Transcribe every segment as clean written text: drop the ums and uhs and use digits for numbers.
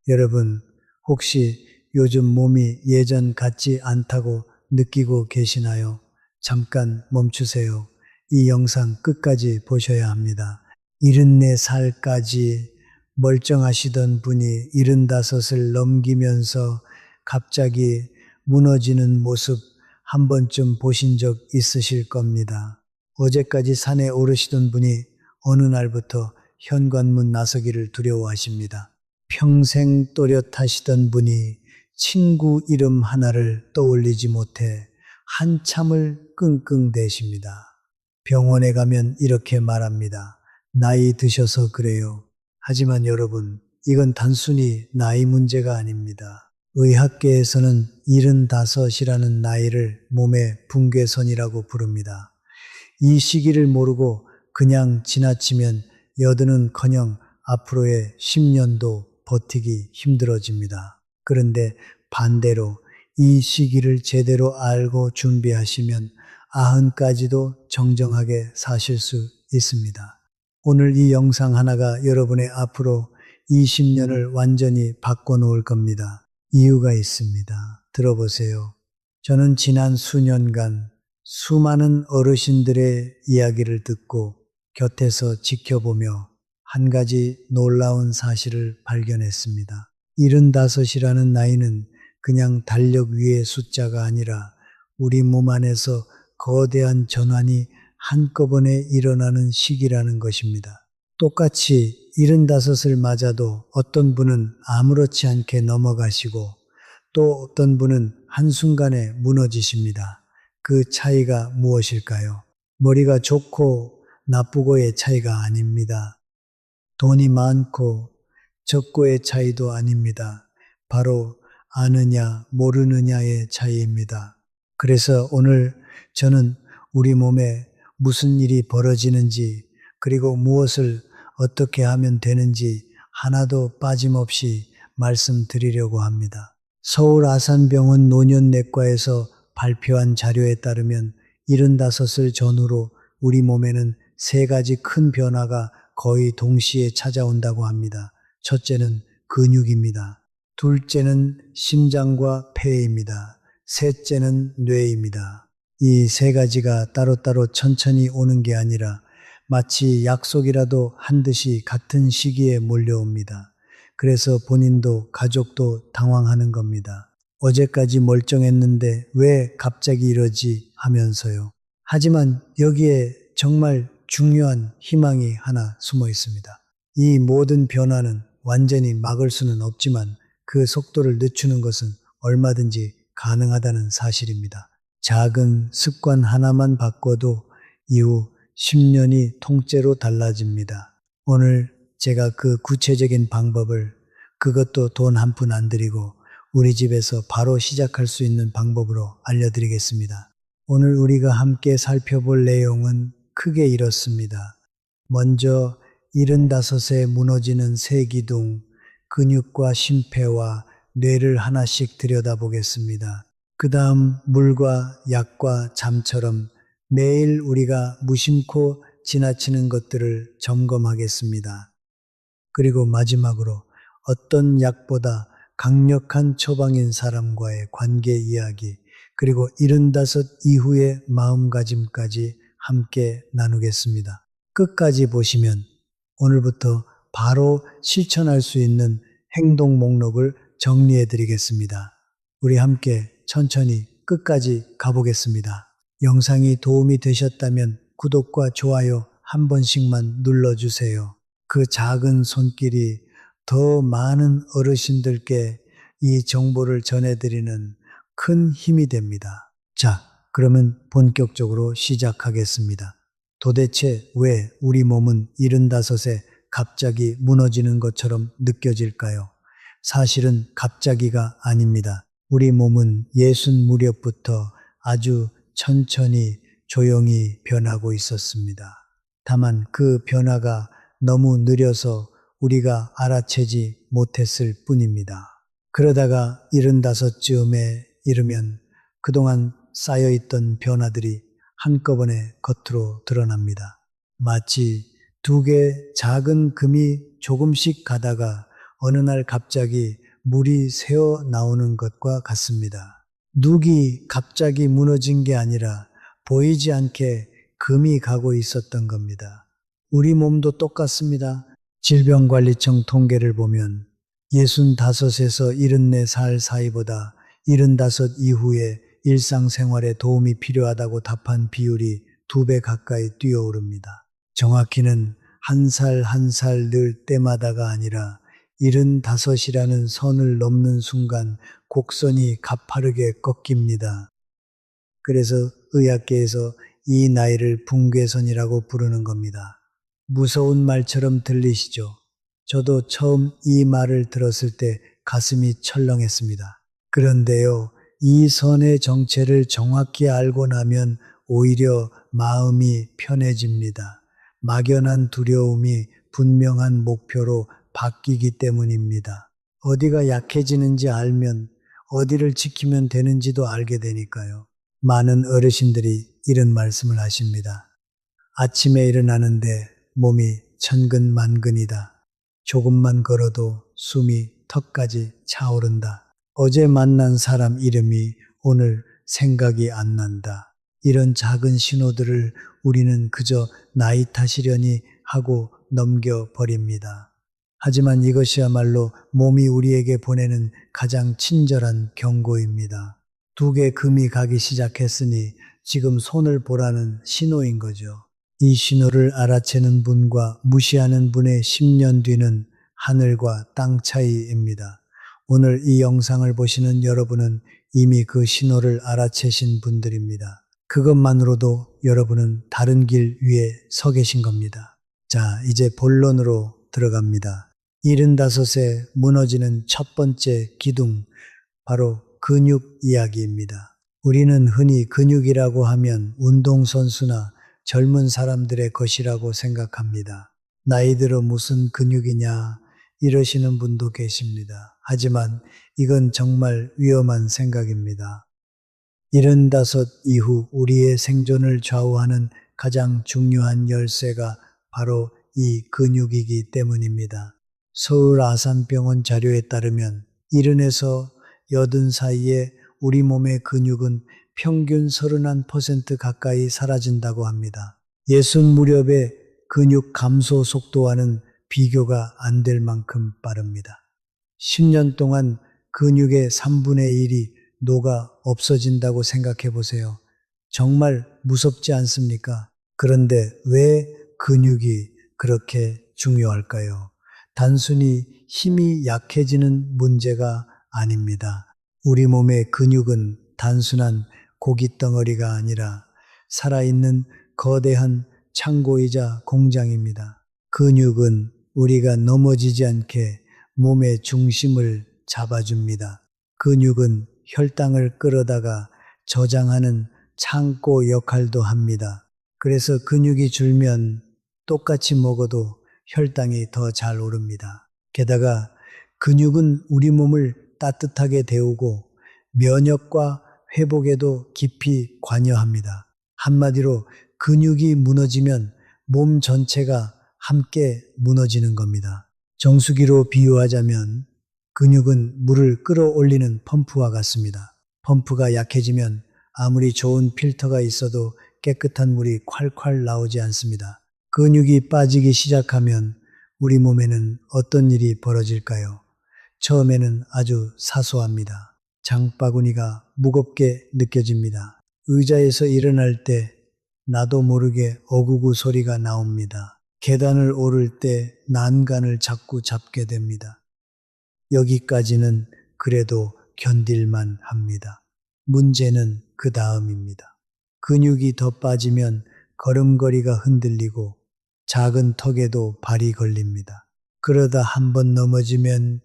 여러분, 혹시 요즘 몸이 예전 같지 않다고 느끼고 계시나요? 잠깐 멈추세요. 이 영상 끝까지 보셔야 합니다. 74살까지 멀쩡하시던 분이 75을 넘기면서 갑자기 무너지는 모습 한 번쯤 보신 적 있으실 겁니다. 어제까지 산에 오르시던 분이 어느 날부터 현관문 나서기를 두려워하십니다. 평생 또렷하시던 분이 친구 이름 하나를 떠올리지 못해 한참을 끙끙대십니다. 병원에 가면 이렇게 말합니다. 나이 드셔서 그래요. 하지만 여러분, 이건 단순히 나이 문제가 아닙니다. 의학계에서는 75이라는 나이를 몸의 붕괴선이라고 부릅니다. 이 시기를 모르고 그냥 지나치면 여든은커녕 앞으로의 10년도 버티기 힘들어집니다. 그런데 반대로 이 시기를 제대로 알고 준비하시면 90까지도 정정하게 사실 수 있습니다. 오늘 이 영상 하나가 여러분의 앞으로 20년을 완전히 바꿔놓을 겁니다. 이유가 있습니다. 들어보세요. 저는 지난 수년간 수많은 어르신들의 이야기를 듣고 곁에서 지켜보며 한 가지 놀라운 사실을 발견했습니다. 75이라는 나이는 그냥 달력 위의 숫자가 아니라 우리 몸 안에서 거대한 전환이 한꺼번에 일어나는 시기라는 것입니다. 똑같이 75을 맞아도 어떤 분은 아무렇지 않게 넘어가시고 또 어떤 분은 한순간에 무너지십니다. 그 차이가 무엇일까요? 머리가 좋고 나쁘고의 차이가 아닙니다. 돈이 많고 적고의 차이도 아닙니다. 바로 아느냐 모르느냐의 차이입니다. 그래서 오늘 저는 우리 몸에 무슨 일이 벌어지는지 그리고 무엇을 어떻게 하면 되는지 하나도 빠짐없이 말씀드리려고 합니다. 서울 아산병원 노년내과에서 발표한 자료에 따르면 75을 전후로 우리 몸에는 3가지 큰 변화가 거의 동시에 찾아온다고 합니다. 첫째는 근육입니다. 둘째는 심장과 폐입니다. 셋째는 뇌입니다. 이 3가지가 따로따로 천천히 오는 게 아니라 마치 약속이라도 한 듯이 같은 시기에 몰려옵니다. 그래서 본인도 가족도 당황하는 겁니다. 어제까지 멀쩡했는데 왜 갑자기 이러지 하면서요. 하지만 여기에 정말 중요한 희망이 하나 숨어 있습니다. 이 모든 변화는 완전히 막을 수는 없지만 그 속도를 늦추는 것은 얼마든지 가능하다는 사실입니다. 작은 습관 하나만 바꿔도 이후 10년이 통째로 달라집니다. 오늘 제가 그 구체적인 방법을 그것도 돈 한 푼 안 들이고 우리 집에서 바로 시작할 수 있는 방법으로 알려드리겠습니다. 오늘 우리가 함께 살펴볼 내용은 크게 이렇습니다. 먼저 75에 무너지는 세기둥, 근육과 심폐와 뇌를 하나씩 들여다보겠습니다. 그 다음 물과 약과 잠처럼 매일 우리가 무심코 지나치는 것들을 점검하겠습니다. 그리고 마지막으로 어떤 약보다 강력한 처방인 사람과의 관계 이야기, 그리고 75 이후의 마음가짐까지 함께 나누겠습니다. 끝까지 보시면 오늘부터 바로 실천할 수 있는 행동 목록을 정리해 드리겠습니다. 우리 함께 천천히 끝까지 가보겠습니다. 영상이 도움이 되셨다면 구독과 좋아요 한 번씩만 눌러주세요. 그 작은 손길이 더 많은 어르신들께 이 정보를 전해드리는 큰 힘이 됩니다. 자, 그러면 본격적으로 시작하겠습니다. 도대체 왜 우리 몸은 75에 갑자기 무너지는 것처럼 느껴질까요? 사실은 갑자기가 아닙니다. 우리 몸은 60 무렵부터 아주 천천히 조용히 변하고 있었습니다. 다만 그 변화가 너무 느려서 우리가 알아채지 못했을 뿐입니다. 그러다가 75쯤에 이르면 그동안 쌓여있던 변화들이 한꺼번에 겉으로 드러납니다. 마치 2개 작은 금이 조금씩 가다가 어느 날 갑자기 물이 새어 나오는 것과 같습니다. 눅이 갑자기 무너진 게 아니라 보이지 않게 금이 가고 있었던 겁니다. 우리 몸도 똑같습니다. 질병관리청 통계를 보면 65에서 74살 사이보다 75 이후에 일상생활에 도움이 필요하다고 답한 비율이 2배 가까이 뛰어오릅니다. 정확히는 한 살 한 살 늘 때마다가 아니라 75이라는 선을 넘는 순간 곡선이 가파르게 꺾입니다. 그래서 의학계에서 이 나이를 붕괴선이라고 부르는 겁니다. 무서운 말처럼 들리시죠? 저도 처음 이 말을 들었을 때 가슴이 철렁했습니다. 그런데요, 이 선의 정체를 정확히 알고 나면 오히려 마음이 편해집니다. 막연한 두려움이 분명한 목표로 바뀌기 때문입니다. 어디가 약해지는지 알면 어디를 지키면 되는지도 알게 되니까요. 많은 어르신들이 이런 말씀을 하십니다. 아침에 일어나는데 몸이 천근만근이다. 조금만 걸어도 숨이 턱까지 차오른다. 어제 만난 사람 이름이 오늘 생각이 안 난다. 이런 작은 신호들을 우리는 그저 나이 탓이려니 하고 넘겨버립니다. 하지만 이것이야말로 몸이 우리에게 보내는 가장 친절한 경고입니다. 2개 금이 가기 시작했으니 지금 손을 보라는 신호인 거죠. 이 신호를 알아채는 분과 무시하는 분의 10년 뒤는 하늘과 땅 차이입니다. 오늘 이 영상을 보시는 여러분은 이미 그 신호를 알아채신 분들입니다. 그것만으로도 여러분은 다른 길 위에 서 계신 겁니다. 자, 이제 본론으로 들어갑니다. 75세 무너지는 첫 번째 기둥, 바로 근육 이야기입니다. 우리는 흔히 근육이라고 하면 운동선수나 젊은 사람들의 것이라고 생각합니다. 나이 들어 무슨 근육이냐 이러시는 분도 계십니다. 하지만 이건 정말 위험한 생각입니다. 75 이후 우리의 생존을 좌우하는 가장 중요한 열쇠가 바로 이 근육이기 때문입니다. 서울 아산병원 자료에 따르면 70에서 80 사이에 우리 몸의 근육은 평균 31% 가까이 사라진다고 합니다. 60 무렵의 근육 감소 속도와는 비교가 안 될 만큼 빠릅니다. 10년 동안 근육의 3분의 1이 녹아 없어진다고 생각해 보세요. 정말 무섭지 않습니까? 그런데 왜 근육이 그렇게 중요할까요? 단순히 힘이 약해지는 문제가 아닙니다. 우리 몸의 근육은 단순한 고깃덩어리가 아니라 살아있는 거대한 창고이자 공장입니다. 근육은 우리가 넘어지지 않게 몸의 중심을 잡아줍니다. 근육은 혈당을 끌어다가 저장하는 창고 역할도 합니다. 그래서 근육이 줄면 똑같이 먹어도 혈당이 더 잘 오릅니다. 게다가 근육은 우리 몸을 따뜻하게 데우고 면역과 회복에도 깊이 관여합니다. 한마디로 근육이 무너지면 몸 전체가 함께 무너지는 겁니다. 정수기로 비유하자면 근육은 물을 끌어올리는 펌프와 같습니다. 펌프가 약해지면 아무리 좋은 필터가 있어도 깨끗한 물이 콸콸 나오지 않습니다. 근육이 빠지기 시작하면 우리 몸에는 어떤 일이 벌어질까요? 처음에는 아주 사소합니다. 장바구니가 무겁게 느껴집니다. 의자에서 일어날 때 나도 모르게 어구구 소리가 나옵니다. 계단을 오를 때 난간을 자꾸 잡게 됩니다. 여기까지는 그래도 견딜만 합니다. 문제는 그 다음입니다. 근육이 더 빠지면 걸음걸이가 흔들리고 작은 턱에도 발이 걸립니다. 그러다 한번 넘어지면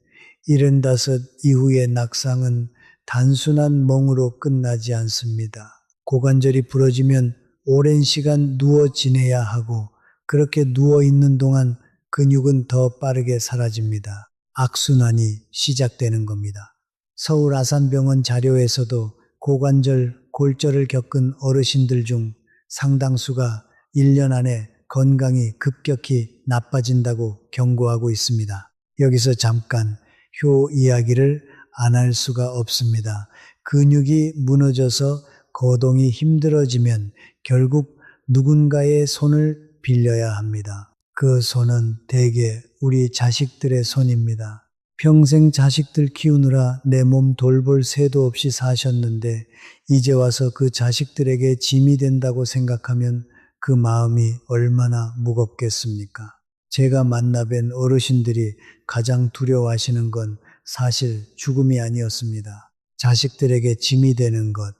75 이후의 낙상은 단순한 멍으로 끝나지 않습니다. 고관절이 부러지면 오랜 시간 누워 지내야 하고 그렇게 누워 있는 동안 근육은 더 빠르게 사라집니다. 악순환이 시작되는 겁니다. 서울 아산병원 자료에서도 고관절, 골절을 겪은 어르신들 중 상당수가 1년 안에 건강이 급격히 나빠진다고 경고하고 있습니다. 여기서 잠깐 효 이야기를 안 할 수가 없습니다. 근육이 무너져서 거동이 힘들어지면 결국 누군가의 손을 빌려야 합니다. 그 손은 대개 우리 자식들의 손입니다. 평생 자식들 키우느라 내 몸 돌볼 새도 없이 사셨는데 이제 와서 그 자식들에게 짐이 된다고 생각하면 그 마음이 얼마나 무겁겠습니까? 제가 만나뵌 어르신들이 가장 두려워하시는 건 사실 죽음이 아니었습니다. 자식들에게 짐이 되는 것,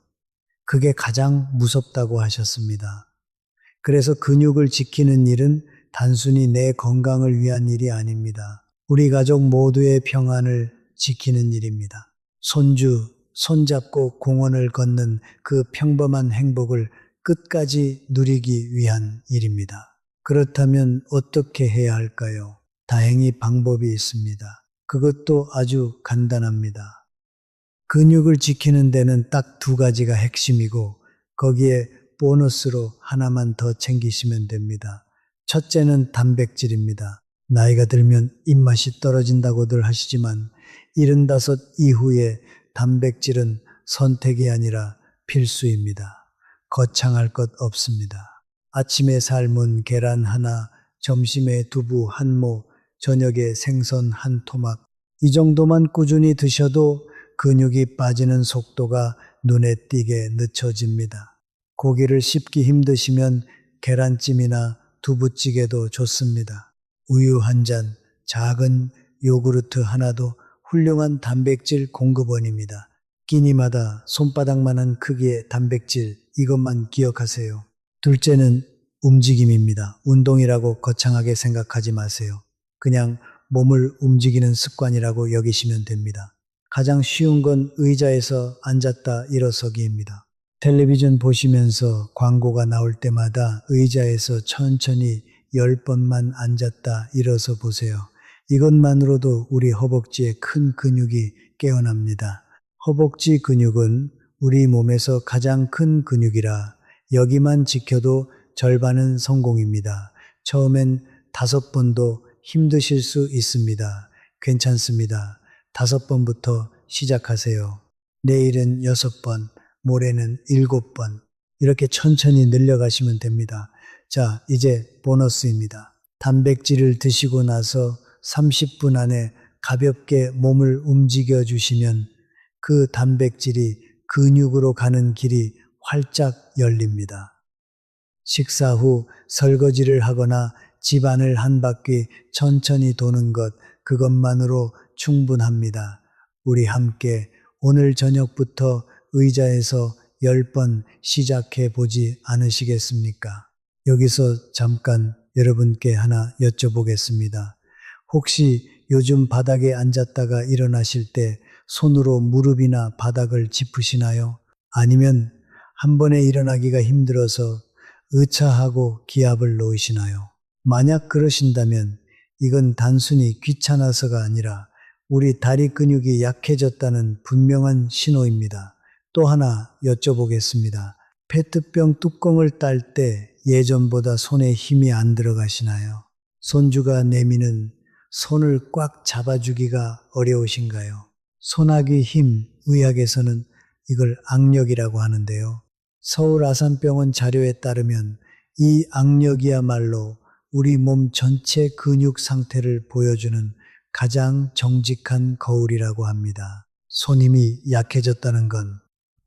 그게 가장 무섭다고 하셨습니다. 그래서 근육을 지키는 일은 단순히 내 건강을 위한 일이 아닙니다. 우리 가족 모두의 평안을 지키는 일입니다. 손주, 손잡고 공원을 걷는 그 평범한 행복을 끝까지 누리기 위한 일입니다. 그렇다면 어떻게 해야 할까요? 다행히 방법이 있습니다. 그것도 아주 간단합니다. 근육을 지키는 데는 딱 두 가지가 핵심이고 거기에 보너스로 하나만 더 챙기시면 됩니다. 첫째는 단백질입니다. 나이가 들면 입맛이 떨어진다고들 하시지만 75 이후에 단백질은 선택이 아니라 필수입니다. 거창할 것 없습니다. 아침에 삶은 계란 하나, 점심에 두부 한 모, 저녁에 생선 한 토막. 이 정도만 꾸준히 드셔도 근육이 빠지는 속도가 눈에 띄게 늦춰집니다. 고기를 씹기 힘드시면 계란찜이나 두부찌개도 좋습니다. 우유 한 잔, 작은 요구르트 하나도 훌륭한 단백질 공급원입니다. 끼니마다 손바닥만한 크기의 단백질, 이것만 기억하세요. 둘째는 움직임입니다. 운동이라고 거창하게 생각하지 마세요. 그냥 몸을 움직이는 습관이라고 여기시면 됩니다. 가장 쉬운 건 의자에서 앉았다 일어서기입니다. 텔레비전 보시면서 광고가 나올 때마다 의자에서 천천히 10번만 앉았다 일어서 보세요. 이것만으로도 우리 허벅지의 큰 근육이 깨어납니다. 허벅지 근육은 우리 몸에서 가장 큰 근육이라 여기만 지켜도 절반은 성공입니다. 처음엔 5번도 힘드실 수 있습니다. 괜찮습니다. 5번부터 시작하세요. 내일은 6번, 모레는 7번. 이렇게 천천히 늘려가시면 됩니다. 자, 이제 보너스입니다. 단백질을 드시고 나서 30분 안에 가볍게 몸을 움직여 주시면 그 단백질이 근육으로 가는 길이 활짝 열립니다. 식사 후 설거지를 하거나 집안을 한 바퀴 천천히 도는 것, 그것만으로 충분합니다. 우리 함께 오늘 저녁부터 의자에서 10번 시작해 보지 않으시겠습니까? 여기서 잠깐 여러분께 하나 여쭤보겠습니다. 혹시 요즘 바닥에 앉았다가 일어나실 때 손으로 무릎이나 바닥을 짚으시나요? 아니면 한 번에 일어나기가 힘들어서 의차하고 기압을 놓으시나요? 만약 그러신다면 이건 단순히 귀찮아서가 아니라 우리 다리 근육이 약해졌다는 분명한 신호입니다. 또 하나 여쭤보겠습니다. 페트병 뚜껑을 딸 때 예전보다 손에 힘이 안 들어가시나요? 손주가 내미는 손을 꽉 잡아주기가 어려우신가요? 손아귀 힘, 의학에서는 이걸 악력이라고 하는데요. 서울 아산병원 자료에 따르면 이 악력이야말로 우리 몸 전체 근육 상태를 보여주는 가장 정직한 거울이라고 합니다. 손 힘이 약해졌다는 건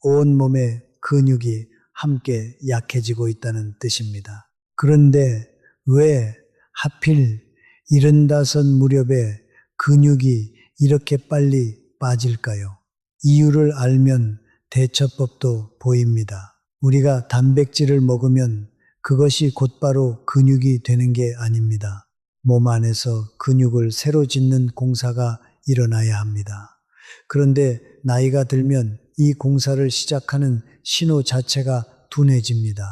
온몸의 근육이 함께 약해지고 있다는 뜻입니다. 그런데 왜 하필 75 무렵에 근육이 이렇게 빨리 빠질까요? 이유를 알면 대처법도 보입니다. 우리가 단백질을 먹으면 그것이 곧바로 근육이 되는 게 아닙니다. 몸 안에서 근육을 새로 짓는 공사가 일어나야 합니다. 그런데 나이가 들면 이 공사를 시작하는 신호 자체가 둔해집니다.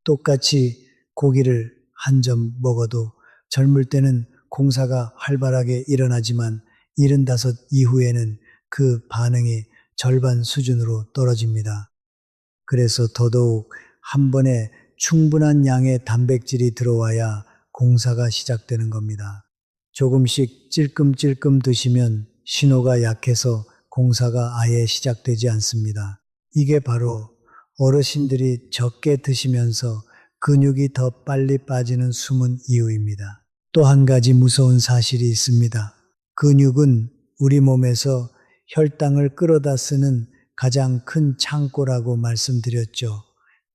똑같이 고기를 한 점 먹어도 젊을 때는 공사가 활발하게 일어나지만 75 이후에는 그 반응이 절반 수준으로 떨어집니다. 그래서 더더욱 한 번에 충분한 양의 단백질이 들어와야 공사가 시작되는 겁니다. 조금씩 찔끔찔끔 드시면 신호가 약해서 공사가 아예 시작되지 않습니다. 이게 바로 어르신들이 적게 드시면서 근육이 더 빨리 빠지는 숨은 이유입니다. 또 한 가지 무서운 사실이 있습니다. 근육은 우리 몸에서 혈당을 끌어다 쓰는 가장 큰 창고라고 말씀드렸죠.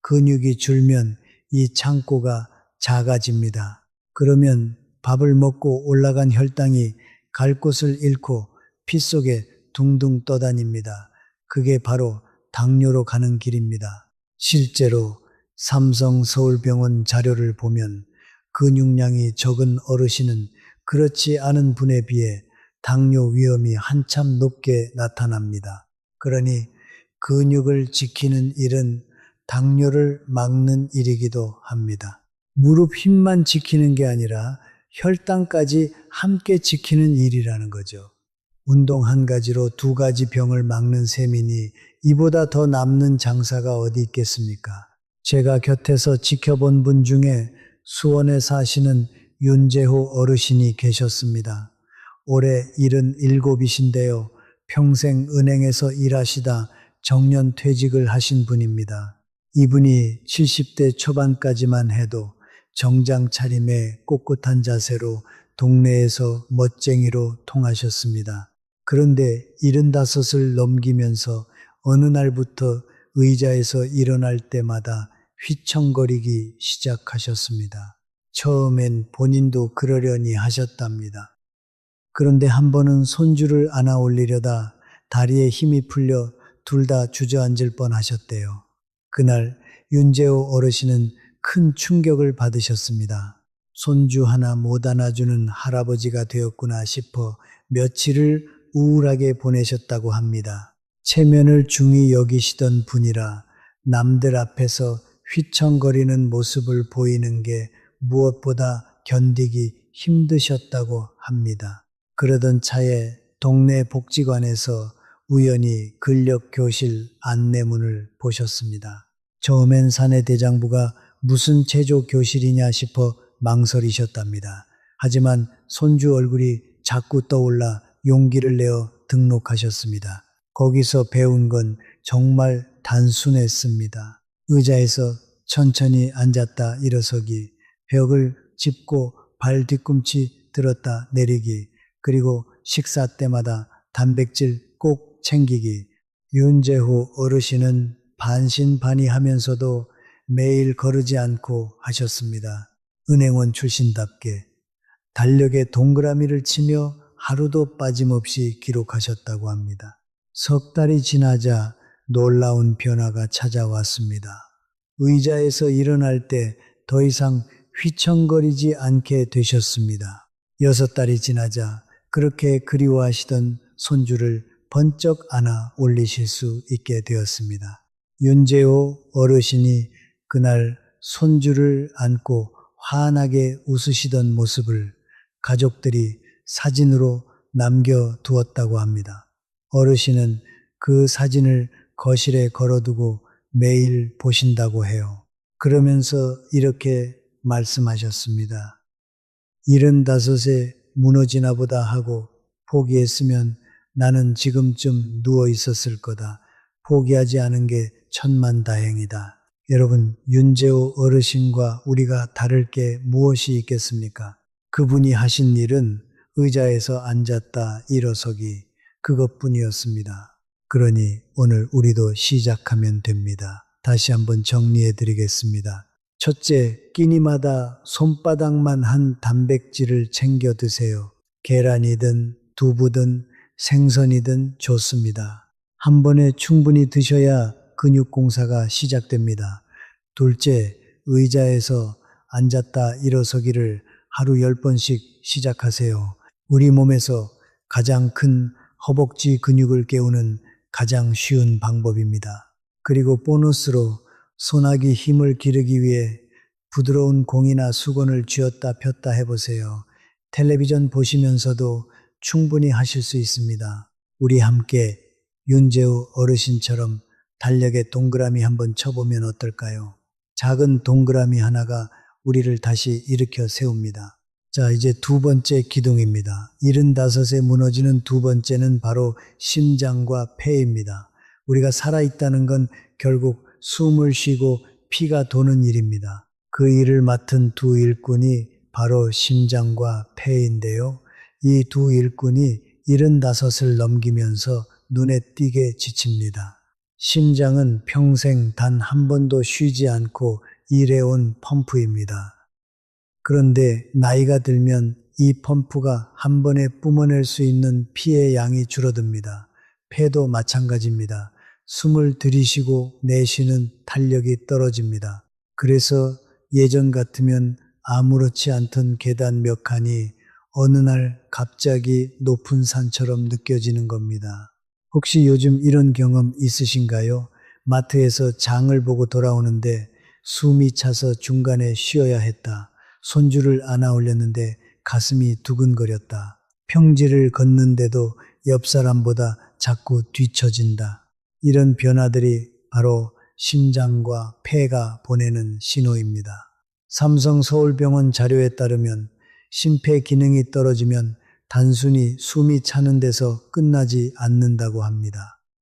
근육이 줄면 이 창고가 작아집니다. 그러면 밥을 먹고 올라간 혈당이 갈 곳을 잃고 피 속에 둥둥 떠다닙니다. 그게 바로 당뇨로 가는 길입니다. 실제로 삼성 서울병원 자료를 보면 근육량이 적은 어르신은 그렇지 않은 분에 비해 당뇨 위험이 한참 높게 나타납니다. 그러니 근육을 지키는 일은 당뇨를 막는 일이기도 합니다. 무릎 힘만 지키는 게 아니라 혈당까지 함께 지키는 일이라는 거죠. 운동 한 가지로 두 가지 병을 막는 셈이니 이보다 더 남는 장사가 어디 있겠습니까? 제가 곁에서 지켜본 분 중에 수원에 사시는 윤재호 어르신이 계셨습니다. 올해 77이신데요. 평생 은행에서 일하시다 정년 퇴직을 하신 분입니다. 이분이 70대 초반까지만 해도 정장 차림에 꼿꼿한 자세로 동네에서 멋쟁이로 통하셨습니다. 그런데 75을 넘기면서 어느 날부터 의자에서 일어날 때마다 휘청거리기 시작하셨습니다. 처음엔 본인도 그러려니 하셨답니다. 그런데 한 번은 손주를 안아 올리려다 다리에 힘이 풀려 둘 다 주저앉을 뻔하셨대요. 그날 윤재호 어르신은 큰 충격을 받으셨습니다. 손주 하나 못 안아주는 할아버지가 되었구나 싶어 며칠을 우울하게 보내셨다고 합니다. 체면을 중히 여기시던 분이라 남들 앞에서 휘청거리는 모습을 보이는 게 무엇보다 견디기 힘드셨다고 합니다. 그러던 차에 동네 복지관에서 우연히 근력교실 안내문을 보셨습니다. 처음엔 사내대장부가 무슨 체조교실이냐 싶어 망설이셨답니다. 하지만 손주 얼굴이 자꾸 떠올라 용기를 내어 등록하셨습니다. 거기서 배운 건 정말 단순했습니다. 의자에서 천천히 앉았다 일어서기, 벽을 짚고 발 뒤꿈치 들었다 내리기, 그리고 식사 때마다 단백질 꼭 챙기기. 윤재호 어르신은 반신반의하면서도 매일 거르지 않고 하셨습니다. 은행원 출신답게 달력에 동그라미를 치며 하루도 빠짐없이 기록하셨다고 합니다. 석 달이 지나자 놀라운 변화가 찾아왔습니다. 의자에서 일어날 때 더 이상 휘청거리지 않게 되셨습니다. 6달이 지나자 그렇게 그리워하시던 손주를 번쩍 안아 올리실 수 있게 되었습니다. 윤재호 어르신이 그날 손주를 안고 환하게 웃으시던 모습을 가족들이 사진으로 남겨두었다고 합니다. 어르신은 그 사진을 거실에 걸어두고 매일 보신다고 해요. 그러면서 이렇게 말씀하셨습니다. 75에 무너지나 보다 하고 포기했으면 나는 지금쯤 누워 있었을 거다. 포기하지 않은 게 천만다행이다. 여러분, 윤재호 어르신과 우리가 다를 게 무엇이 있겠습니까? 그분이 하신 일은 의자에서 앉았다 일어서기, 그것뿐이었습니다. 그러니 오늘 우리도 시작하면 됩니다. 다시 한번 정리해 드리겠습니다. 첫째, 끼니마다 손바닥만 한 단백질을 챙겨 드세요. 계란이든 두부든 생선이든 좋습니다. 한 번에 충분히 드셔야 근육 공사가 시작됩니다. 둘째, 의자에서 앉았다 일어서기를 하루 10번씩 시작하세요. 우리 몸에서 가장 큰 허벅지 근육을 깨우는 가장 쉬운 방법입니다. 그리고 보너스로 소나기 힘을 기르기 위해 부드러운 공이나 수건을 쥐었다 폈다 해보세요. 텔레비전 보시면서도 충분히 하실 수 있습니다. 우리 함께 윤재호 어르신처럼 달력에 동그라미 한번 쳐보면 어떨까요? 작은 동그라미 하나가 우리를 다시 일으켜 세웁니다. 자, 이제 두 번째 기둥입니다. 75에 무너지는 두 번째는 바로 심장과 폐입니다. 우리가 살아있다는 건 결국 숨을 쉬고 피가 도는 일입니다. 그 일을 맡은 두 일꾼이 바로 심장과 폐인데요. 이 두 일꾼이 75을 넘기면서 눈에 띄게 지칩니다. 심장은 평생 단 한 번도 쉬지 않고 일해온 펌프입니다. 그런데 나이가 들면 이 펌프가 한 번에 뿜어낼 수 있는 피의 양이 줄어듭니다. 폐도 마찬가지입니다. 숨을 들이쉬고 내쉬는 탄력이 떨어집니다. 그래서 예전 같으면 아무렇지 않던 계단 몇 칸이 어느 날 갑자기 높은 산처럼 느껴지는 겁니다. 혹시 요즘 이런 경험 있으신가요? 마트에서 장을 보고 돌아오는데 숨이 차서 중간에 쉬어야 했다. 손줄을 안아 올렸는데 가슴이 두근거렸다. 평지를 걷는데도 옆 사람보다 자꾸 뒤처진다. 이런 변화들이 바로 심장과 폐가 보내는 신호입니다. 삼성 서울병원 자료에 따르면 심폐 기능이 떨어지면 단순히 숨이 차는 데서 끝나지 않는다고 합니다.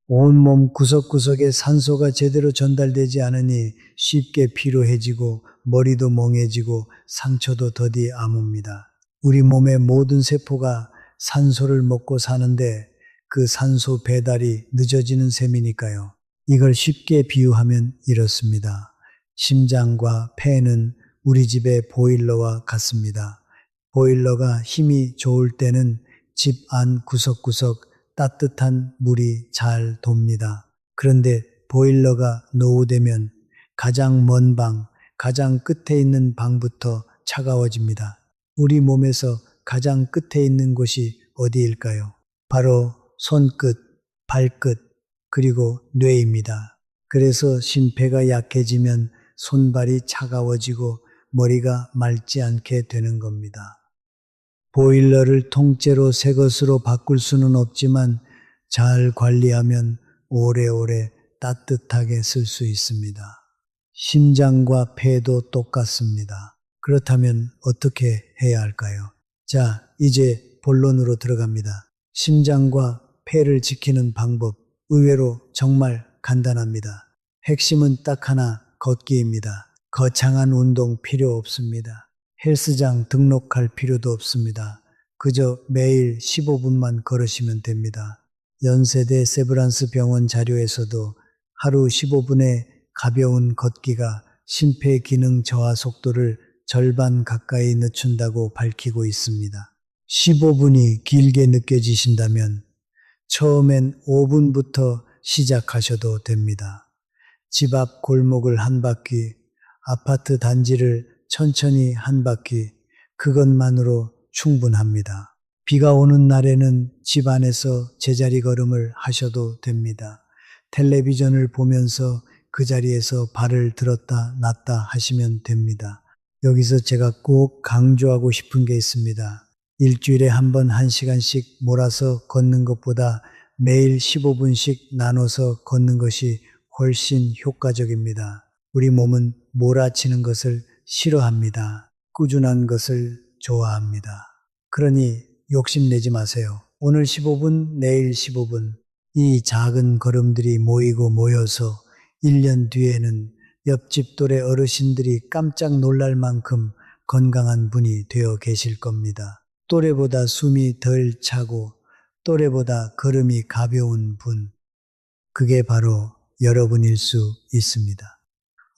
온몸 구석구석에 산소가 제대로 전달되지 않으니 쉽게 피로해지고 머리도 멍해지고 상처도 더디 아뭅니다. 우리 몸의 모든 세포가 산소를 먹고 사는데 그 산소 배달이 늦어지는 셈이니까요. 이걸 쉽게 비유하면 이렇습니다. 심장과 폐는 우리 집의 보일러와 같습니다. 보일러가 힘이 좋을 때는 집 안 구석구석 따뜻한 물이 잘 돕니다. 그런데 보일러가 노후되면 가장 먼 방, 가장 끝에 있는 방부터 차가워집니다. 우리 몸에서 가장 끝에 있는 곳이 어디일까요? 바로 손끝, 발끝, 그리고 뇌입니다. 그래서 심폐가 약해지면 손발이 차가워지고 머리가 맑지 않게 되는 겁니다. 보일러를 통째로 새 것으로 바꿀 수는 없지만 잘 관리하면 오래오래 따뜻하게 쓸 수 있습니다. 심장과 폐도 똑같습니다. 그렇다면 어떻게 해야 할까요? 자, 이제 본론으로 들어갑니다. 심장과 폐를 지키는 방법, 의외로 정말 간단합니다. 핵심은 딱 하나, 걷기입니다. 거창한 운동 필요 없습니다. 헬스장 등록할 필요도 없습니다. 그저 매일 15분만 걸으시면 됩니다. 연세대 세브란스 병원 자료에서도 하루 15분의 가벼운 걷기가 심폐 기능 저하 속도를 절반 가까이 늦춘다고 밝히고 있습니다. 15분이 길게 느껴지신다면 처음엔 5분부터 시작하셔도 됩니다. 집 앞 골목을 한 바퀴, 아파트 단지를 천천히 한 바퀴, 그것만으로 충분합니다. 비가 오는 날에는 집 안에서 제자리 걸음을 하셔도 됩니다. 텔레비전을 보면서 그 자리에서 발을 들었다 놨다 하시면 됩니다. 여기서 제가 꼭 강조하고 싶은 게 있습니다. 일주일에 한 번 1시간씩 몰아서 걷는 것보다 매일 15분씩 나눠서 걷는 것이 훨씬 효과적입니다. 우리 몸은 몰아치는 것을 싫어합니다. 꾸준한 것을 좋아합니다. 그러니 욕심내지 마세요. 오늘 15분, 내일 15분. 이 작은 걸음들이 모이고 모여서 1년 뒤에는 옆집 또래 어르신들이 깜짝 놀랄 만큼 건강한 분이 되어 계실 겁니다. 또래보다 숨이 덜 차고 또래보다 걸음이 가벼운 분. 그게 바로 여러분일 수 있습니다.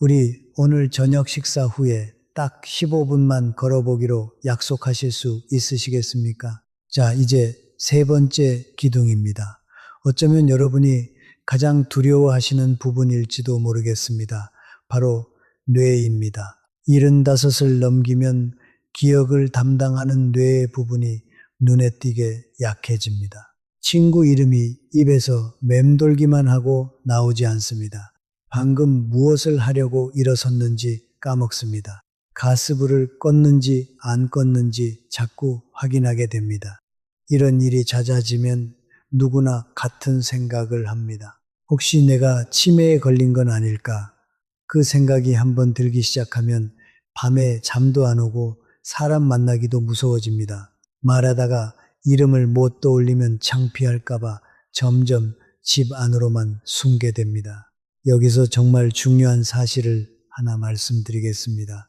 우리 오늘 저녁 식사 후에 딱 15분만 걸어보기로 약속하실 수 있으시겠습니까? 자, 이제 세 번째 기둥입니다. 어쩌면 여러분이 가장 두려워하시는 부분일지도 모르겠습니다. 바로 뇌입니다. 75을 넘기면 기억을 담당하는 뇌의 부분이 눈에 띄게 약해집니다. 친구 이름이 입에서 맴돌기만 하고 나오지 않습니다. 방금 무엇을 하려고 일어섰는지 까먹습니다. 가스불을 껐는지 안 껐는지 자꾸 확인하게 됩니다. 이런 일이 잦아지면 누구나 같은 생각을 합니다. 혹시 내가 치매에 걸린 건 아닐까? 그 생각이 한번 들기 시작하면 밤에 잠도 안 오고 사람 만나기도 무서워집니다. 말하다가 이름을 못 떠올리면 창피할까봐 점점 집 안으로만 숨게 됩니다. 여기서 정말 중요한 사실을 하나 말씀드리겠습니다.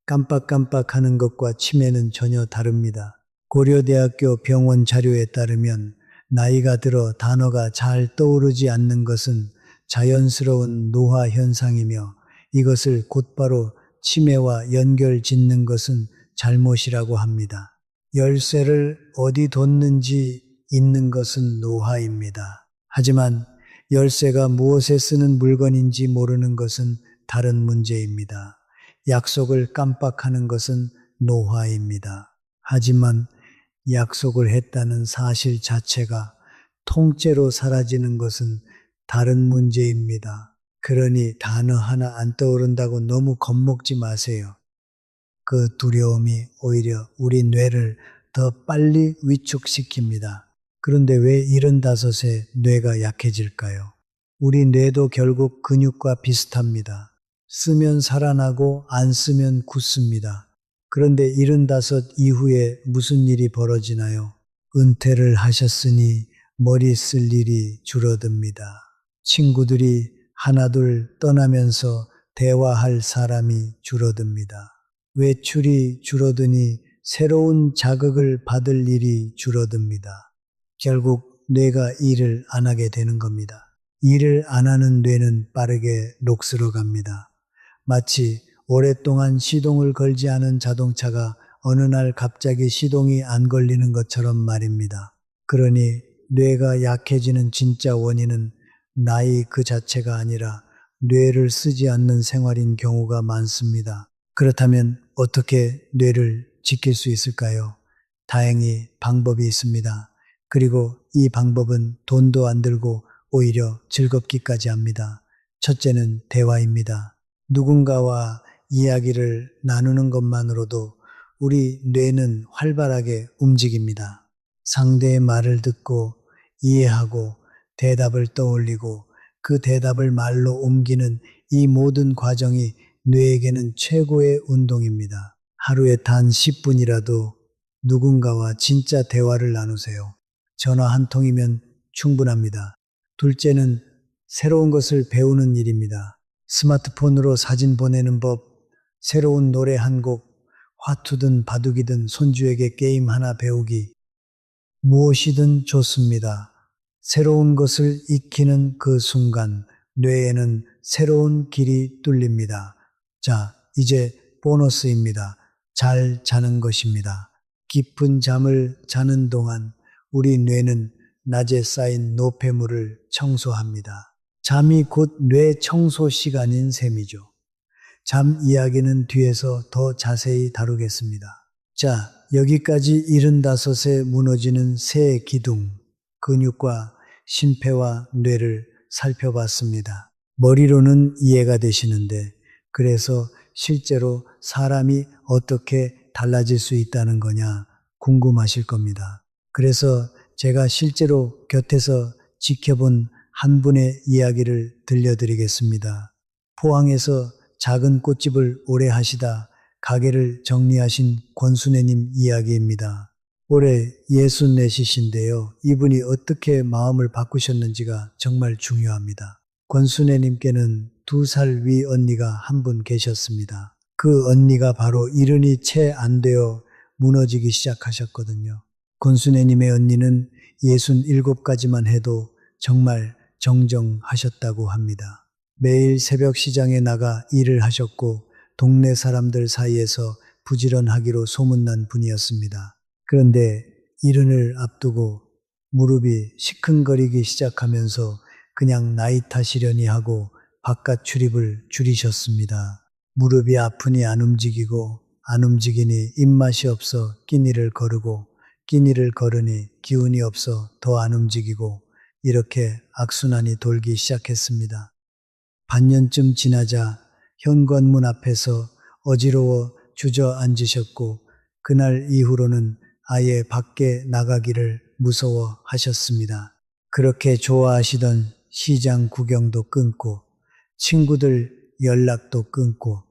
깜빡깜빡하는 것과 치매는 전혀 다릅니다. 고려대학교 병원 자료에 따르면 나이가 들어 단어가 잘 떠오르지 않는 것은 자연스러운 노화 현상이며 이것을 곧바로 치매와 연결 짓는 것은 잘못이라고 합니다. 열쇠를 어디 뒀는지 잊는 것은 노화입니다. 하지만 열쇠가 무엇에 쓰는 물건인지 모르는 것은 다른 문제입니다. 약속을 깜빡하는 것은 노화입니다. 하지만 약속을 했다는 사실 자체가 통째로 사라지는 것은 다른 문제입니다. 그러니 단어 하나 안 떠오른다고 너무 겁먹지 마세요. 그 두려움이 오히려 우리 뇌를 더 빨리 위축시킵니다. 그런데 왜 75세 뇌가 약해질까요? 우리 뇌도 결국 근육과 비슷합니다. 쓰면 살아나고 안 쓰면 굳습니다. 그런데 75 이후에 무슨 일이 벌어지나요? 은퇴를 하셨으니 머리 쓸 일이 줄어듭니다. 친구들이 하나둘 떠나면서 대화할 사람이 줄어듭니다. 외출이 줄어드니 새로운 자극을 받을 일이 줄어듭니다. 결국 뇌가 일을 안 하게 되는 겁니다. 일을 안 하는 뇌는 빠르게 녹슬어 갑니다. 마치 오랫동안 시동을 걸지 않은 자동차가 어느 날 갑자기 시동이 안 걸리는 것처럼 말입니다. 그러니 뇌가 약해지는 진짜 원인은 나이 그 자체가 아니라 뇌를 쓰지 않는 생활인 경우가 많습니다. 그렇다면 어떻게 뇌를 지킬 수 있을까요? 다행히 방법이 있습니다. 그리고 이 방법은 돈도 안 들고 오히려 즐겁기까지 합니다. 첫째는 대화입니다. 누군가와 이야기를 나누는 것만으로도 우리 뇌는 활발하게 움직입니다. 상대의 말을 듣고 이해하고 대답을 떠올리고 그 대답을 말로 옮기는 이 모든 과정이 뇌에게는 최고의 운동입니다. 하루에 단 10분이라도 누군가와 진짜 대화를 나누세요. 전화 한 통이면 충분합니다. 둘째는 새로운 것을 배우는 일입니다. 스마트폰으로 사진 보내는 법, 새로운 노래 한 곡, 화투든 바둑이든 손주에게 게임 하나 배우기, 무엇이든 좋습니다. 새로운 것을 익히는 그 순간 뇌에는 새로운 길이 뚫립니다. 자, 이제 보너스입니다. 잘 자는 것입니다. 깊은 잠을 자는 동안 우리 뇌는 낮에 쌓인 노폐물을 청소합니다. 잠이 곧 뇌 청소 시간인 셈이죠. 잠 이야기는 뒤에서 더 자세히 다루겠습니다. 자, 여기까지 75에 무너지는 새 기둥, 근육과 심폐와 뇌를 살펴봤습니다. 머리로는 이해가 되시는데, 그래서 실제로 사람이 어떻게 달라질 수 있다는 거냐 궁금하실 겁니다. 그래서 제가 실제로 곁에서 지켜본 한 분의 이야기를 들려드리겠습니다. 포항에서 작은 꽃집을 오래 하시다 가게를 정리하신 권순애님 이야기입니다. 올해 64이신데요. 이분이 어떻게 마음을 바꾸셨는지가 정말 중요합니다. 권순애님께는 2살 위 언니가 한 분 계셨습니다. 그 언니가 바로 이른이 채 안 되어 무너지기 시작하셨거든요. 권순애님의 언니는 67까지만 해도 정말 정정하셨다고 합니다. 매일 새벽 시장에 나가 일을 하셨고 동네 사람들 사이에서 부지런하기로 소문난 분이었습니다. 그런데 이른을 앞두고 무릎이 시큰거리기 시작하면서 그냥 나이 탓이려니 하고 바깥 출입을 줄이셨습니다. 무릎이 아프니 안 움직이고 안 움직이니 입맛이 없어 끼니를 거르고 끼니를 걸으니 기운이 없어 더 안 움직이고 이렇게 악순환이 돌기 시작했습니다. 반년쯤 지나자 현관문 앞에서 어지러워 주저앉으셨고 그날 이후로는 아예 밖에 나가기를 무서워하셨습니다. 그렇게 좋아하시던 시장 구경도 끊고 친구들 연락도 끊고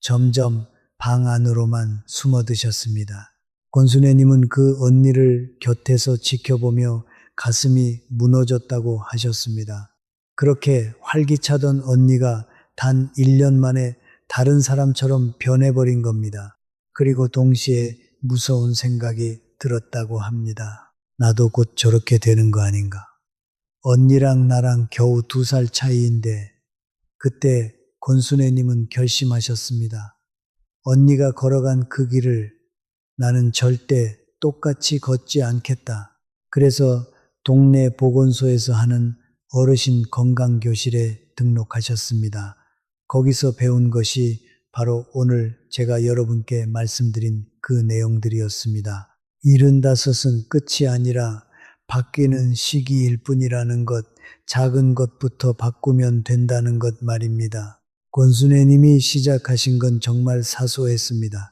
점점 방 안으로만 숨어드셨습니다. 권순애님은 그 언니를 곁에서 지켜보며 가슴이 무너졌다고 하셨습니다. 그렇게 활기차던 언니가 단 1년 만에 다른 사람처럼 변해버린 겁니다. 그리고 동시에 무서운 생각이 들었다고 합니다. 나도 곧 저렇게 되는 거 아닌가. 언니랑 나랑 겨우 2살 차이인데 그때 권순애님은 결심하셨습니다. 언니가 걸어간 그 길을 나는 절대 똑같이 걷지 않겠다. 그래서 동네 보건소에서 하는 어르신 건강교실에 등록하셨습니다. 거기서 배운 것이 바로 오늘 제가 여러분께 말씀드린 그 내용들이었습니다. 75은 끝이 아니라 바뀌는 시기일 뿐이라는 것, 작은 것부터 바꾸면 된다는 것 말입니다. 권순애님이 시작하신 건 정말 사소했습니다.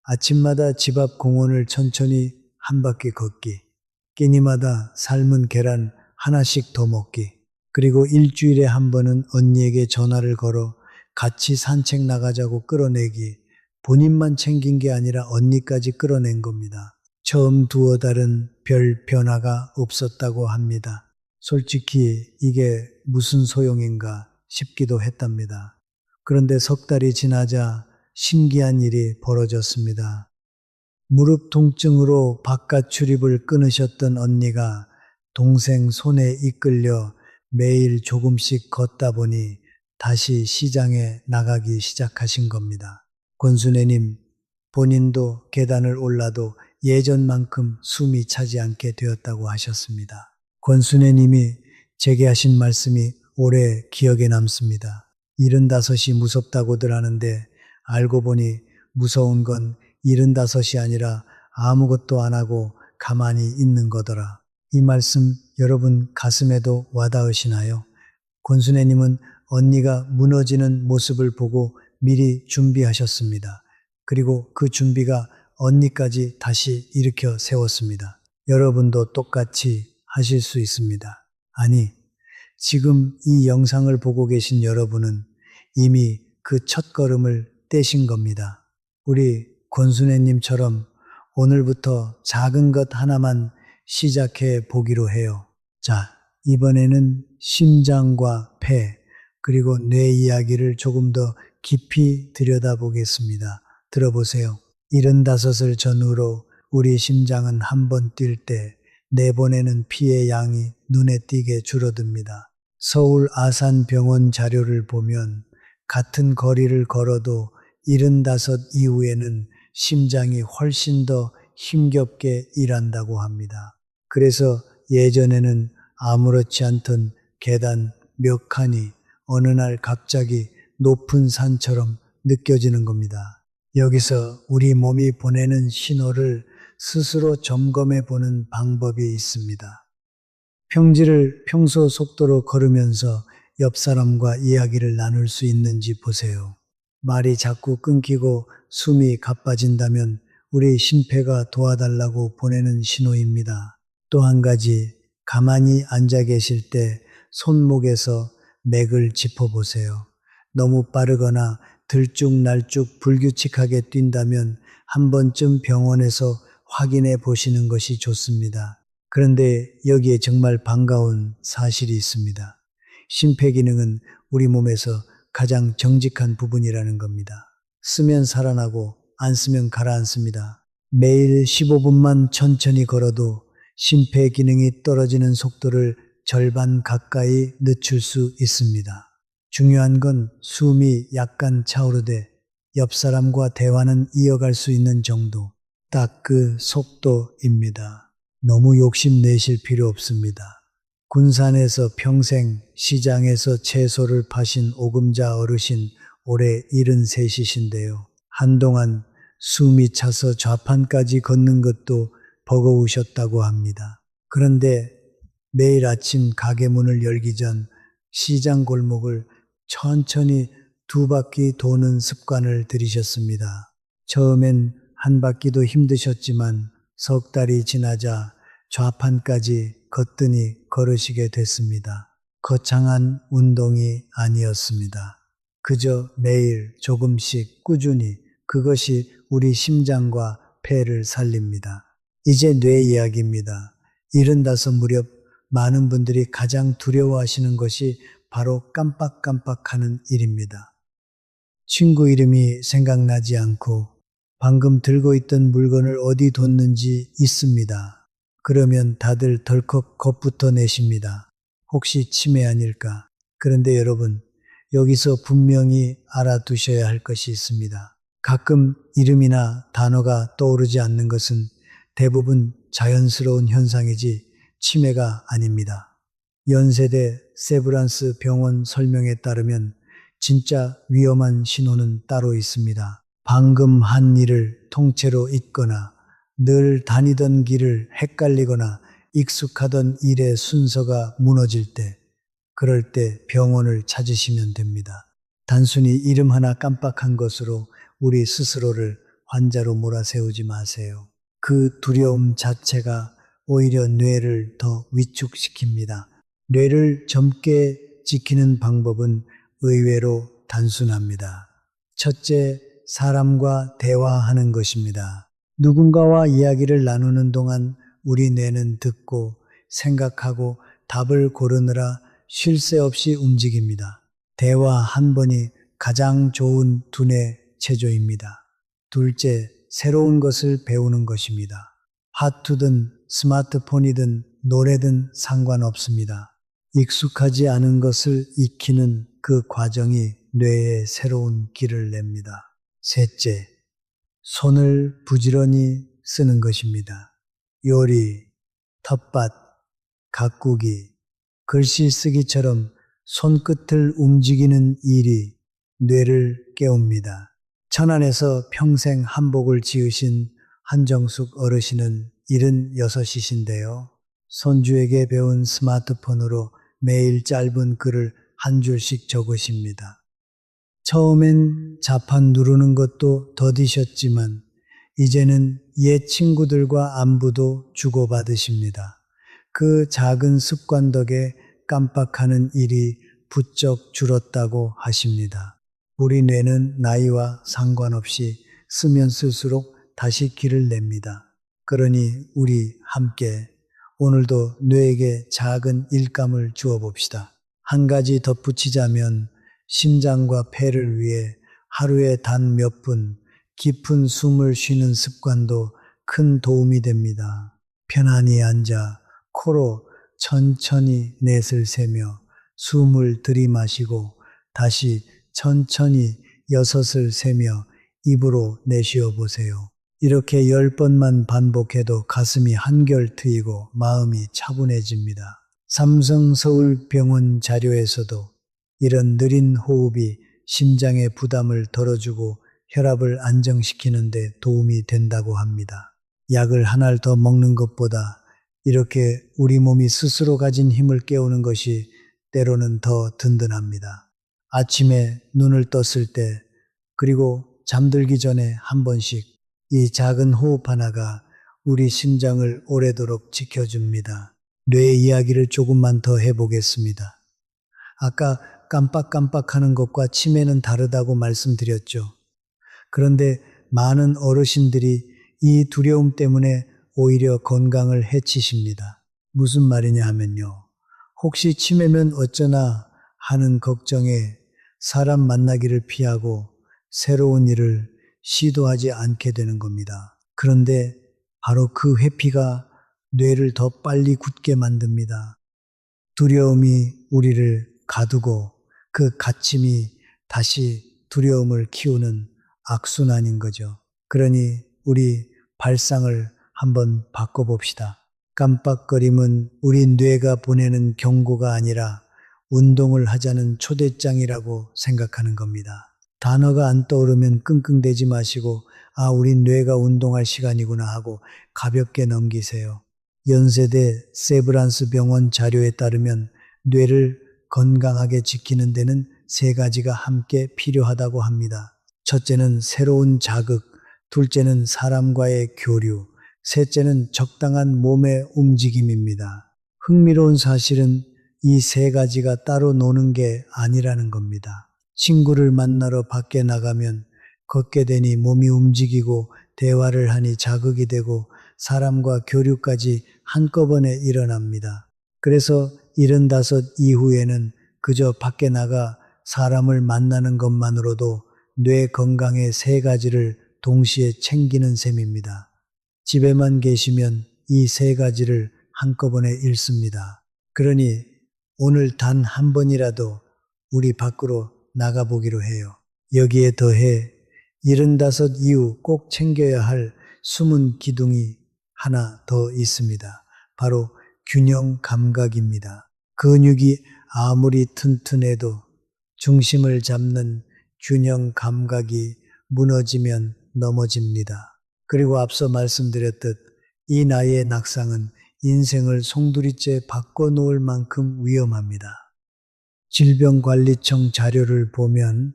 아침마다 집 앞 공원을 천천히 한 바퀴 걷기, 끼니마다 삶은 계란 하나씩 더 먹기, 그리고 일주일에 한 번은 언니에게 전화를 걸어 같이 산책 나가자고 끌어내기, 본인만 챙긴 게 아니라 언니까지 끌어낸 겁니다. 처음 두어 달은 별 변화가 없었다고 합니다. 솔직히 이게 무슨 소용인가 싶기도 했답니다. 그런데 석 달이 지나자 신기한 일이 벌어졌습니다. 무릎 통증으로 바깥 출입을 끊으셨던 언니가 동생 손에 이끌려 매일 조금씩 걷다 보니 다시 시장에 나가기 시작하신 겁니다. 권순애님, 본인도 계단을 올라도 예전만큼 숨이 차지 않게 되었다고 하셨습니다. 권순애님이 제게 하신 말씀이 오래 기억에 남습니다. 75이 무섭다고들 하는데 알고 보니 무서운 건 75이 아니라 아무것도 안 하고 가만히 있는 거더라. 이 말씀 여러분 가슴에도 와닿으시나요? 권순애님은 언니가 무너지는 모습을 보고 미리 준비하셨습니다. 그리고 그 준비가 언니까지 다시 일으켜 세웠습니다. 여러분도 똑같이 하실 수 있습니다. 아니, 지금 이 영상을 보고 계신 여러분은 이미 그 첫걸음을 떼신 겁니다. 우리 권순애님처럼 오늘부터 작은 것 하나만 시작해 보기로 해요. 자, 이번에는 심장과 폐, 그리고 뇌 이야기를 조금 더 깊이 들여다보겠습니다. 들어보세요. 75을 전후로 우리 심장은 한 번 뛸 때 내보내는 피의 양이 눈에 띄게 줄어듭니다. 서울 아산병원 자료를 보면 같은 거리를 걸어도 75 이후에는 심장이 훨씬 더 힘겹게 일한다고 합니다. 그래서 예전에는 아무렇지 않던 계단 몇 칸이 어느 날 갑자기 높은 산처럼 느껴지는 겁니다. 여기서 우리 몸이 보내는 신호를 스스로 점검해 보는 방법이 있습니다. 평지를 평소 속도로 걸으면서 옆 사람과 이야기를 나눌 수 있는지 보세요. 말이 자꾸 끊기고 숨이 가빠진다면 우리 심폐가 도와달라고 보내는 신호입니다. 또 한 가지, 가만히 앉아 계실 때 손목에서 맥을 짚어보세요. 너무 빠르거나 들쭉날쭉 불규칙하게 뛴다면 한 번쯤 병원에서 확인해 보시는 것이 좋습니다. 그런데 여기에 정말 반가운 사실이 있습니다. 심폐기능은 우리 몸에서 가장 정직한 부분이라는 겁니다. 쓰면 살아나고 안 쓰면 가라앉습니다. 매일 15분만 천천히 걸어도 심폐기능이 떨어지는 속도를 절반 가까이 늦출 수 있습니다. 중요한 건 숨이 약간 차오르되 옆 사람과 대화는 이어갈 수 있는 정도, 딱 그 속도입니다. 너무 욕심내실 필요 없습니다. 군산에서 평생 시장에서 채소를 파신 오금자 어르신 올해 73이신데요. 한동안 숨이 차서 좌판까지 걷는 것도 버거우셨다고 합니다. 그런데 매일 아침 가게 문을 열기 전 시장 골목을 천천히 2바퀴 도는 습관을 들이셨습니다. 처음엔 한 바퀴도 힘드셨지만 석 달이 지나자 좌판까지 거뜬히 걸으시게 됐습니다. 거창한 운동이 아니었습니다. 그저 매일 조금씩 꾸준히 그것이 우리 심장과 폐를 살립니다. 이제 뇌 이야기입니다. 75 무렵 많은 분들이 가장 두려워하시는 것이 바로 깜빡깜빡하는 일입니다. 친구 이름이 생각나지 않고 방금 들고 있던 물건을 어디 뒀는지 있습니다. 그러면 다들 덜컥 겁부터 내십니다. 혹시 치매 아닐까? 그런데 여러분, 여기서 분명히 알아두셔야 할 것이 있습니다. 가끔 이름이나 단어가 떠오르지 않는 것은 대부분 자연스러운 현상이지 치매가 아닙니다. 연세대 세브란스 병원 설명에 따르면 진짜 위험한 신호는 따로 있습니다. 방금 한 일을 통째로 잊거나 늘 다니던 길을 헷갈리거나 익숙하던 일의 순서가 무너질 때, 그럴 때 병원을 찾으시면 됩니다. 단순히 이름 하나 깜빡한 것으로 우리 스스로를 환자로 몰아세우지 마세요. 그 두려움 자체가 오히려 뇌를 더 위축시킵니다. 뇌를 젊게 지키는 방법은 의외로 단순합니다. 첫째, 사람과 대화하는 것입니다. 누군가와 이야기를 나누는 동안 우리 뇌는 듣고 생각하고 답을 고르느라 쉴 새 없이 움직입니다. 대화 한 번이 가장 좋은 두뇌 체조입니다. 둘째, 새로운 것을 배우는 것입니다. 핫투든 스마트폰이든 노래든 상관없습니다. 익숙하지 않은 것을 익히는 그 과정이 뇌에 새로운 길을 냅니다. 셋째, 손을 부지런히 쓰는 것입니다. 요리, 텃밭, 가꾸기, 글씨 쓰기처럼 손끝을 움직이는 일이 뇌를 깨웁니다. 천안에서 평생 한복을 지으신 한정숙 어르신은 76이신데요. 손주에게 배운 스마트폰으로 매일 짧은 글을 한 줄씩 적으십니다. 처음엔 자판 누르는 것도 더디셨지만 이제는 옛 친구들과 안부도 주고받으십니다. 그 작은 습관 덕에 깜빡하는 일이 부쩍 줄었다고 하십니다. 우리 뇌는 나이와 상관없이 쓰면 쓸수록 다시 길을 냅니다. 그러니 우리 함께 오늘도 뇌에게 작은 일감을 주어 봅시다. 한 가지 덧붙이자면 심장과 폐를 위해 하루에 단 몇 분 깊은 숨을 쉬는 습관도 큰 도움이 됩니다. 편안히 앉아 코로 천천히 넷을 세며 숨을 들이마시고 다시 천천히 여섯을 세며 입으로 내쉬어 보세요. 이렇게 10번만 반복해도 가슴이 한결 트이고 마음이 차분해집니다. 삼성서울병원 자료에서도 이런 느린 호흡이 심장의 부담을 덜어주고 혈압을 안정시키는 데 도움이 된다고 합니다. 약을 하나를 더 먹는 것보다 이렇게 우리 몸이 스스로 가진 힘을 깨우는 것이 때로는 더 든든합니다. 아침에 눈을 떴을 때 그리고 잠들기 전에 한 번씩 이 작은 호흡 하나가 우리 심장을 오래도록 지켜줍니다. 뇌 이야기를 조금만 더 해보겠습니다. 아까 깜빡깜빡하는 것과 치매는 다르다고 말씀드렸죠. 그런데 많은 어르신들이 이 두려움 때문에 오히려 건강을 해치십니다. 무슨 말이냐 하면요. 혹시 치매면 어쩌나 하는 걱정에 사람 만나기를 피하고 새로운 일을 시도하지 않게 되는 겁니다. 그런데 바로 그 회피가 뇌를 더 빨리 굳게 만듭니다. 두려움이 우리를 가두고 그 갇힘이 다시 두려움을 키우는 악순환인 거죠. 그러니 우리 발상을 한번 바꿔봅시다. 깜빡거림은 우리 뇌가 보내는 경고가 아니라 운동을 하자는 초대장이라고 생각하는 겁니다. 단어가 안 떠오르면 끙끙대지 마시고 우리 뇌가 운동할 시간이구나 하고 가볍게 넘기세요. 연세대 세브란스 병원 자료에 따르면 뇌를 건강하게 지키는 데는 3가지가 함께 필요하다고 합니다. 첫째는 새로운 자극, 둘째는 사람과의 교류, 셋째는 적당한 몸의 움직임입니다. 흥미로운 사실은 이 3가지가 따로 노는 게 아니라는 겁니다. 친구를 만나러 밖에 나가면 걷게 되니 몸이 움직이고 대화를 하니 자극이 되고 사람과 교류까지 한꺼번에 일어납니다. 그래서 75 이후에는 그저 밖에 나가 사람을 만나는 것만으로도 뇌 건강의 세 가지를 동시에 챙기는 셈입니다. 집에만 계시면 이 세 가지를 한꺼번에 잃습니다. 그러니 오늘 단 한 번이라도 우리 밖으로 나가보기로 해요. 여기에 더해 75 이후 꼭 챙겨야 할 숨은 기둥이 하나 더 있습니다. 바로 균형 감각입니다. 근육이 아무리 튼튼해도 중심을 잡는 균형 감각이 무너지면 넘어집니다. 그리고 앞서 말씀드렸듯 이 나이의 낙상은 인생을 송두리째 바꿔놓을 만큼 위험합니다. 질병관리청 자료를 보면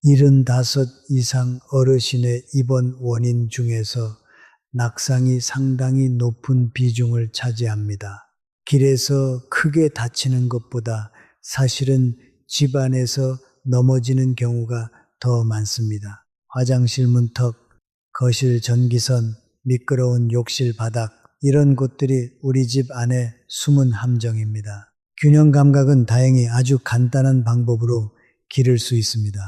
75 이상 어르신의 입원 원인 중에서 낙상이 상당히 높은 비중을 차지합니다. 길에서 크게 다치는 것보다 사실은 집안에서 넘어지는 경우가 더 많습니다. 화장실 문턱, 거실 전기선, 미끄러운 욕실 바닥, 이런 곳들이 우리 집 안에 숨은 함정입니다. 균형 감각은 다행히 아주 간단한 방법으로 기를 수 있습니다.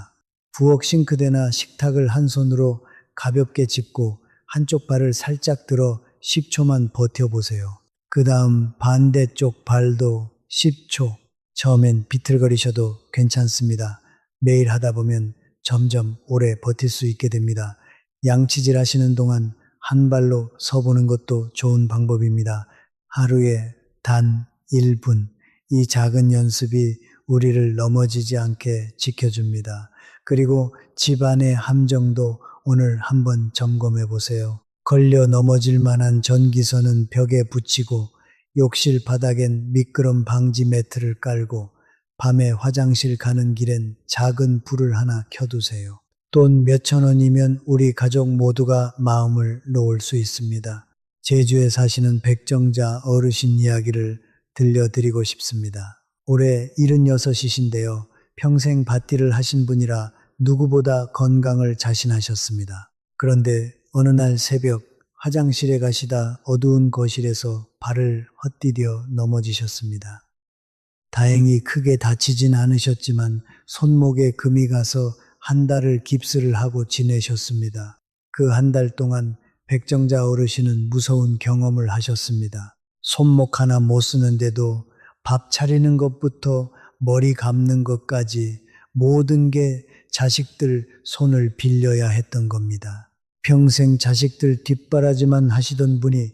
부엌 싱크대나 식탁을 한 손으로 가볍게 짚고 한쪽 발을 살짝 들어 10초만 버텨보세요. 그 다음 반대쪽 발도 10초. 처음엔 비틀거리셔도 괜찮습니다. 매일 하다 보면 점점 오래 버틸 수 있게 됩니다. 양치질 하시는 동안 한 발로 서보는 것도 좋은 방법입니다. 하루에 단 1분. 이 작은 연습이 우리를 넘어지지 않게 지켜줍니다. 그리고 집안의 함정도 오늘 한번 점검해 보세요. 걸려 넘어질 만한 전기선은 벽에 붙이고 욕실 바닥엔 미끄럼 방지 매트를 깔고 밤에 화장실 가는 길엔 작은 불을 하나 켜두세요. 돈 몇천 원이면 우리 가족 모두가 마음을 놓을 수 있습니다. 제주에 사시는 백정자 어르신 이야기를 들려드리고 싶습니다. 올해 76이신데요. 평생 밭일을 하신 분이라 누구보다 건강을 자신하셨습니다. 그런데 어느 날 새벽 화장실에 가시다 어두운 거실에서 발을 헛디뎌 넘어지셨습니다. 다행히 크게 다치진 않으셨지만 손목에 금이 가서 한 달을 깁스를 하고 지내셨습니다. 그 한 달 동안 백정자 어르신은 무서운 경험을 하셨습니다. 손목 하나 못 쓰는데도 밥 차리는 것부터 머리 감는 것까지 모든 게 자식들 손을 빌려야 했던 겁니다. 평생 자식들 뒷바라지만 하시던 분이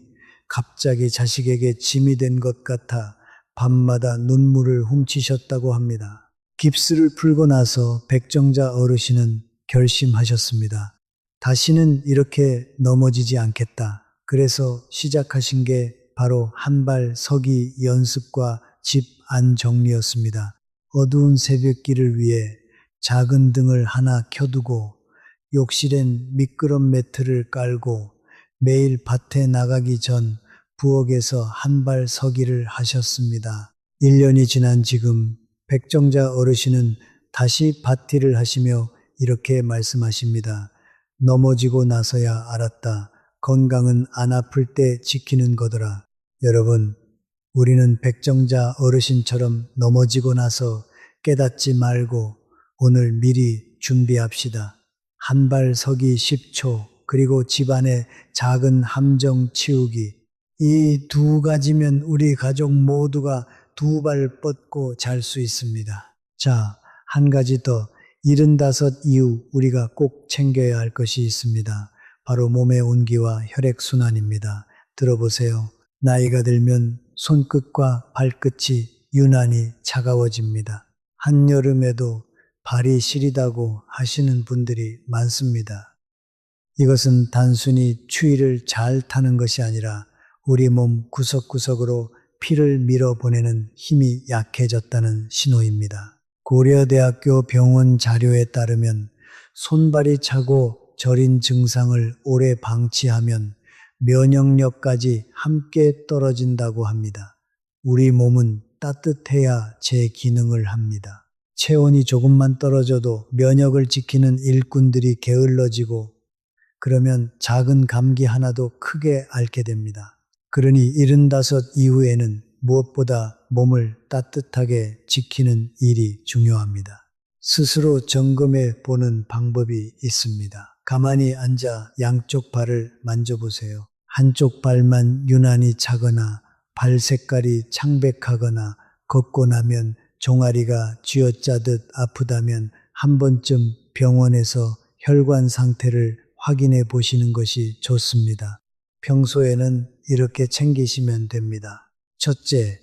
갑자기 자식에게 짐이 된 것 같아 밤마다 눈물을 훔치셨다고 합니다. 깁스를 풀고 나서 백정자 어르신은 결심하셨습니다. 다시는 이렇게 넘어지지 않겠다. 그래서 시작하신 게 바로 한 발 서기 연습과 집 안 정리였습니다. 어두운 새벽길을 위해 작은 등을 하나 켜두고 욕실엔 미끄럼 매트를 깔고 매일 밭에 나가기 전 부엌에서 한 발 서기를 하셨습니다. 1년이 지난 지금 백정자 어르신은 다시 밭일을 하시며 이렇게 말씀하십니다. 넘어지고 나서야 알았다. 건강은 안 아플 때 지키는 거더라. 여러분, 우리는 백정자 어르신처럼 넘어지고 나서 깨닫지 말고 오늘 미리 준비합시다. 한 발 서기 10초, 그리고 집안의 작은 함정 치우기. 이 두 가지면 우리 가족 모두가 두 발 뻗고 잘 수 있습니다. 자, 한 가지 더. 75 이후 우리가 꼭 챙겨야 할 것이 있습니다. 바로 몸의 온기와 혈액순환입니다. 들어보세요. 나이가 들면 손끝과 발끝이 유난히 차가워집니다. 한여름에도 발이 시리다고 하시는 분들이 많습니다. 이것은 단순히 추위를 잘 타는 것이 아니라 우리 몸 구석구석으로 피를 밀어보내는 힘이 약해졌다는 신호입니다. 고려대학교 병원 자료에 따르면 손발이 차고 저린 증상을 오래 방치하면 면역력까지 함께 떨어진다고 합니다. 우리 몸은 따뜻해야 제 기능을 합니다. 체온이 조금만 떨어져도 면역을 지키는 일꾼들이 게을러지고 그러면 작은 감기 하나도 크게 앓게 됩니다. 그러니 75 이후에는 무엇보다 몸을 따뜻하게 지키는 일이 중요합니다. 스스로 점검해 보는 방법이 있습니다. 가만히 앉아 양쪽 발을 만져보세요. 한쪽 발만 유난히 차거나 발 색깔이 창백하거나 걷고 나면 종아리가 쥐어짜듯 아프다면 한 번쯤 병원에서 혈관 상태를 확인해 보시는 것이 좋습니다. 평소에는 이렇게 챙기시면 됩니다. 첫째,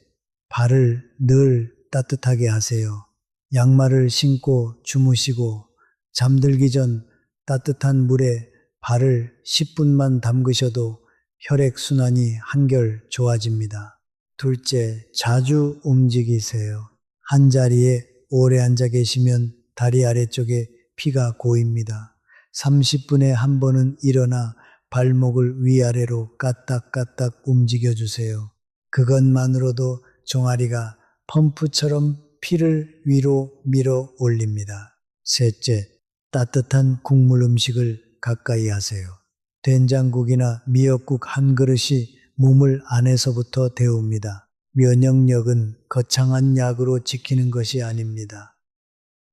발을 늘 따뜻하게 하세요. 양말을 신고 주무시고 잠들기 전 따뜻한 물에 발을 10분만 담그셔도 혈액순환이 한결 좋아집니다. 둘째, 자주 움직이세요. 한 자리에 오래 앉아 계시면 다리 아래쪽에 피가 고입니다. 30분에 한 번은 일어나 발목을 위아래로 까딱까딱 움직여 주세요. 그것만으로도 종아리가 펌프처럼 피를 위로 밀어 올립니다. 셋째, 따뜻한 국물 음식을 가까이 하세요. 된장국이나 미역국 한 그릇이 몸을 안에서부터 데웁니다. 면역력은 거창한 약으로 지키는 것이 아닙니다.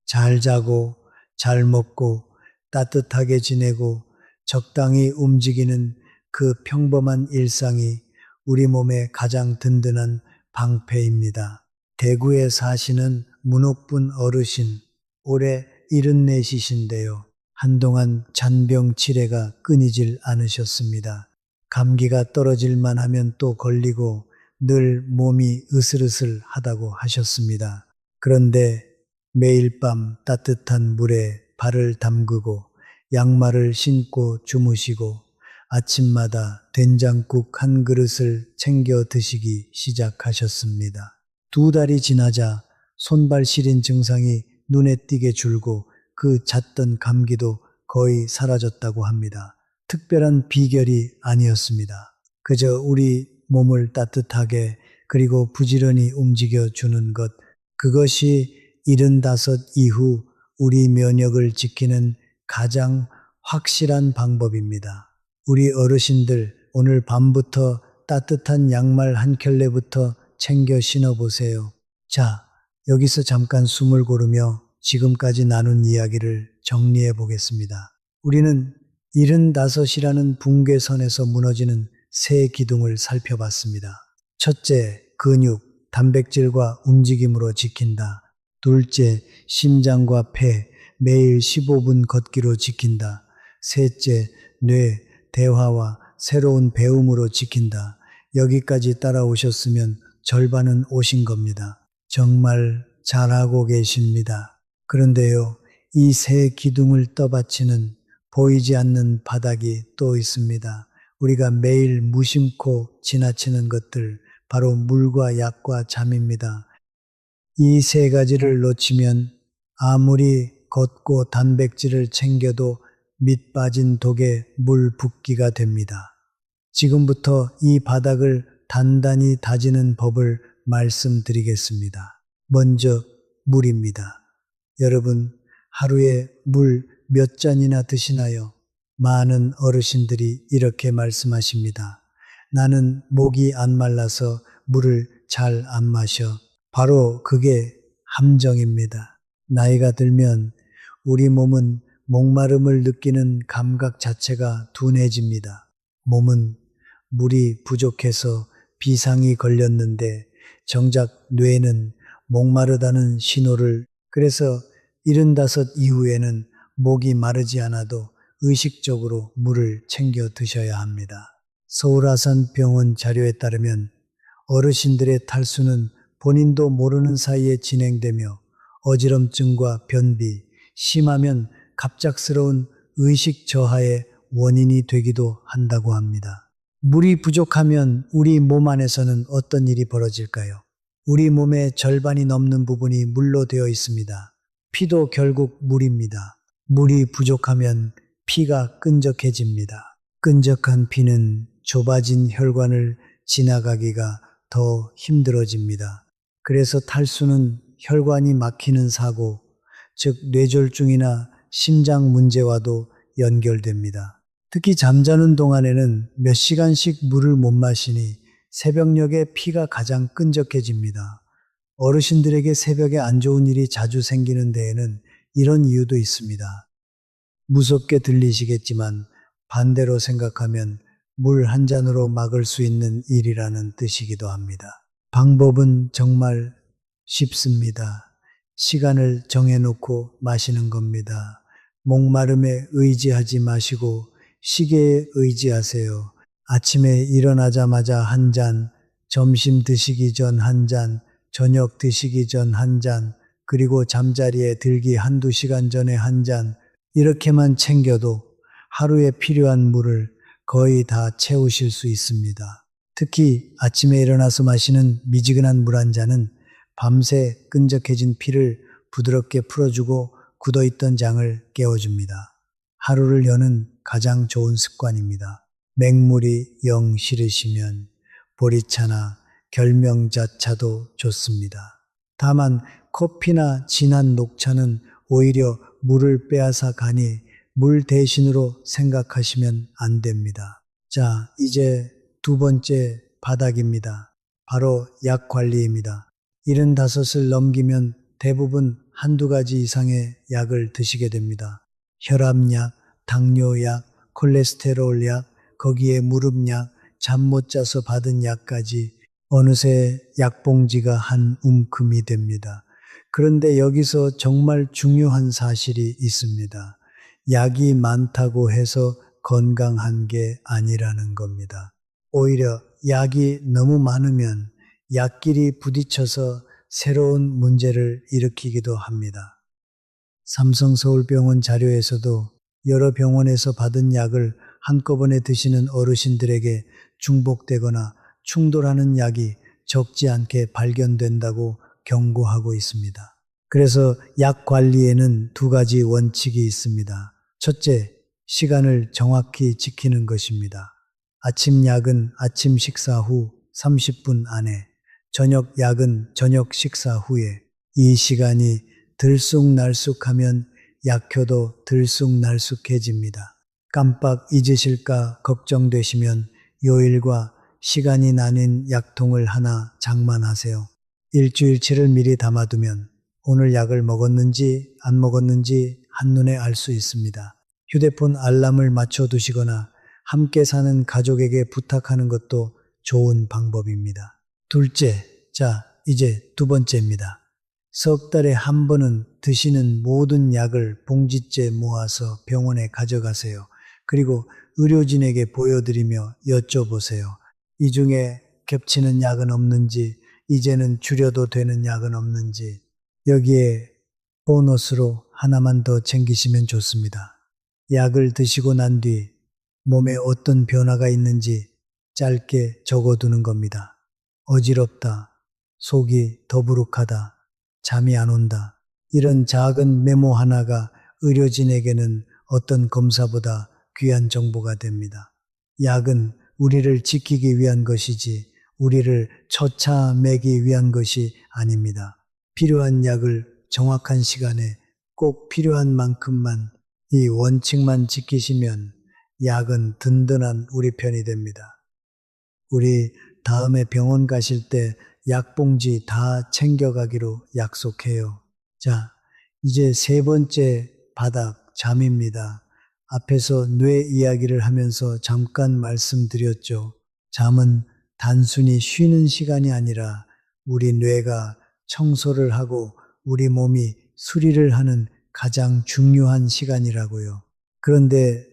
잘 자고, 잘 먹고, 따뜻하게 지내고, 적당히 움직이는 그 평범한 일상이 우리 몸의 가장 든든한 방패입니다. 대구에 사시는 문옥분 어르신, 올해 74이신데요. 한동안 잔병 치레가 끊이질 않으셨습니다. 감기가 떨어질만 하면 또 걸리고 늘 몸이 으슬으슬하다고 하셨습니다. 그런데 매일 밤 따뜻한 물에 발을 담그고 양말을 신고 주무시고 아침마다 된장국 한 그릇을 챙겨 드시기 시작하셨습니다. 2달이 지나자 손발 시린 증상이 눈에 띄게 줄고 그 잦던 감기도 거의 사라졌다고 합니다. 특별한 비결이 아니었습니다. 그저 우리 몸을 따뜻하게 그리고 부지런히 움직여 주는 것, 그것이 75 이후 우리 면역을 지키는 가장 확실한 방법입니다. 우리 어르신들 오늘 밤부터 따뜻한 양말 한 켤레부터 챙겨 신어보세요. 자, 여기서 잠깐 숨을 고르며 지금까지 나눈 이야기를 정리해 보겠습니다. 우리는 75이라는 붕괴선에서 무너지는 세 기둥을 살펴봤습니다. 첫째, 근육, 단백질과 움직임으로 지킨다. 둘째, 심장과 폐, 매일 15분 걷기로 지킨다. 셋째, 뇌, 대화와 새로운 배움으로 지킨다. 여기까지 따라오셨으면 절반은 오신 겁니다. 정말 잘하고 계십니다. 그런데요, 이 세 기둥을 떠받치는 보이지 않는 바닥이 또 있습니다. 우리가 매일 무심코 지나치는 것들, 바로 물과 약과 잠입니다. 이 세 가지를 놓치면 아무리 걷고 단백질을 챙겨도 밑 빠진 독에 물 붓기가 됩니다. 지금부터 이 바닥을 단단히 다지는 법을 말씀드리겠습니다. 먼저 물입니다. 여러분, 하루에 물 몇 잔이나 드시나요? 많은 어르신들이 이렇게 말씀하십니다. 나는 목이 안 말라서 물을 잘 안 마셔. 바로 그게 함정입니다. 나이가 들면 우리 몸은 목마름을 느끼는 감각 자체가 둔해집니다. 몸은 물이 부족해서 비상이 걸렸는데 정작 뇌는 목마르다는 신호를, 그래서 75 이후에는 목이 마르지 않아도 의식적으로 물을 챙겨 드셔야 합니다. 서울아산병원 자료에 따르면 어르신들의 탈수는 본인도 모르는 사이에 진행되며 어지럼증과 변비, 심하면 갑작스러운 의식 저하의 원인이 되기도 한다고 합니다. 물이 부족하면 우리 몸 안에서는 어떤 일이 벌어질까요? 우리 몸의 절반이 넘는 부분이 물로 되어 있습니다. 피도 결국 물입니다. 물이 부족하면 피가 끈적해집니다. 끈적한 피는 좁아진 혈관을 지나가기가 더 힘들어집니다. 그래서 탈수는 혈관이 막히는 사고, 즉 뇌졸중이나 심장 문제와도 연결됩니다. 특히 잠자는 동안에는 몇 시간씩 물을 못 마시니 새벽녘에 피가 가장 끈적해집니다. 어르신들에게 새벽에 안 좋은 일이 자주 생기는 데에는 이런 이유도 있습니다. 무섭게 들리시겠지만 반대로 생각하면 물 한 잔으로 막을 수 있는 일이라는 뜻이기도 합니다. 방법은 정말 쉽습니다. 시간을 정해놓고 마시는 겁니다. 목마름에 의지하지 마시고 시계에 의지하세요. 아침에 일어나자마자 한 잔, 점심 드시기 전 한 잔, 저녁 드시기 전 한 잔, 그리고 잠자리에 들기 한두 시간 전에 한 잔, 이렇게만 챙겨도 하루에 필요한 물을 거의 다 채우실 수 있습니다. 특히 아침에 일어나서 마시는 미지근한 물 한 잔은 밤새 끈적해진 피를 부드럽게 풀어주고 굳어있던 장을 깨워줍니다. 하루를 여는 가장 좋은 습관입니다. 맹물이 영 싫으시면 보리차나 결명자차도 좋습니다. 다만 커피나 진한 녹차는 오히려 물을 빼앗아 가니 물 대신으로 생각하시면 안 됩니다. 자, 이제 두 번째 바닥입니다. 바로 약 관리입니다. 75을 넘기면 대부분 한두 가지 이상의 약을 드시게 됩니다. 혈압약, 당뇨약, 콜레스테롤 약, 거기에 무릎약, 잠 못 자서 받은 약까지 어느새 약봉지가 한 움큼이 됩니다. 그런데 여기서 정말 중요한 사실이 있습니다. 약이 많다고 해서 건강한 게 아니라는 겁니다. 오히려 약이 너무 많으면 약끼리 부딪혀서 새로운 문제를 일으키기도 합니다. 삼성서울병원 자료에서도 여러 병원에서 받은 약을 한꺼번에 드시는 어르신들에게 중복되거나 충돌하는 약이 적지 않게 발견된다고 경고하고 있습니다. 그래서 약 관리에는 두 가지 원칙이 있습니다. 첫째, 시간을 정확히 지키는 것입니다. 아침 약은 아침 식사 후 30분 안에, 저녁 약은 저녁 식사 후에. 이 시간이 들쑥날쑥하면 약효도 들쑥날쑥해집니다. 깜빡 잊으실까 걱정되시면 요일과 시간이 나뉜 약통을 하나 장만하세요. 일주일치를 미리 담아두면 오늘 약을 먹었는지 안 먹었는지 한눈에 알 수 있습니다. 휴대폰 알람을 맞춰두시거나 함께 사는 가족에게 부탁하는 것도 좋은 방법입니다. 둘째, 자, 이제 두 번째입니다. 석 달에 한 번은 드시는 모든 약을 봉지째 모아서 병원에 가져가세요. 그리고 의료진에게 보여드리며 여쭤보세요. 이 중에 겹치는 약은 없는지, 이제는 줄여도 되는 약은 없는지, 여기에 보너스로 하나만 더 챙기시면 좋습니다. 약을 드시고 난 뒤 몸에 어떤 변화가 있는지 짧게 적어두는 겁니다. 어지럽다, 속이 더부룩하다, 잠이 안 온다. 이런 작은 메모 하나가 의료진에게는 어떤 검사보다 귀한 정보가 됩니다. 약은 우리를 지키기 위한 것이지 우리를 처참하기 위한 것이 아닙니다. 필요한 약을 정확한 시간에 꼭 필요한 만큼만, 이 원칙만 지키시면 약은 든든한 우리 편이 됩니다. 우리 다음에 병원 가실 때 약봉지 다 챙겨가기로 약속해요. 자, 이제 세 번째 바닥, 잠입니다. 앞에서 뇌 이야기를 하면서 잠깐 말씀드렸죠. 잠은 단순히 쉬는 시간이 아니라 우리 뇌가 청소를 하고 우리 몸이 수리를 하는 가장 중요한 시간이라고요. 그런데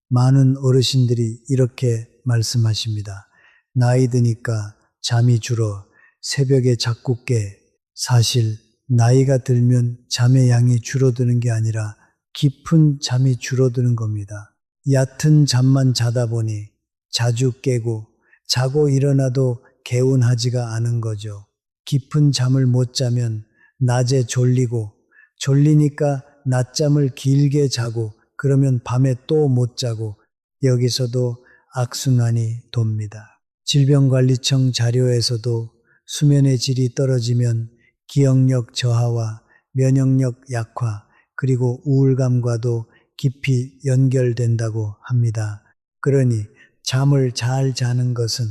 많은 어르신들이 이렇게 말씀하십니다. 나이 드니까 잠이 줄어 새벽에 자꾸 깨. 사실 나이가 들면 잠의 양이 줄어드는 게 아니라 깊은 잠이 줄어드는 겁니다. 얕은 잠만 자다 보니 자주 깨고 자고 일어나도 개운하지가 않은 거죠. 깊은 잠을 못 자면 낮에 졸리고 졸리니까 낮잠을 길게 자고 그러면 밤에 또 못 자고 여기서도 악순환이 돕니다. 질병관리청 자료에서도 수면의 질이 떨어지면 기억력 저하와 면역력 약화, 그리고 우울감과도 깊이 연결된다고 합니다. 그러니 잠을 잘 자는 것은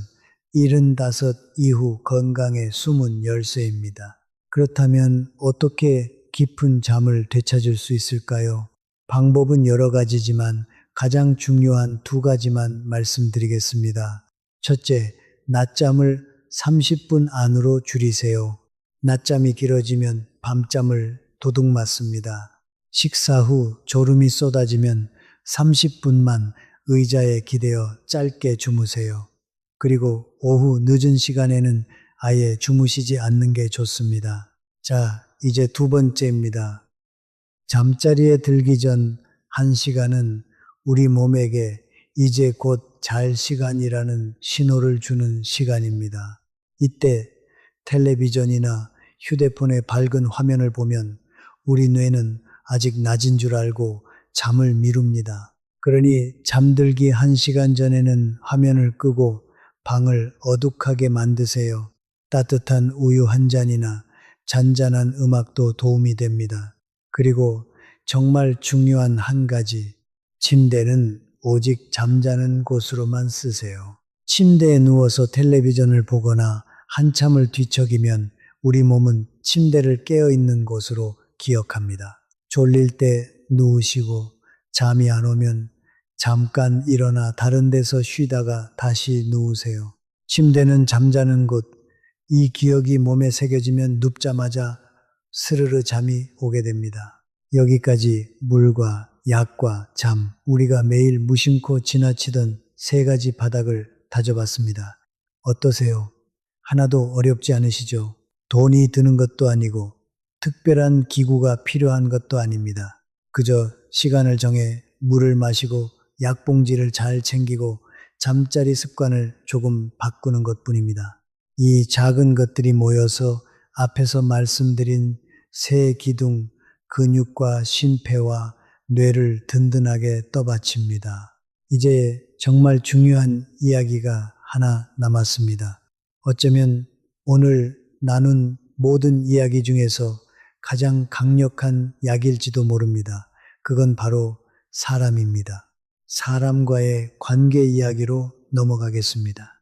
75 이후 건강의 숨은 열쇠입니다. 그렇다면 어떻게 깊은 잠을 되찾을 수 있을까요? 방법은 여러 가지지만 가장 중요한 두 가지만 말씀드리겠습니다. 첫째, 낮잠을 30분 안으로 줄이세요. 낮잠이 길어지면 밤잠을 도둑맞습니다. 식사 후 졸음이 쏟아지면 30분만 의자에 기대어 짧게 주무세요. 그리고 오후 늦은 시간에는 아예 주무시지 않는 게 좋습니다. 자, 이제 두 번째입니다. 잠자리에 들기 전 1시간은 우리 몸에게 이제 곧 잘 시간이라는 신호를 주는 시간입니다. 이때 텔레비전이나 휴대폰의 밝은 화면을 보면 우리 뇌는 아직 낮인 줄 알고 잠을 미룹니다. 그러니 잠들기 1시간 전에는 화면을 끄고 방을 어둑하게 만드세요. 따뜻한 우유 한 잔이나 잔잔한 음악도 도움이 됩니다. 그리고 정말 중요한 한 가지, 침대는 오직 잠자는 곳으로만 쓰세요. 침대에 누워서 텔레비전을 보거나 한참을 뒤척이면 우리 몸은 침대를 깨어있는 곳으로 기억합니다. 졸릴 때 누우시고 잠이 안 오면 잠깐 일어나 다른 데서 쉬다가 다시 누우세요. 침대는 잠자는 곳, 이 기억이 몸에 새겨지면 눕자마자 스르르 잠이 오게 됩니다. 여기까지 물과 약과 잠, 우리가 매일 무심코 지나치던 세 가지 바닥을 다져봤습니다. 어떠세요? 하나도 어렵지 않으시죠? 돈이 드는 것도 아니고 특별한 기구가 필요한 것도 아닙니다. 그저 시간을 정해 물을 마시고 약봉지를 잘 챙기고 잠자리 습관을 조금 바꾸는 것뿐입니다. 이 작은 것들이 모여서 앞에서 말씀드린 세 기둥, 근육과 심폐와 뇌를 든든하게 떠받칩니다. 이제 정말 중요한 이야기가 하나 남았습니다. 어쩌면 오늘 나눈 모든 이야기 중에서 가장 강력한 약일지도 모릅니다. 그건 바로 사람입니다. 사람과의 관계 이야기로 넘어가겠습니다.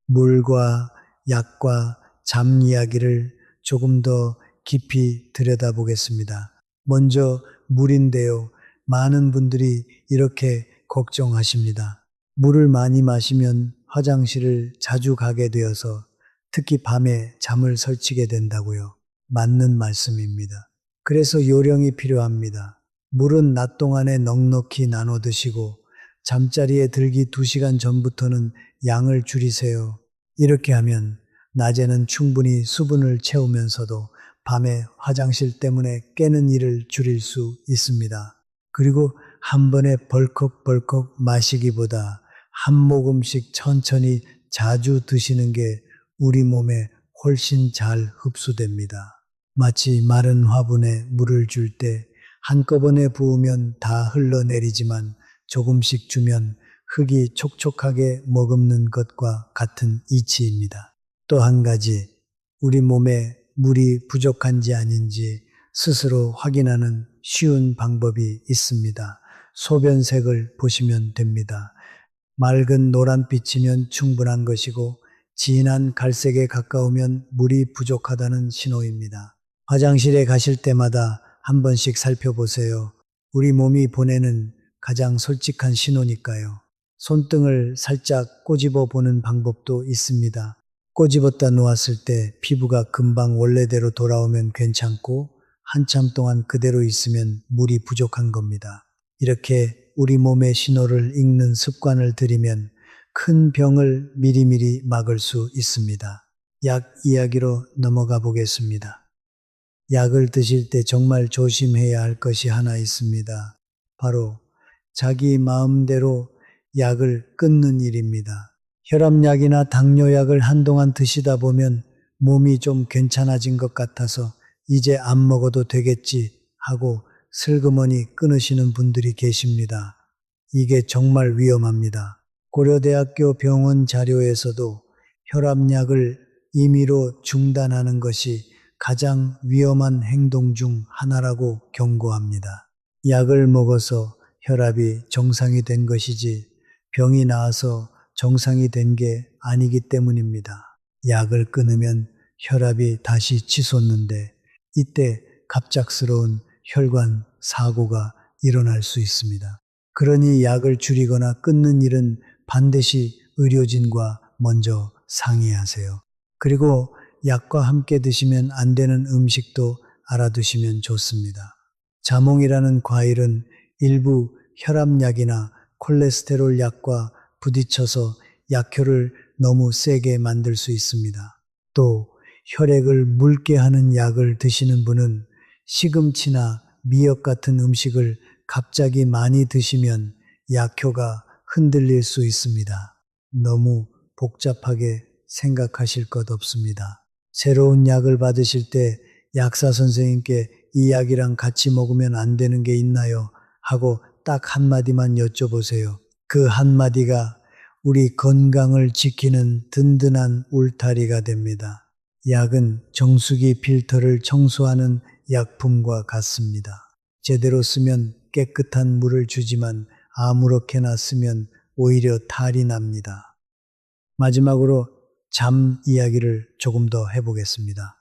물과 약과 잠 이야기를 조금 더 깊이 들여다보겠습니다. 먼저 물인데요. 많은 분들이 이렇게 걱정하십니다. 물을 많이 마시면 화장실을 자주 가게 되어서 특히 밤에 잠을 설치게 된다고요. 맞는 말씀입니다. 그래서 요령이 필요합니다. 물은 낮 동안에 넉넉히 나눠 드시고 잠자리에 들기 2시간 전부터는 양을 줄이세요. 이렇게 하면 낮에는 충분히 수분을 채우면서도 밤에 화장실 때문에 깨는 일을 줄일 수 있습니다. 그리고 한 번에 벌컥벌컥 마시기보다 한 모금씩 천천히 자주 드시는 게 우리 몸에 훨씬 잘 흡수됩니다. 마치 마른 화분에 물을 줄 때 한꺼번에 부으면 다 흘러내리지만 조금씩 주면 흙이 촉촉하게 머금는 것과 같은 이치입니다. 또 한 가지, 우리 몸에 물이 부족한지 아닌지 스스로 확인하는 쉬운 방법이 있습니다. 소변색을 보시면 됩니다. 맑은 노란빛이면 충분한 것이고 진한 갈색에 가까우면 물이 부족하다는 신호입니다. 화장실에 가실 때마다 한 번씩 살펴보세요. 우리 몸이 보내는 가장 솔직한 신호니까요. 손등을 살짝 꼬집어 보는 방법도 있습니다. 꼬집었다 놓았을 때 피부가 금방 원래대로 돌아오면 괜찮고 한참 동안 그대로 있으면 물이 부족한 겁니다. 이렇게 우리 몸의 신호를 읽는 습관을 들이면 큰 병을 미리미리 막을 수 있습니다. 약 이야기로 넘어가 보겠습니다. 약을 드실 때 정말 조심해야 할 것이 하나 있습니다. 바로 자기 마음대로 약을 끊는 일입니다. 혈압약이나 당뇨약을 한동안 드시다 보면 몸이 좀 괜찮아진 것 같아서 이제 안 먹어도 되겠지 하고 슬그머니 끊으시는 분들이 계십니다. 이게 정말 위험합니다. 고려대학교 병원 자료에서도 혈압약을 임의로 중단하는 것이 가장 위험한 행동 중 하나라고 경고합니다. 약을 먹어서 혈압이 정상이 된 것이지 병이 나아서 정상이 된 게 아니기 때문입니다. 약을 끊으면 혈압이 다시 치솟는데 이때 갑작스러운 혈관 사고가 일어날 수 있습니다. 그러니 약을 줄이거나 끊는 일은 반드시 의료진과 먼저 상의하세요. 그리고 약과 함께 드시면 안 되는 음식도 알아두시면 좋습니다. 자몽이라는 과일은 일부 혈압약이나 콜레스테롤 약과 부딪혀서 약효를 너무 세게 만들 수 있습니다. 또 혈액을 묽게 하는 약을 드시는 분은 시금치나 미역 같은 음식을 갑자기 많이 드시면 약효가 흔들릴 수 있습니다. 너무 복잡하게 생각하실 것 없습니다. 새로운 약을 받으실 때 약사 선생님께 이 약이랑 같이 먹으면 안 되는 게 있나요? 하고 딱 한마디만 여쭤보세요. 그 한마디가 우리 건강을 지키는 든든한 울타리가 됩니다. 약은 정수기 필터를 청소하는 약품과 같습니다. 제대로 쓰면 깨끗한 물을 주지만 아무렇게나 쓰면 오히려 탈이 납니다. 마지막으로 잠 이야기를 조금 더 해보겠습니다.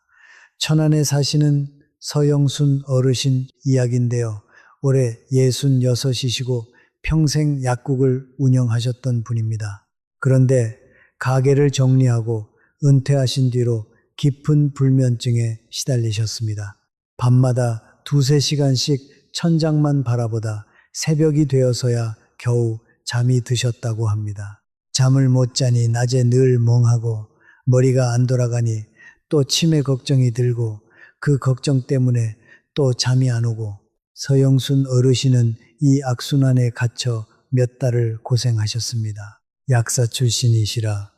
천안에 사시는 서영순 어르신 이야기인데요. 올해 66이시고 평생 약국을 운영하셨던 분입니다. 그런데 가게를 정리하고 은퇴하신 뒤로 깊은 불면증에 시달리셨습니다. 밤마다 두세 시간씩 천장만 바라보다 새벽이 되어서야 겨우 잠이 드셨다고 합니다. 잠을 못 자니 낮에 늘 멍하고 머리가 안 돌아가니 또 치매 걱정이 들고 그 걱정 때문에 또 잠이 안 오고 서영순 어르신은 이 악순환에 갇혀 몇 달을 고생하셨습니다. 약사 출신이시라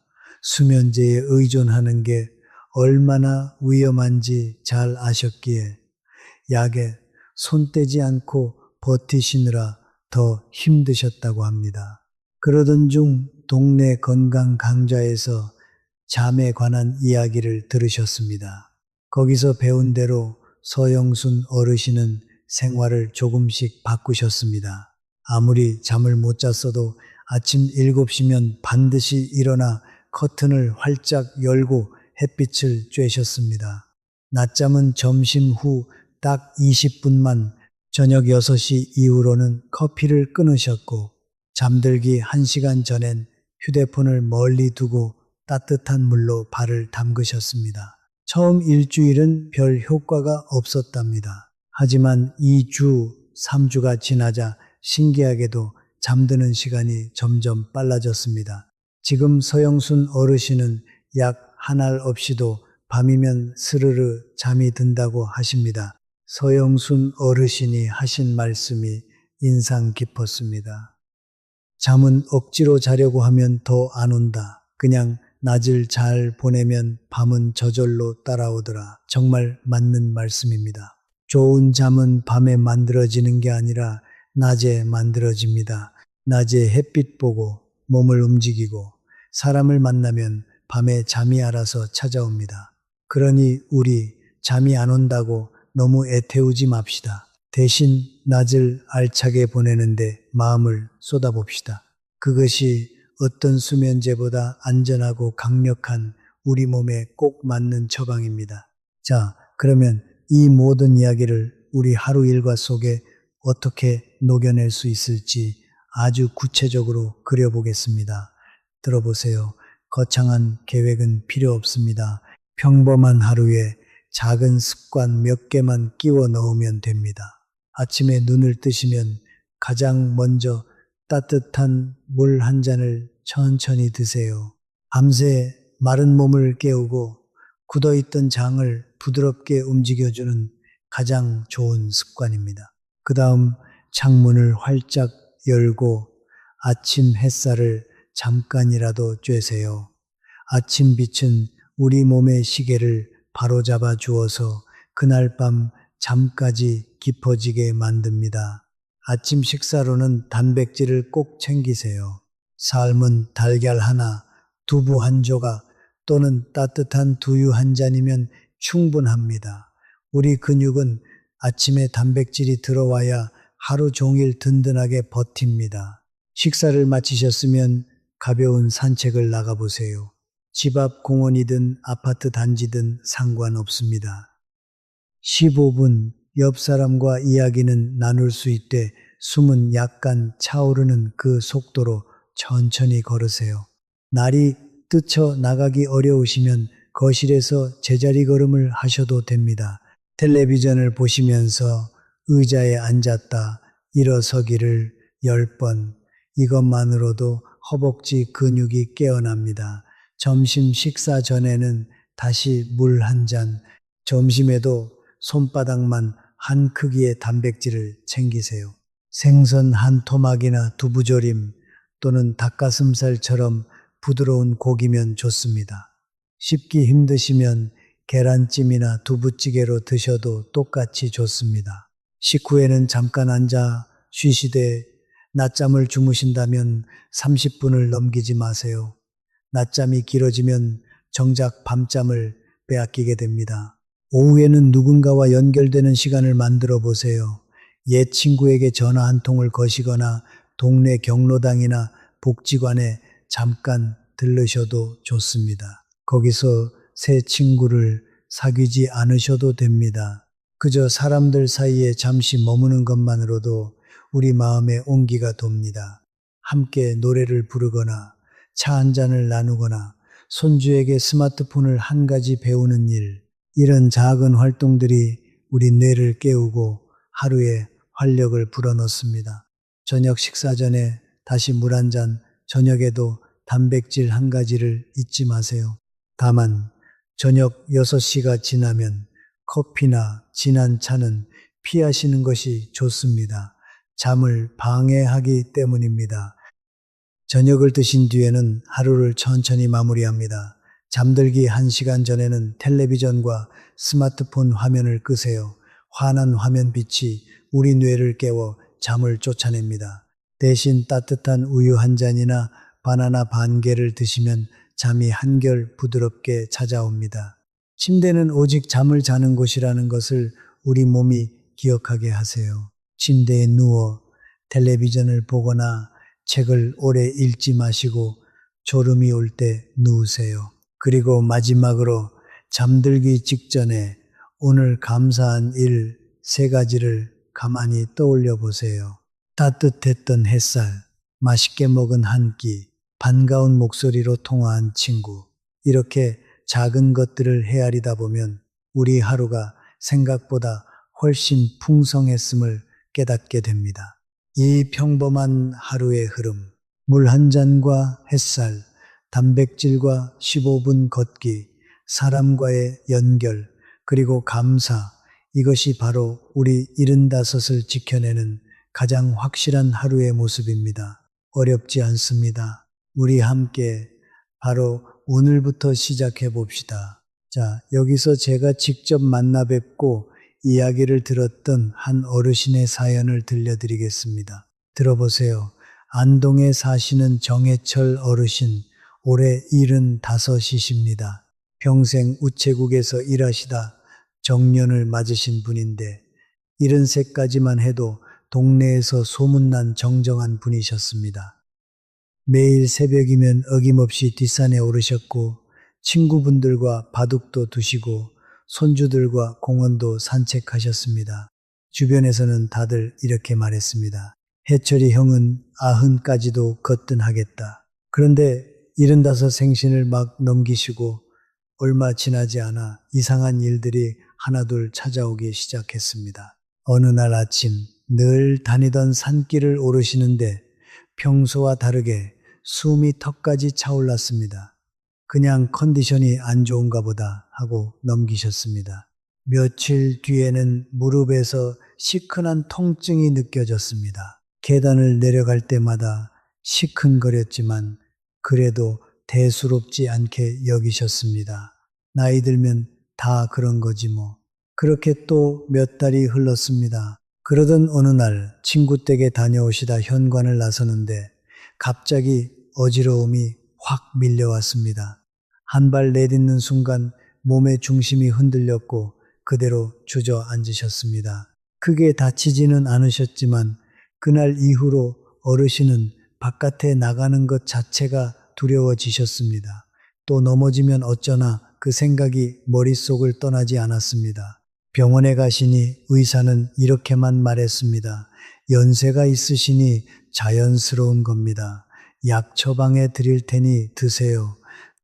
수면제에 의존하는 게 얼마나 위험한지 잘 아셨기에 약에 손 떼지 않고 버티시느라 더 힘드셨다고 합니다. 그러던 중 동네 건강 강좌에서 잠에 관한 이야기를 들으셨습니다. 거기서 배운 대로 서영순 어르신은 생활을 조금씩 바꾸셨습니다. 아무리 잠을 못 잤어도 아침 7시면 반드시 일어나 커튼을 활짝 열고 햇빛을 쬐셨습니다. 낮잠은 점심 후 딱 20분만, 저녁 6시 이후로는 커피를 끊으셨고 잠들기 1시간 전엔 휴대폰을 멀리 두고 따뜻한 물로 발을 담그셨습니다. 처음 일주일은 별 효과가 없었답니다. 하지만 2주, 3주가 지나자 신기하게도 잠드는 시간이 점점 빨라졌습니다. 지금 서영순 어르신은 약 한 알 없이도 밤이면 스르르 잠이 든다고 하십니다. 서영순 어르신이 하신 말씀이 인상 깊었습니다. 잠은 억지로 자려고 하면 더 안 온다. 그냥 낮을 잘 보내면 밤은 저절로 따라오더라. 정말 맞는 말씀입니다. 좋은 잠은 밤에 만들어지는 게 아니라 낮에 만들어집니다. 낮에 햇빛 보고 몸을 움직이고 사람을 만나면 밤에 잠이 알아서 찾아옵니다. 그러니 우리 잠이 안 온다고 너무 애태우지 맙시다. 대신 낮을 알차게 보내는데 마음을 쏟아봅시다. 그것이 어떤 수면제보다 안전하고 강력한 우리 몸에 꼭 맞는 처방입니다. 자, 그러면 이 모든 이야기를 우리 하루 일과 속에 어떻게 녹여낼 수 있을지 아주 구체적으로 그려보겠습니다. 들어보세요. 거창한 계획은 필요 없습니다. 평범한 하루에 작은 습관 몇 개만 끼워 넣으면 됩니다. 아침에 눈을 뜨시면 가장 먼저 따뜻한 물 한 잔을 천천히 드세요. 밤새 마른 몸을 깨우고 굳어있던 장을 부드럽게 움직여주는 가장 좋은 습관입니다. 그 다음 창문을 활짝 열고 아침 햇살을 잠깐이라도 쬐세요. 아침 빛은 우리 몸의 시계를 바로잡아 주어서 그날 밤 잠까지 깊어지게 만듭니다. 아침 식사로는 단백질을 꼭 챙기세요. 삶은 달걀 하나, 두부 한 조각 또는 따뜻한 두유 한 잔이면 충분합니다. 우리 근육은 아침에 단백질이 들어와야 하루 종일 든든하게 버팁니다. 식사를 마치셨으면 가벼운 산책을 나가보세요. 집 앞 공원이든 아파트 단지든 상관없습니다. 15분 옆 사람과 이야기는 나눌 수 있되 숨은 약간 차오르는 그 속도로 천천히 걸으세요. 날이 뛰쳐 나가기 어려우시면 거실에서 제자리 걸음을 하셔도 됩니다. 텔레비전을 보시면서 의자에 앉았다 일어서기를 10번. 이것만으로도 허벅지 근육이 깨어납니다. 점심 식사 전에는 다시 물 한 잔, 점심에도 손바닥만 한 크기의 단백질을 챙기세요. 생선 한 토막이나 두부조림 또는 닭가슴살처럼 부드러운 고기면 좋습니다. 씹기 힘드시면 계란찜이나 두부찌개로 드셔도 똑같이 좋습니다. 식후에는 잠깐 앉아 쉬시되 낮잠을 주무신다면 30분을 넘기지 마세요. 낮잠이 길어지면 정작 밤잠을 빼앗기게 됩니다. 오후에는 누군가와 연결되는 시간을 만들어 보세요. 옛 친구에게 전화 한 통을 거시거나 동네 경로당이나 복지관에 잠깐 들르셔도 좋습니다. 거기서 새 친구를 사귀지 않으셔도 됩니다. 그저 사람들 사이에 잠시 머무는 것만으로도 우리 마음에 온기가 돕니다. 함께 노래를 부르거나 차 한 잔을 나누거나 손주에게 스마트폰을 한 가지 배우는 일, 이런 작은 활동들이 우리 뇌를 깨우고 하루에 활력을 불어넣습니다. 저녁 식사 전에 다시 물 한 잔, 저녁에도 단백질 한 가지를 잊지 마세요. 다만 저녁 6시가 지나면 커피나 진한 차는 피하시는 것이 좋습니다. 잠을 방해하기 때문입니다. 저녁을 드신 뒤에는 하루를 천천히 마무리합니다. 잠들기 1시간 전에는 텔레비전과 스마트폰 화면을 끄세요. 환한 화면빛이 우리 뇌를 깨워 잠을 쫓아냅니다. 대신 따뜻한 우유 한 잔이나 바나나 반 개를 드시면 잠이 한결 부드럽게 찾아옵니다. 침대는 오직 잠을 자는 곳이라는 것을 우리 몸이 기억하게 하세요. 침대에 누워 텔레비전을 보거나 책을 오래 읽지 마시고 졸음이 올 때 누우세요. 그리고 마지막으로 잠들기 직전에 오늘 감사한 일 3가지를 가만히 떠올려 보세요. 따뜻했던 햇살, 맛있게 먹은 한 끼, 반가운 목소리로 통화한 친구. 이렇게 작은 것들을 헤아리다 보면 우리 하루가 생각보다 훨씬 풍성했음을 깨닫게 됩니다. 이 평범한 하루의 흐름, 물 한 잔과 햇살, 단백질과 15분 걷기, 사람과의 연결, 그리고 감사, 이것이 바로 우리 75을 지켜내는 가장 확실한 하루의 모습입니다. 어렵지 않습니다. 우리 함께 바로 오늘부터 시작해 봅시다. 자, 여기서 제가 직접 만나 뵙고 이야기를 들었던 한 어르신의 사연을 들려드리겠습니다. 들어보세요. 안동에 사시는 정해철 어르신, 올해 75이십니다. 평생 우체국에서 일하시다 정년을 맞으신 분인데 73까지만 해도 동네에서 소문난 정정한 분이셨습니다. 매일 새벽이면 어김없이 뒷산에 오르셨고 친구분들과 바둑도 두시고 손주들과 공원도 산책하셨습니다. 주변에서는 다들 이렇게 말했습니다. 해철이 형은 90까지도 거뜬하겠다. 그런데 75 생신을 막 넘기시고 얼마 지나지 않아 이상한 일들이 하나둘 찾아오기 시작했습니다. 어느 날 아침 늘 다니던 산길을 오르시는데 평소와 다르게 숨이 턱까지 차올랐습니다. 그냥 컨디션이 안 좋은가 보다 하고 넘기셨습니다. 며칠 뒤에는 무릎에서 시큰한 통증이 느껴졌습니다. 계단을 내려갈 때마다 시큰거렸지만 그래도 대수롭지 않게 여기셨습니다. 나이 들면 다 그런 거지 뭐. 그렇게 또 몇 달이 흘렀습니다. 그러던 어느 날 친구 댁에 다녀오시다 현관을 나서는데 갑자기 어지러움이 확 밀려왔습니다. 한 발 내딛는 순간 몸의 중심이 흔들렸고 그대로 주저앉으셨습니다. 크게 다치지는 않으셨지만 그날 이후로 어르신은 바깥에 나가는 것 자체가 두려워지셨습니다. 또 넘어지면 어쩌나 그 생각이 머릿속을 떠나지 않았습니다. 병원에 가시니 의사는 이렇게만 말했습니다. 연세가 있으시니 자연스러운 겁니다. 약 처방해 드릴 테니 드세요.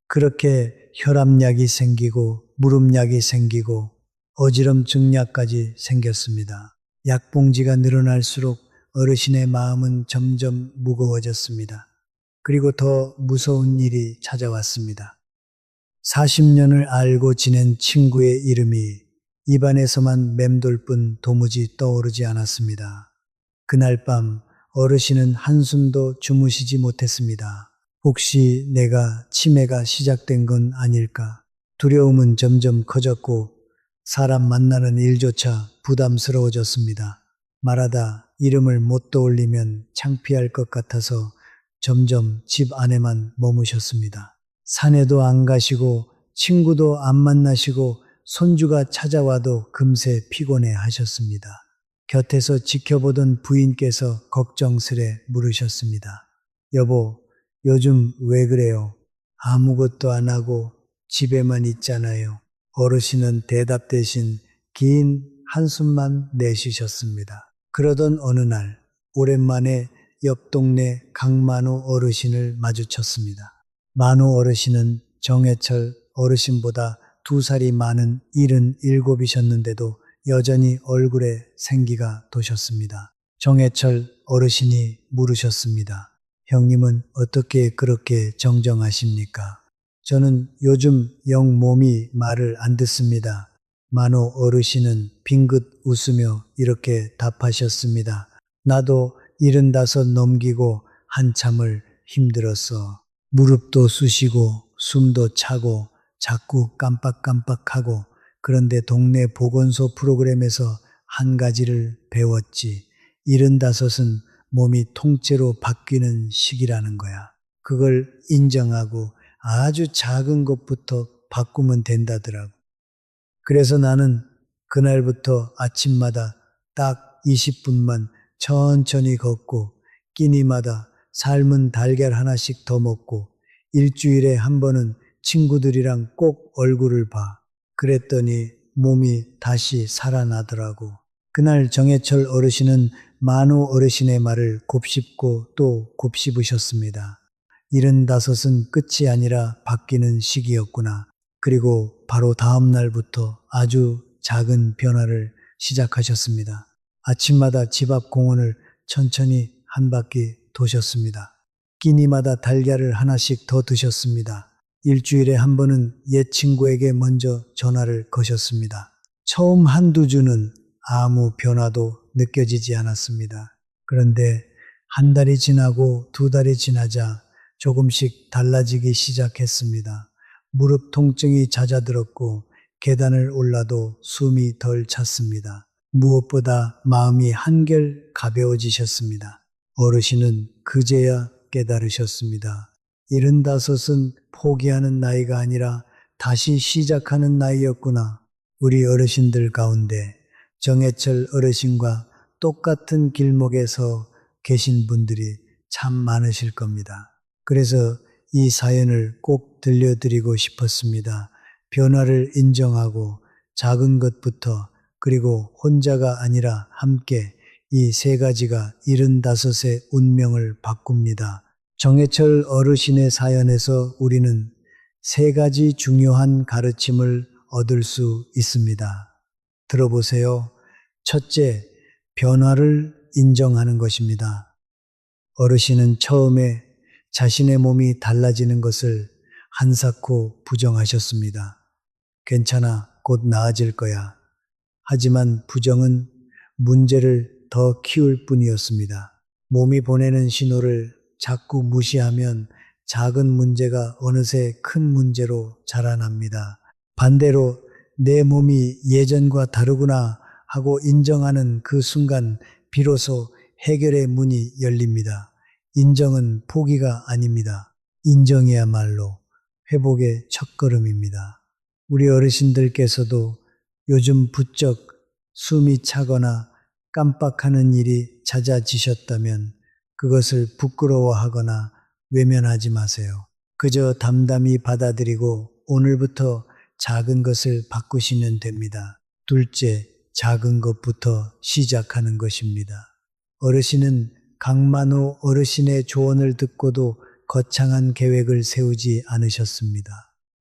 그렇게 혈압약이 생기고 무릎약이 생기고 어지럼증 약까지 생겼습니다. 약봉지가 늘어날수록 어르신의 마음은 점점 무거워졌습니다. 그리고 더 무서운 일이 찾아왔습니다. 40년을 알고 지낸 친구의 이름이 입안에서만 맴돌 뿐 도무지 떠오르지 않았습니다. 그날 밤 어르신은 한숨도 주무시지 못했습니다. 혹시 내가 치매가 시작된 건 아닐까? 두려움은 점점 커졌고 사람 만나는 일조차 부담스러워졌습니다. 말하다 이름을 못 떠올리면 창피할 것 같아서 점점 집 안에만 머무셨습니다. 산에도 안 가시고 친구도 안 만나시고 손주가 찾아와도 금세 피곤해 하셨습니다. 곁에서 지켜보던 부인께서 걱정스레 물으셨습니다. 여보, 요즘 왜 그래요? 아무것도 안 하고 집에만 있잖아요. 어르신은 대답 대신 긴 한숨만 내쉬셨습니다. 그러던 어느 날 오랜만에 옆 동네 강만우 어르신을 마주쳤습니다. 만우 어르신은 정해철 어르신보다 2살이 많은 77이셨는데도 여전히 얼굴에 생기가 도셨습니다. 정해철 어르신이 물으셨습니다. 형님은 어떻게 그렇게 정정하십니까? 저는 요즘 영 몸이 말을 안 듣습니다. 만호 어르신은 빙긋 웃으며 이렇게 답하셨습니다. 나도 75 넘기고 한참을 힘들었어. 무릎도 쑤시고 숨도 차고 자꾸 깜빡깜빡하고 그런데 동네 보건소 프로그램에서 한 가지를 배웠지. 75은 몸이 통째로 바뀌는 시기라는 거야. 그걸 인정하고 아주 작은 것부터 바꾸면 된다더라고. 그래서 나는 그날부터 아침마다 딱 20분만 천천히 걷고 끼니마다 삶은 달걀 하나씩 더 먹고 일주일에 한 번은 친구들이랑 꼭 얼굴을 봐. 그랬더니 몸이 다시 살아나더라고. 그날 정해철 어르신은 만호 어르신의 말을 곱씹고 또 곱씹으셨습니다. 75은 끝이 아니라 바뀌는 시기였구나. 그리고 바로 다음 날부터 아주 작은 변화를 시작하셨습니다. 아침마다 집 앞 공원을 천천히 한 바퀴 도셨습니다. 끼니마다 달걀을 하나씩 더 드셨습니다. 일주일에 한 번은 옛 친구에게 먼저 전화를 거셨습니다. 처음 한두 주는 아무 변화도 느껴지지 않았습니다. 그런데 한 달이 지나고 2달이 지나자 조금씩 달라지기 시작했습니다. 무릎 통증이 잦아들었고 계단을 올라도 숨이 덜 찼습니다. 무엇보다 마음이 한결 가벼워지셨습니다. 어르신은 그제야 깨달으셨습니다. 75은 포기하는 나이가 아니라 다시 시작하는 나이였구나. 우리 어르신들 가운데 정해철 어르신과 똑같은 길목에서 계신 분들이 참 많으실 겁니다. 그래서 이 사연을 꼭 들려드리고 싶었습니다. 변화를 인정하고 작은 것부터 그리고 혼자가 아니라 함께 이 3가지가 75의 운명을 바꿉니다. 정해철 어르신의 사연에서 우리는 3가지 중요한 가르침을 얻을 수 있습니다. 들어보세요. 첫째, 변화를 인정하는 것입니다. 어르신은 처음에 자신의 몸이 달라지는 것을 한사코 부정하셨습니다. 괜찮아, 곧 나아질 거야. 하지만 부정은 문제를 더 키울 뿐이었습니다. 몸이 보내는 신호를 자꾸 무시하면 작은 문제가 어느새 큰 문제로 자라납니다. 반대로 내 몸이 예전과 다르구나 하고 인정하는 그 순간 비로소 해결의 문이 열립니다. 인정은 포기가 아닙니다. 인정이야말로 회복의 첫걸음입니다. 우리 어르신들께서도 요즘 부쩍 숨이 차거나 깜빡하는 일이 잦아지셨다면 그것을 부끄러워하거나 외면하지 마세요. 그저 담담히 받아들이고 오늘부터 작은 것을 바꾸시면 됩니다. 둘째, 작은 것부터 시작하는 것입니다. 어르신은 강만호 어르신의 조언을 듣고도 거창한 계획을 세우지 않으셨습니다.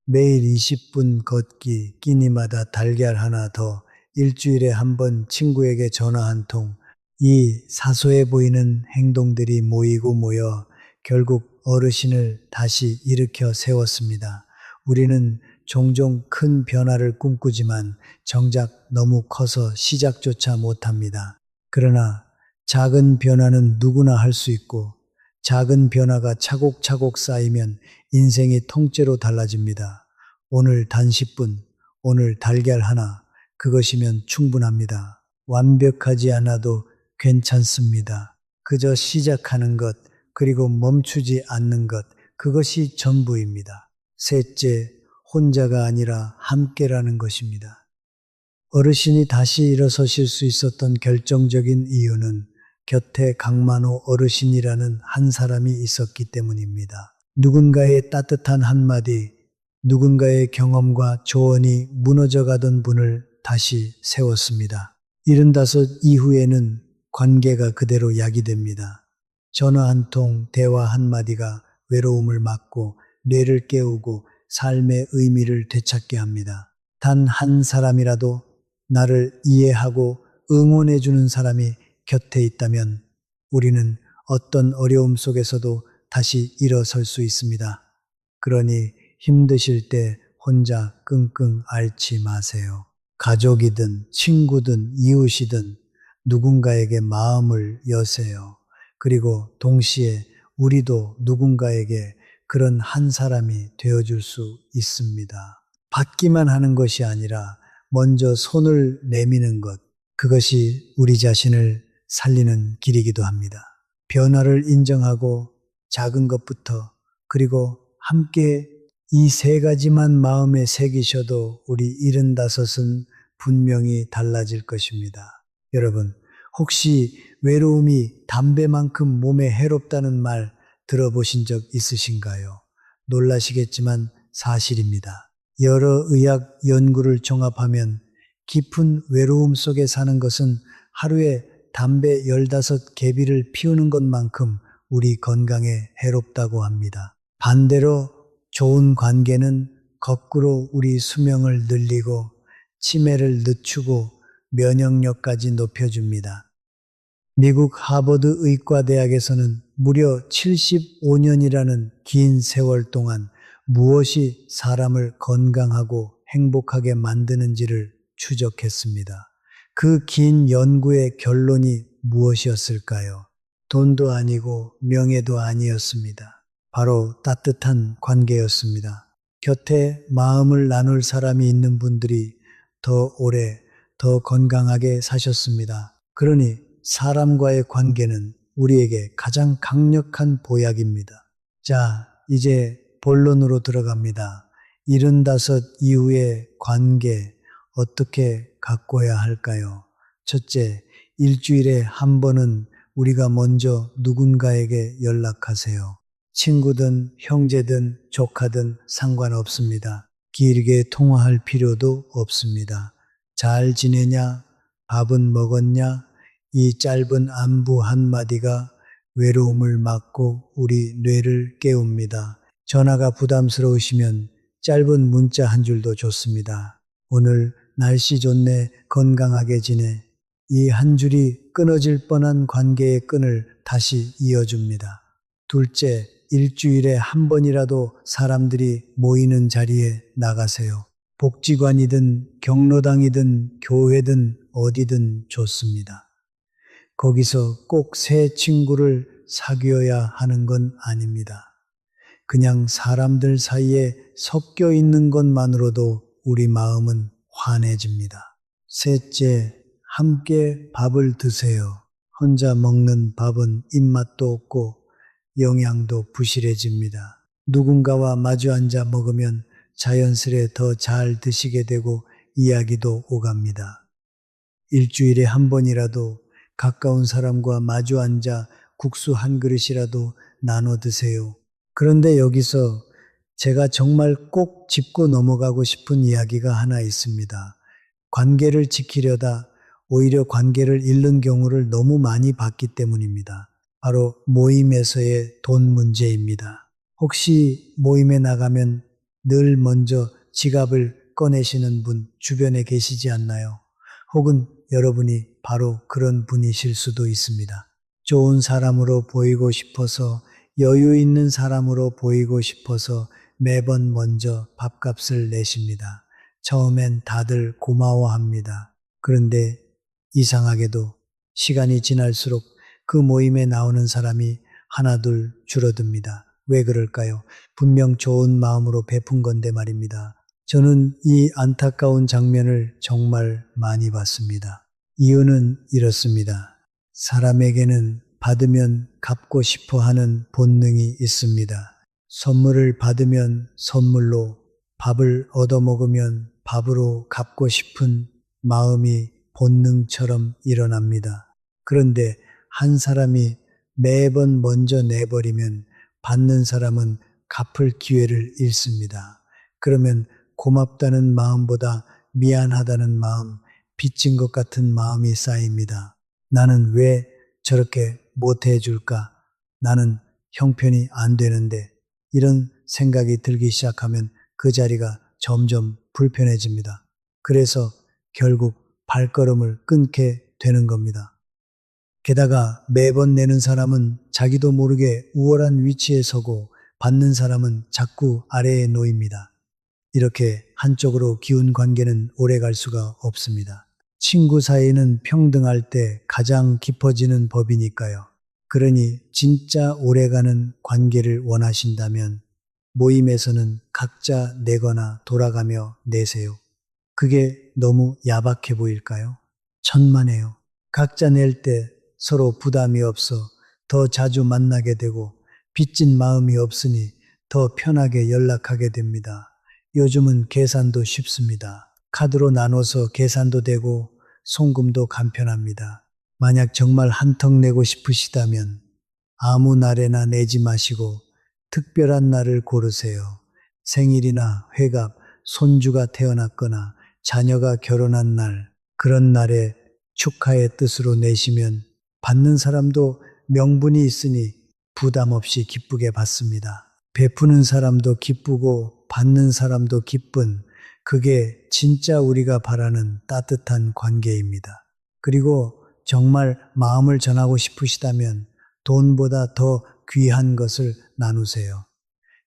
매일 20분 걷기, 끼니마다 달걀 하나 더, 일주일에 한 번 친구에게 전화 한 통, 이 사소해 보이는 행동들이 모이고 모여 결국 어르신을 다시 일으켜 세웠습니다. 우리는 종종 큰 변화를 꿈꾸지만 정작 너무 커서 시작조차 못합니다. 그러나 작은 변화는 누구나 할 수 있고 작은 변화가 차곡차곡 쌓이면 인생이 통째로 달라집니다. 오늘 단 10분, 오늘 달걀 하나, 그것이면 충분합니다. 완벽하지 않아도 괜찮습니다. 그저 시작하는 것, 그리고 멈추지 않는 것, 그것이 전부입니다. 셋째, 혼자가 아니라 함께라는 것입니다. 어르신이 다시 일어서실 수 있었던 결정적인 이유는 곁에 강만호 어르신이라는 한 사람이 있었기 때문입니다. 누군가의 따뜻한 한마디, 누군가의 경험과 조언이 무너져가던 분을 다시 세웠습니다. 75 이후에는 관계가 그대로 야기됩니다. 전화 한 통, 대화 한마디가 외로움을 막고 뇌를 깨우고 삶의 의미를 되찾게 합니다. 단 한 사람이라도 나를 이해하고 응원해주는 사람이 곁에 있다면 우리는 어떤 어려움 속에서도 다시 일어설 수 있습니다. 그러니 힘드실 때 혼자 끙끙 앓지 마세요. 가족이든 친구든 이웃이든 누군가에게 마음을 여세요. 그리고 동시에 우리도 누군가에게 그런 한 사람이 되어줄 수 있습니다. 받기만 하는 것이 아니라 먼저 손을 내미는 것, 그것이 우리 자신을 살리는 길이기도 합니다. 변화를 인정하고 작은 것부터, 그리고 함께 이 세 가지만 마음에 새기셔도 우리 75은 분명히 달라질 것입니다. 여러분, 혹시 외로움이 담배만큼 몸에 해롭다는 말 들어보신 적 있으신가요? 놀라시겠지만 사실입니다. 여러 의학 연구를 종합하면 깊은 외로움 속에 사는 것은 하루에 담배 15개비를 피우는 것만큼 우리 건강에 해롭다고 합니다. 반대로 좋은 관계는 거꾸로 우리 수명을 늘리고 치매를 늦추고 면역력까지 높여줍니다. 미국 하버드 의과대학에서는 무려 75년이라는 긴 세월 동안 무엇이 사람을 건강하고 행복하게 만드는지를 추적했습니다. 그 긴 연구의 결론이 무엇이었을까요? 돈도 아니고 명예도 아니었습니다. 바로 따뜻한 관계였습니다. 곁에 마음을 나눌 사람이 있는 분들이 더 오래, 더 건강하게 사셨습니다. 그러니 사람과의 관계는 우리에게 가장 강력한 보약입니다. 자, 이제 본론으로 들어갑니다. 75 이후의 관계 어떻게 가꿔야 할까요? 첫째, 일주일에 한 번은 우리가 먼저 누군가에게 연락하세요. 친구든 형제든 조카든 상관없습니다. 길게 통화할 필요도 없습니다. 잘 지내냐? 밥은 먹었냐? 이 짧은 안부 한마디가 외로움을 막고 우리 뇌를 깨웁니다. 전화가 부담스러우시면 짧은 문자 한 줄도 좋습니다. 오늘 날씨 좋네, 건강하게 지내. 이 한 줄이 끊어질 뻔한 관계의 끈을 다시 이어줍니다. 둘째, 일주일에 한 번이라도 사람들이 모이는 자리에 나가세요. 복지관이든 경로당이든 교회든 어디든 좋습니다. 거기서 꼭 새 친구를 사귀어야 하는 건 아닙니다. 그냥 사람들 사이에 섞여 있는 것만으로도 우리 마음은 환해집니다. 셋째, 함께 밥을 드세요. 혼자 먹는 밥은 입맛도 없고 영양도 부실해집니다. 누군가와 마주 앉아 먹으면 자연스레 더 잘 드시게 되고 이야기도 오갑니다. 일주일에 한 번이라도 가까운 사람과 마주 앉아 국수 한 그릇이라도 나눠 드세요. 그런데 여기서 제가 정말 꼭 짚고 넘어가고 싶은 이야기가 하나 있습니다. 관계를 지키려다 오히려 관계를 잃는 경우를 너무 많이 봤기 때문입니다. 바로 모임에서의 돈 문제입니다. 혹시 모임에 나가면 늘 먼저 지갑을 꺼내시는 분 주변에 계시지 않나요? 혹은 여러분이 바로 그런 분이실 수도 있습니다. 좋은 사람으로 보이고 싶어서, 여유 있는 사람으로 보이고 싶어서 매번 먼저 밥값을 내십니다. 처음엔 다들 고마워합니다. 그런데 이상하게도 시간이 지날수록 그 모임에 나오는 사람이 하나둘 줄어듭니다. 왜 그럴까요? 분명 좋은 마음으로 베푼 건데 말입니다. 저는 이 안타까운 장면을 정말 많이 봤습니다. 이유는 이렇습니다. 사람에게는 받으면 갚고 싶어 하는 본능이 있습니다. 선물을 받으면 선물로, 밥을 얻어먹으면 밥으로 갚고 싶은 마음이 본능처럼 일어납니다. 그런데 한 사람이 매번 먼저 내버리면 받는 사람은 갚을 기회를 잃습니다. 그러면 고맙다는 마음보다 미안하다는 마음, 빚진 것 같은 마음이 쌓입니다. 나는 왜 저렇게 못해줄까? 나는 형편이 안 되는데, 이런 생각이 들기 시작하면 그 자리가 점점 불편해집니다. 그래서 결국 발걸음을 끊게 되는 겁니다. 게다가 매번 내는 사람은 자기도 모르게 우월한 위치에 서고 받는 사람은 자꾸 아래에 놓입니다. 이렇게 한쪽으로 기운 관계는 오래 갈 수가 없습니다. 친구 사이는 평등할 때 가장 깊어지는 법이니까요. 그러니 진짜 오래가는 관계를 원하신다면 모임에서는 각자 내거나 돌아가며 내세요. 그게 너무 야박해 보일까요? 천만에요. 각자 낼 때 서로 부담이 없어 더 자주 만나게 되고 빚진 마음이 없으니 더 편하게 연락하게 됩니다. 요즘은 계산도 쉽습니다. 카드로 나눠서 계산도 되고 송금도 간편합니다. 만약 정말 한턱 내고 싶으시다면 아무 날에나 내지 마시고 특별한 날을 고르세요. 생일이나 회갑, 손주가 태어났거나 자녀가 결혼한 날, 그런 날에 축하의 뜻으로 내시면 받는 사람도 명분이 있으니 부담 없이 기쁘게 받습니다. 베푸는 사람도 기쁘고 받는 사람도 기쁜, 그게 진짜 우리가 바라는 따뜻한 관계입니다. 그리고 정말 마음을 전하고 싶으시다면 돈보다 더 귀한 것을 나누세요.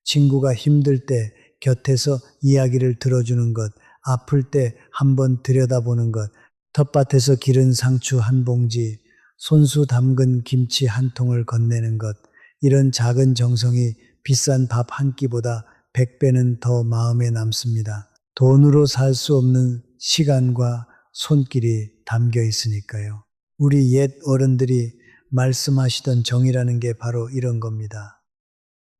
친구가 힘들 때 곁에서 이야기를 들어주는 것, 아플 때 한번 들여다보는 것, 텃밭에서 기른 상추 한 봉지, 손수 담근 김치 한 통을 건네는 것, 이런 작은 정성이 비싼 밥 한 끼보다 100배는 더 마음에 남습니다. 돈으로 살 수 없는 시간과 손길이 담겨 있으니까요. 우리 옛 어른들이 말씀하시던 정이라는 게 바로 이런 겁니다.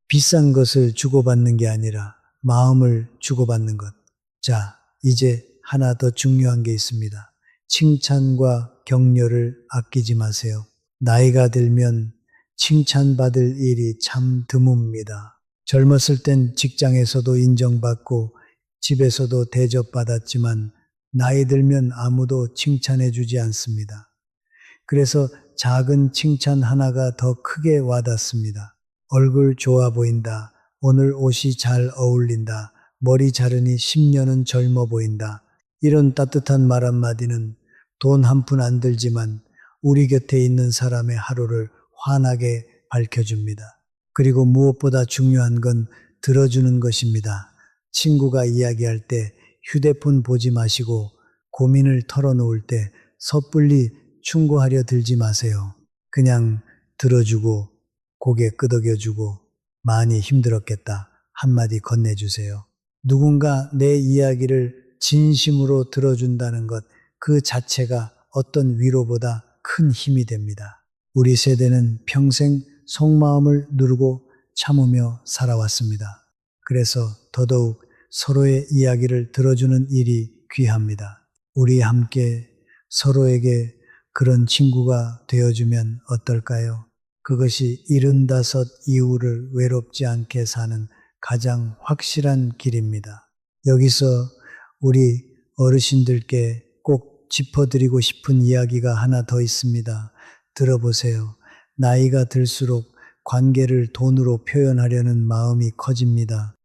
비싼 것을 주고받는 게 아니라 마음을 주고받는 것. 자, 이제 하나 더 중요한 게 있습니다. 칭찬과 격려를 아끼지 마세요. 나이가 들면 칭찬받을 일이 참 드뭅니다. 젊었을 땐 직장에서도 인정받고 집에서도 대접받았지만 나이 들면 아무도 칭찬해주지 않습니다. 그래서 작은 칭찬 하나가 더 크게 와닿습니다. 얼굴 좋아 보인다. 오늘 옷이 잘 어울린다. 머리 자르니 10년은 젊어 보인다. 이런 따뜻한 말 한마디는 돈 한 푼 안 들지만 우리 곁에 있는 사람의 하루를 환하게 밝혀줍니다. 그리고 무엇보다 중요한 건 들어주는 것입니다. 친구가 이야기할 때 휴대폰 보지 마시고 고민을 털어놓을 때 섣불리 충고하려 들지 마세요. 그냥 들어주고 고개 끄덕여주고 많이 힘들었겠다 한마디 건네주세요. 누군가 내 이야기를 진심으로 들어준다는 것 그 자체가 어떤 위로보다 큰 힘이 됩니다. 우리 세대는 평생 속마음을 누르고 참으며 살아왔습니다. 그래서 더더욱 서로의 이야기를 들어주는 일이 귀합니다. 우리 함께 서로에게 그런 친구가 되어주면 어떨까요? 그것이 75 이후를 외롭지 않게 사는 가장 확실한 길입니다. 여기서 우리 어르신들께 꼭 짚어드리고 싶은 이야기가 하나 더 있습니다. 들어보세요. 나이가 들수록 관계를 돈으로 표현하려는 마음이 커집니다.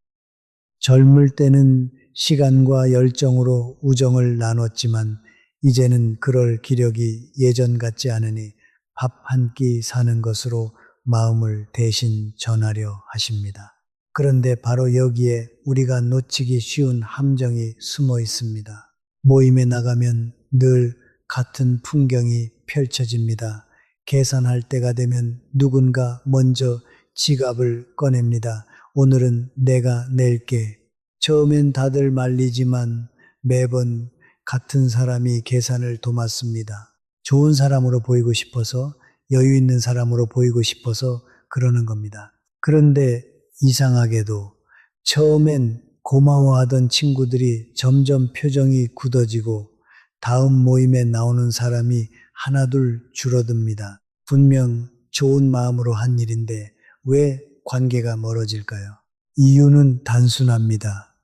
젊을 때는 시간과 열정으로 우정을 나눴지만 이제는 그럴 기력이 예전 같지 않으니 밥 한 끼 사는 것으로 마음을 대신 전하려 하십니다. 그런데 바로 여기에 우리가 놓치기 쉬운 함정이 숨어 있습니다. 모임에 나가면 늘 같은 풍경이 펼쳐집니다. 계산할 때가 되면 누군가 먼저 지갑을 꺼냅니다. 오늘은 내가 낼게. 처음엔 다들 말리지만 매번 같은 사람이 계산을 도맡습니다. 좋은 사람으로 보이고 싶어서, 여유 있는 사람으로 보이고 싶어서 그러는 겁니다. 그런데 이상하게도 처음엔 고마워하던 친구들이 점점 표정이 굳어지고 다음 모임에 나오는 사람이 하나둘 줄어듭니다. 분명 좋은 마음으로 한 일인데 왜 관계가 멀어질까요? 이유는 단순합니다.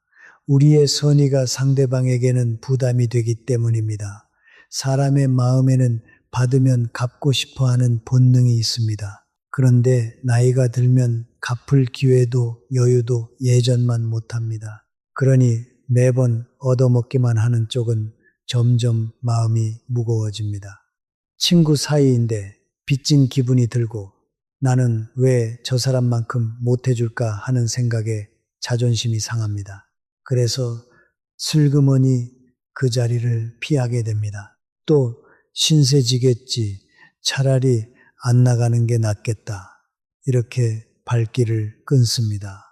우리의 선의가 상대방에게는 부담이 되기 때문입니다. 사람의 마음에는 받으면 갚고 싶어 하는 본능이 있습니다. 그런데 나이가 들면 갚을 기회도 여유도 예전만 못합니다. 그러니 매번 얻어먹기만 하는 쪽은 점점 마음이 무거워집니다. 친구 사이인데 빚진 기분이 들고 나는 왜 저 사람만큼 못해줄까 하는 생각에 자존심이 상합니다. 그래서 슬그머니 그 자리를 피하게 됩니다. 또 신세지겠지. 차라리 안 나가는 게 낫겠다. 이렇게 발길을 끊습니다.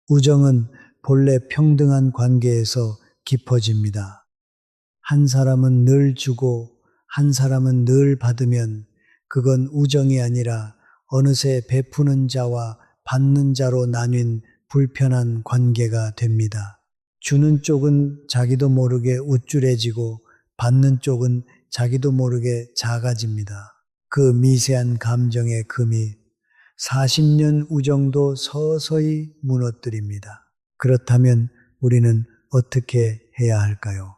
우정은 본래 평등한 관계에서 깊어집니다. 한 사람은 늘 주고 한 사람은 늘 받으면 그건 우정이 아니라 어느새 베푸는 자와 받는 자로 나뉜 불편한 관계가 됩니다. 주는 쪽은 자기도 모르게 우쭐해지고 받는 쪽은 자기도 모르게 작아집니다. 그 미세한 감정의 금이 40년 우정도 서서히 무너뜨립니다. 그렇다면 우리는 어떻게 해야 할까요?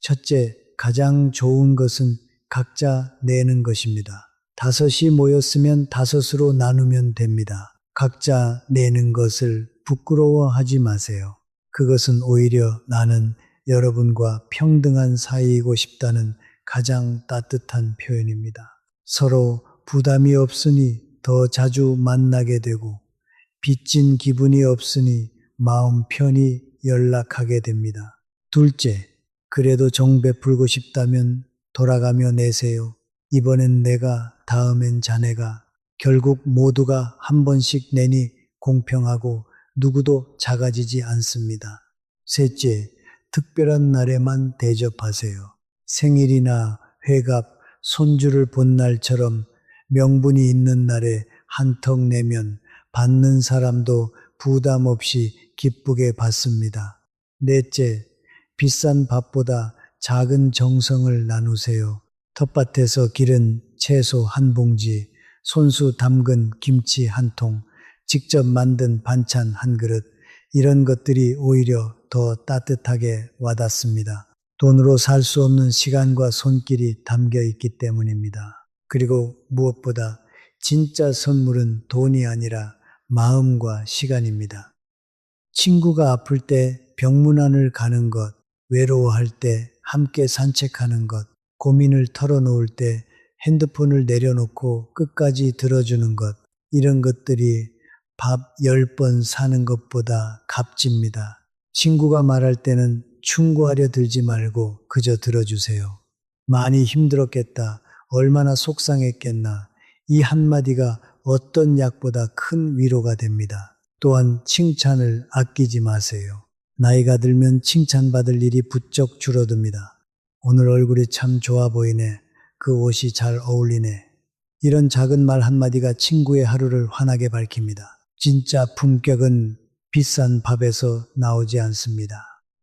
첫째, 가장 좋은 것은 각자 내는 것입니다. 5이 모였으면 5으로 나누면 됩니다. 각자 내는 것을 부끄러워하지 마세요. 그것은 오히려 나는 여러분과 평등한 사이이고 싶다는 가장 따뜻한 표현입니다. 서로 부담이 없으니 더 자주 만나게 되고 빚진 기분이 없으니 마음 편히 연락하게 됩니다. 둘째, 그래도 정 베풀고 싶다면 돌아가며 내세요. 이번엔 내가, 다음엔 자네가. 결국 모두가 한 번씩 내니 공평하고 누구도 작아지지 않습니다. 셋째, 특별한 날에만 대접하세요. 생일이나 회갑, 손주를 본 날처럼 명분이 있는 날에 한턱 내면 받는 사람도 부담 없이 기쁘게 받습니다. 넷째, 비싼 밥보다 작은 정성을 나누세요. 텃밭에서 기른 채소 한 봉지, 손수 담근 김치 한 통, 직접 만든 반찬 한 그릇, 이런 것들이 오히려 더 따뜻하게 와닿습니다. 돈으로 살 수 없는 시간과 손길이 담겨 있기 때문입니다. 그리고 무엇보다 진짜 선물은 돈이 아니라 마음과 시간입니다. 친구가 아플 때 병문안을 가는 것, 외로워할 때 함께 산책하는 것, 고민을 털어놓을 때 핸드폰을 내려놓고 끝까지 들어주는 것, 이런 것들이 밥 10번 사는 것보다 값집니다. 친구가 말할 때는 충고하려 들지 말고 그저 들어주세요. 많이 힘들었겠다. 얼마나 속상했겠나. 이 한마디가 어떤 약보다 큰 위로가 됩니다. 또한 칭찬을 아끼지 마세요. 나이가 들면 칭찬받을 일이 부쩍 줄어듭니다. 오늘 얼굴이 참 좋아 보이네. 그 옷이 잘 어울리네. 이런 작은 말 한마디가 친구의 하루를 환하게 밝힙니다. 진짜 품격은 비싼 밥에서 나오지 않습니다.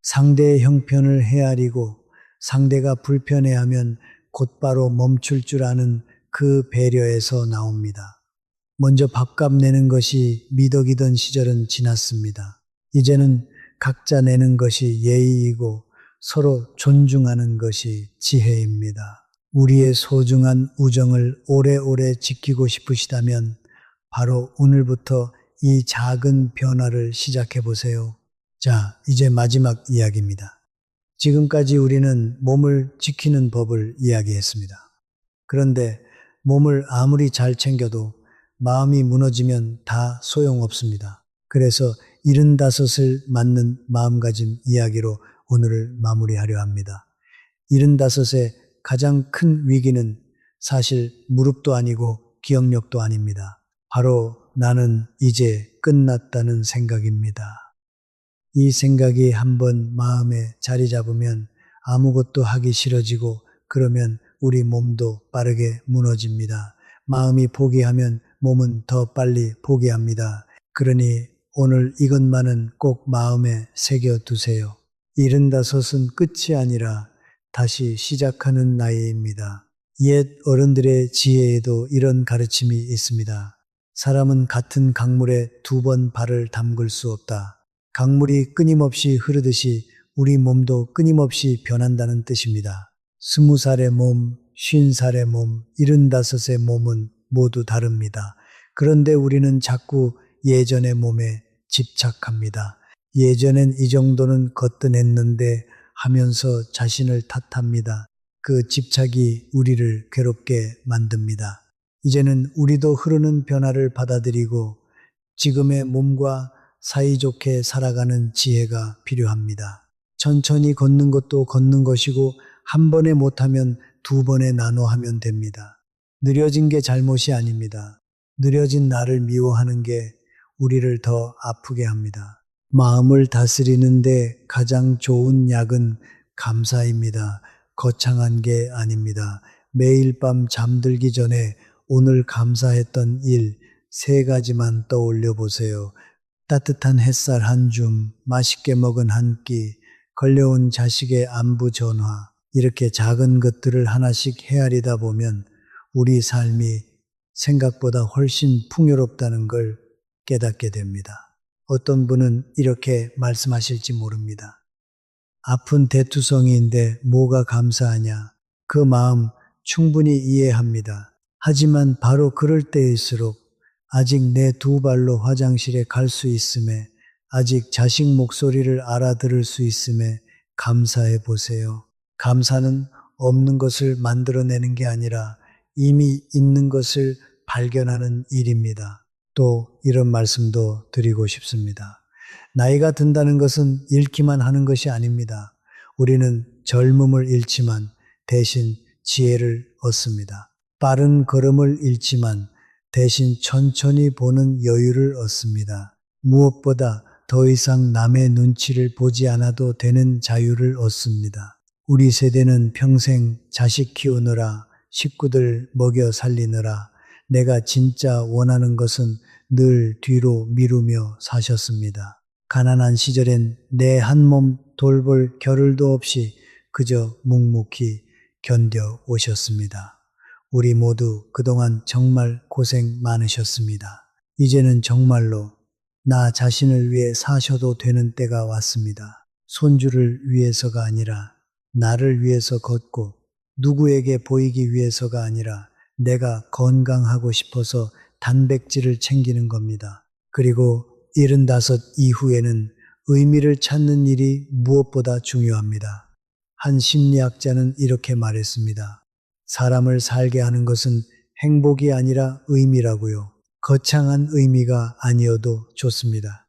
상대의 형편을 헤아리고 상대가 불편해하면 곧바로 멈출 줄 아는 그 배려에서 나옵니다. 먼저 밥값 내는 것이 미덕이던 시절은 지났습니다. 이제는 각자 내는 것이 예의이고 서로 존중하는 것이 지혜입니다. 우리의 소중한 우정을 오래오래 지키고 싶으시다면 바로 오늘부터 이 작은 변화를 시작해 보세요. 자, 이제 마지막 이야기입니다. 지금까지 우리는 몸을 지키는 법을 이야기했습니다. 그런데 몸을 아무리 잘 챙겨도 마음이 무너지면 다 소용없습니다. 그래서 75을 맞는 마음가짐 이야기로 오늘을 마무리하려 합니다. 75의 가장 큰 위기는 사실 무릎도 아니고 기억력도 아닙니다. 바로 나는 이제 끝났다는 생각입니다. 이 생각이 한번 마음에 자리 잡으면 아무것도 하기 싫어지고 그러면 우리 몸도 빠르게 무너집니다. 마음이 포기하면 몸은 더 빨리 포기합니다. 그러니 오늘 이것만은 꼭 마음에 새겨두세요. 75은 끝이 아니라 다시 시작하는 나이입니다. 옛 어른들의 지혜에도 이런 가르침이 있습니다. 사람은 같은 강물에 2번 발을 담글 수 없다. 강물이 끊임없이 흐르듯이 우리 몸도 끊임없이 변한다는 뜻입니다. 20살의 몸, 50살의 몸, 75의 몸은 모두 다릅니다. 그런데 우리는 자꾸 예전의 몸에 집착합니다. 예전엔 이 정도는 거뜬했는데 하면서 자신을 탓합니다. 그 집착이 우리를 괴롭게 만듭니다. 이제는 우리도 흐르는 변화를 받아들이고 지금의 몸과 사이좋게 살아가는 지혜가 필요합니다. 천천히 걷는 것도 걷는 것이고 한 번에 못하면 2번에 나눠 하면 됩니다. 느려진 게 잘못이 아닙니다. 느려진 나를 미워하는 게 우리를 더 아프게 합니다. 마음을 다스리는데 가장 좋은 약은 감사입니다. 거창한 게 아닙니다. 매일 밤 잠들기 전에 오늘 감사했던 일 3가지만 떠올려 보세요. 따뜻한 햇살 한 줌, 맛있게 먹은 한 끼, 걸려온 자식의 안부 전화, 이렇게 작은 것들을 하나씩 헤아리다 보면 우리 삶이 생각보다 훨씬 풍요롭다는 걸 깨닫게 됩니다. 어떤 분은 이렇게 말씀하실지 모릅니다. 아픈 대투성이인데 뭐가 감사하냐? 그 마음 충분히 이해합니다. 하지만 바로 그럴 때일수록 아직 내 2발로 화장실에 갈 수 있음에, 아직 자식 목소리를 알아들을 수 있음에 감사해 보세요. 감사는 없는 것을 만들어내는 게 아니라 이미 있는 것을 발견하는 일입니다. 또 이런 말씀도 드리고 싶습니다. 나이가 든다는 것은 잃기만 하는 것이 아닙니다. 우리는 젊음을 잃지만 대신 지혜를 얻습니다. 빠른 걸음을 잃지만 대신 천천히 보는 여유를 얻습니다. 무엇보다 더 이상 남의 눈치를 보지 않아도 되는 자유를 얻습니다. 우리 세대는 평생 자식 키우느라, 식구들 먹여 살리느라 내가 진짜 원하는 것은 늘 뒤로 미루며 사셨습니다. 가난한 시절엔 내 한 몸 돌볼 겨를도 없이 그저 묵묵히 견뎌 오셨습니다. 우리 모두 그동안 정말 고생 많으셨습니다. 이제는 정말로 나 자신을 위해 사셔도 되는 때가 왔습니다. 손주를 위해서가 아니라 나를 위해서 걷고 누구에게 보이기 위해서가 아니라 내가 건강하고 싶어서 단백질을 챙기는 겁니다. 그리고 75 이후에는 의미를 찾는 일이 무엇보다 중요합니다. 한 심리학자는 이렇게 말했습니다. 사람을 살게 하는 것은 행복이 아니라 의미라고요. 거창한 의미가 아니어도 좋습니다.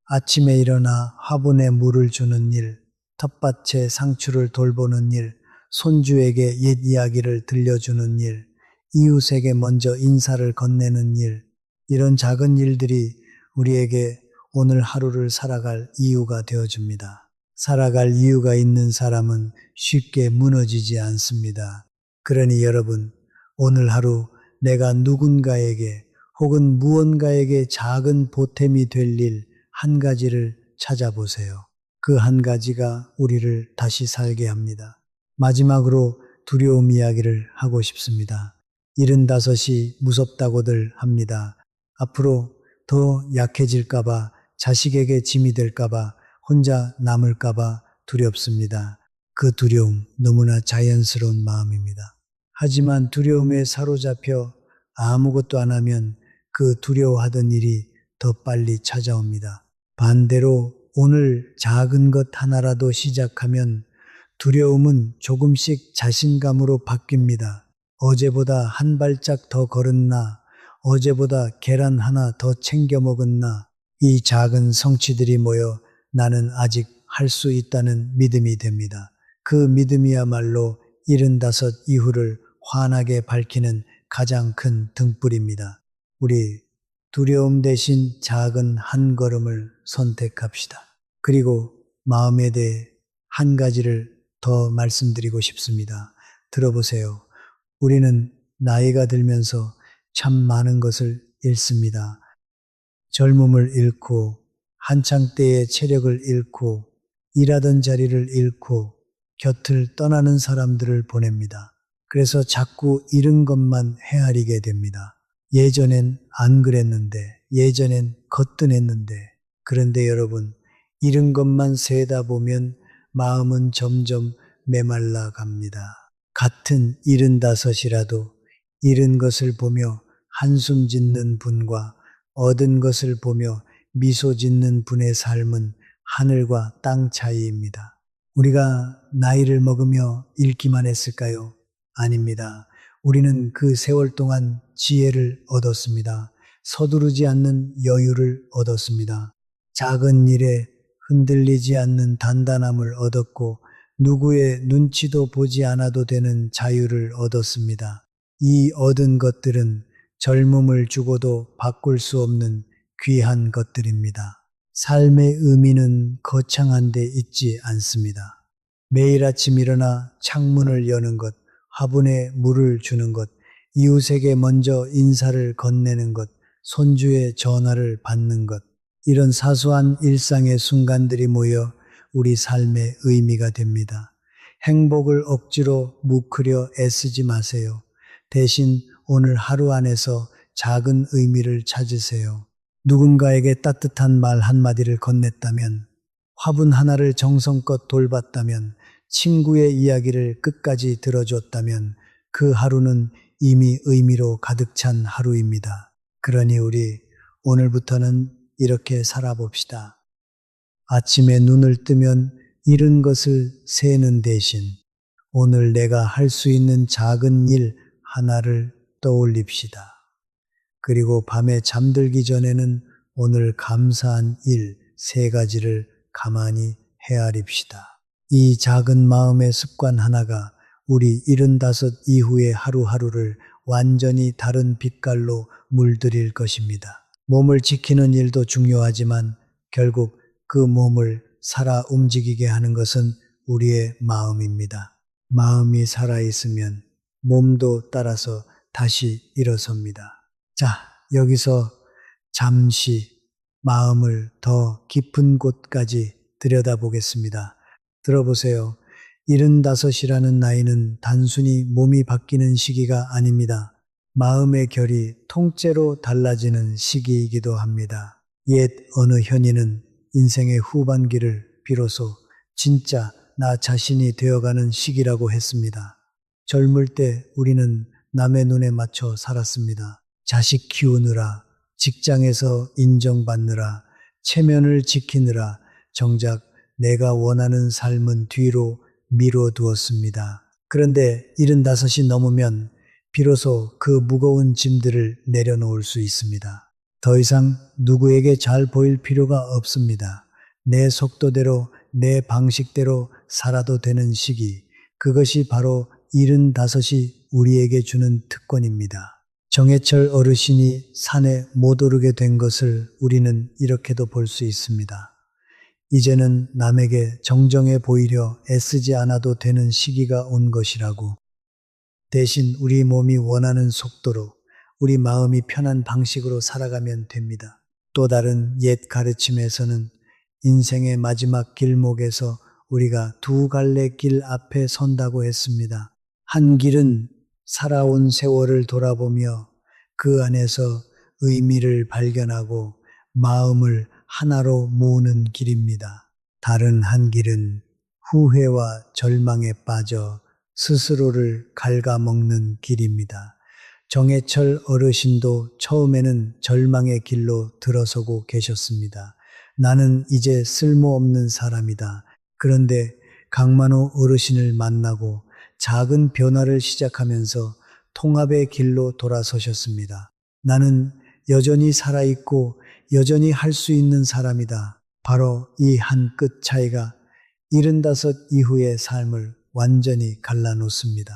아침에 일어나 화분에 물을 주는 일, 텃밭에 상추를 돌보는 일, 손주에게 옛 이야기를 들려주는 일, 이웃에게 먼저 인사를 건네는 일, 이런 작은 일들이 우리에게 오늘 하루를 살아갈 이유가 되어줍니다. 살아갈 이유가 있는 사람은 쉽게 무너지지 않습니다. 그러니 여러분, 오늘 하루 내가 누군가에게 혹은 무언가에게 작은 보탬이 될 일 한 가지를 찾아보세요. 그 한 가지가 우리를 다시 살게 합니다. 마지막으로 두려움 이야기를 하고 싶습니다. 75이 무섭다고들 합니다. 앞으로 더 약해질까봐, 자식에게 짐이 될까봐, 혼자 남을까봐 두렵습니다. 그 두려움 너무나 자연스러운 마음입니다. 하지만 두려움에 사로잡혀 아무것도 안 하면 그 두려워하던 일이 더 빨리 찾아옵니다. 반대로 오늘 작은 것 하나라도 시작하면 두려움은 조금씩 자신감으로 바뀝니다. 어제보다 한 발짝 더 걸었나, 어제보다 계란 하나 더 챙겨 먹었나, 이 작은 성취들이 모여 나는 아직 할 수 있다는 믿음이 됩니다. 그 믿음이야말로 75 이후를 환하게 밝히는 가장 큰 등불입니다. 우리 두려움 대신 작은 한 걸음을 선택합시다. 그리고 마음에 대해 한 가지를 더 말씀드리고 싶습니다. 들어보세요. 우리는 나이가 들면서 참 많은 것을 잃습니다. 젊음을 잃고, 한창 때의 체력을 잃고, 일하던 자리를 잃고, 곁을 떠나는 사람들을 보냅니다. 그래서 자꾸 잃은 것만 헤아리게 됩니다. 예전엔 안 그랬는데, 예전엔 거뜬했는데, 그런데 여러분, 잃은 것만 세다 보면 마음은 점점 메말라 갑니다. 같은 75이라도 잃은 것을 보며 한숨 짓는 분과 얻은 것을 보며 미소 짓는 분의 삶은 하늘과 땅 차이입니다. 우리가 나이를 먹으며 잃기만 했을까요? 아닙니다. 우리는 그 세월 동안 지혜를 얻었습니다. 서두르지 않는 여유를 얻었습니다. 작은 일에 흔들리지 않는 단단함을 얻었고 누구의 눈치도 보지 않아도 되는 자유를 얻었습니다. 이 얻은 것들은 젊음을 주고도 바꿀 수 없는 귀한 것들입니다. 삶의 의미는 거창한 데 있지 않습니다. 매일 아침 일어나 창문을 여는 것, 화분에 물을 주는 것, 이웃에게 먼저 인사를 건네는 것, 손주의 전화를 받는 것, 이런 사소한 일상의 순간들이 모여 우리 삶의 의미가 됩니다. 행복을 억지로 묵으려 애쓰지 마세요. 대신 오늘 하루 안에서 작은 의미를 찾으세요. 누군가에게 따뜻한 말 한마디를 건넸다면, 화분 하나를 정성껏 돌봤다면, 친구의 이야기를 끝까지 들어줬다면 그 하루는 이미 의미로 가득 찬 하루입니다. 그러니 우리 오늘부터는 이렇게 살아봅시다. 아침에 눈을 뜨면 잃은 것을 세는 대신 오늘 내가 할 수 있는 작은 일 하나를 떠올립시다. 그리고 밤에 잠들기 전에는 오늘 감사한 일 3가지를 가만히 헤아립시다. 이 작은 마음의 습관 하나가 우리 75 이후의 하루하루를 완전히 다른 빛깔로 물들일 것입니다. 몸을 지키는 일도 중요하지만 결국 그 몸을 살아 움직이게 하는 것은 우리의 마음입니다. 마음이 살아있으면 몸도 따라서 다시 일어섭니다. 자, 여기서 잠시 마음을 더 깊은 곳까지 들여다보겠습니다. 들어보세요. 75이라는 나이는 단순히 몸이 바뀌는 시기가 아닙니다. 마음의 결이 통째로 달라지는 시기이기도 합니다. 옛 어느 현인은 인생의 후반기를 비로소 진짜 나 자신이 되어가는 시기라고 했습니다. 젊을 때 우리는 남의 눈에 맞춰 살았습니다. 자식 키우느라, 직장에서 인정받느라, 체면을 지키느라 정작 내가 원하는 삶은 뒤로 미뤄두었습니다. 그런데 75이 넘으면 비로소 그 무거운 짐들을 내려놓을 수 있습니다. 더 이상 누구에게 잘 보일 필요가 없습니다. 내 속도대로, 내 방식대로 살아도 되는 시기, 그것이 바로 75이 우리에게 주는 특권입니다. 정해철 어르신이 산에 못 오르게 된 것을 우리는 이렇게도 볼 수 있습니다. 이제는 남에게 정정해 보이려 애쓰지 않아도 되는 시기가 온 것이라고. 대신 우리 몸이 원하는 속도로, 우리 마음이 편한 방식으로 살아가면 됩니다. 또 다른 옛 가르침에서는 인생의 마지막 길목에서 우리가 두 갈래 길 앞에 선다고 했습니다. 한 길은 살아온 세월을 돌아보며 그 안에서 의미를 발견하고 마음을 하나로 모으는 길입니다. 다른 한 길은 후회와 절망에 빠져 스스로를 갉아먹는 길입니다. 정해철 어르신도 처음에는 절망의 길로 들어서고 계셨습니다. 나는 이제 쓸모없는 사람이다. 그런데 강만호 어르신을 만나고 작은 변화를 시작하면서 통합의 길로 돌아서셨습니다. 나는 여전히 살아있고 여전히 할 수 있는 사람이다. 바로 이 한 끗 차이가 75 이후의 삶을 완전히 갈라놓습니다.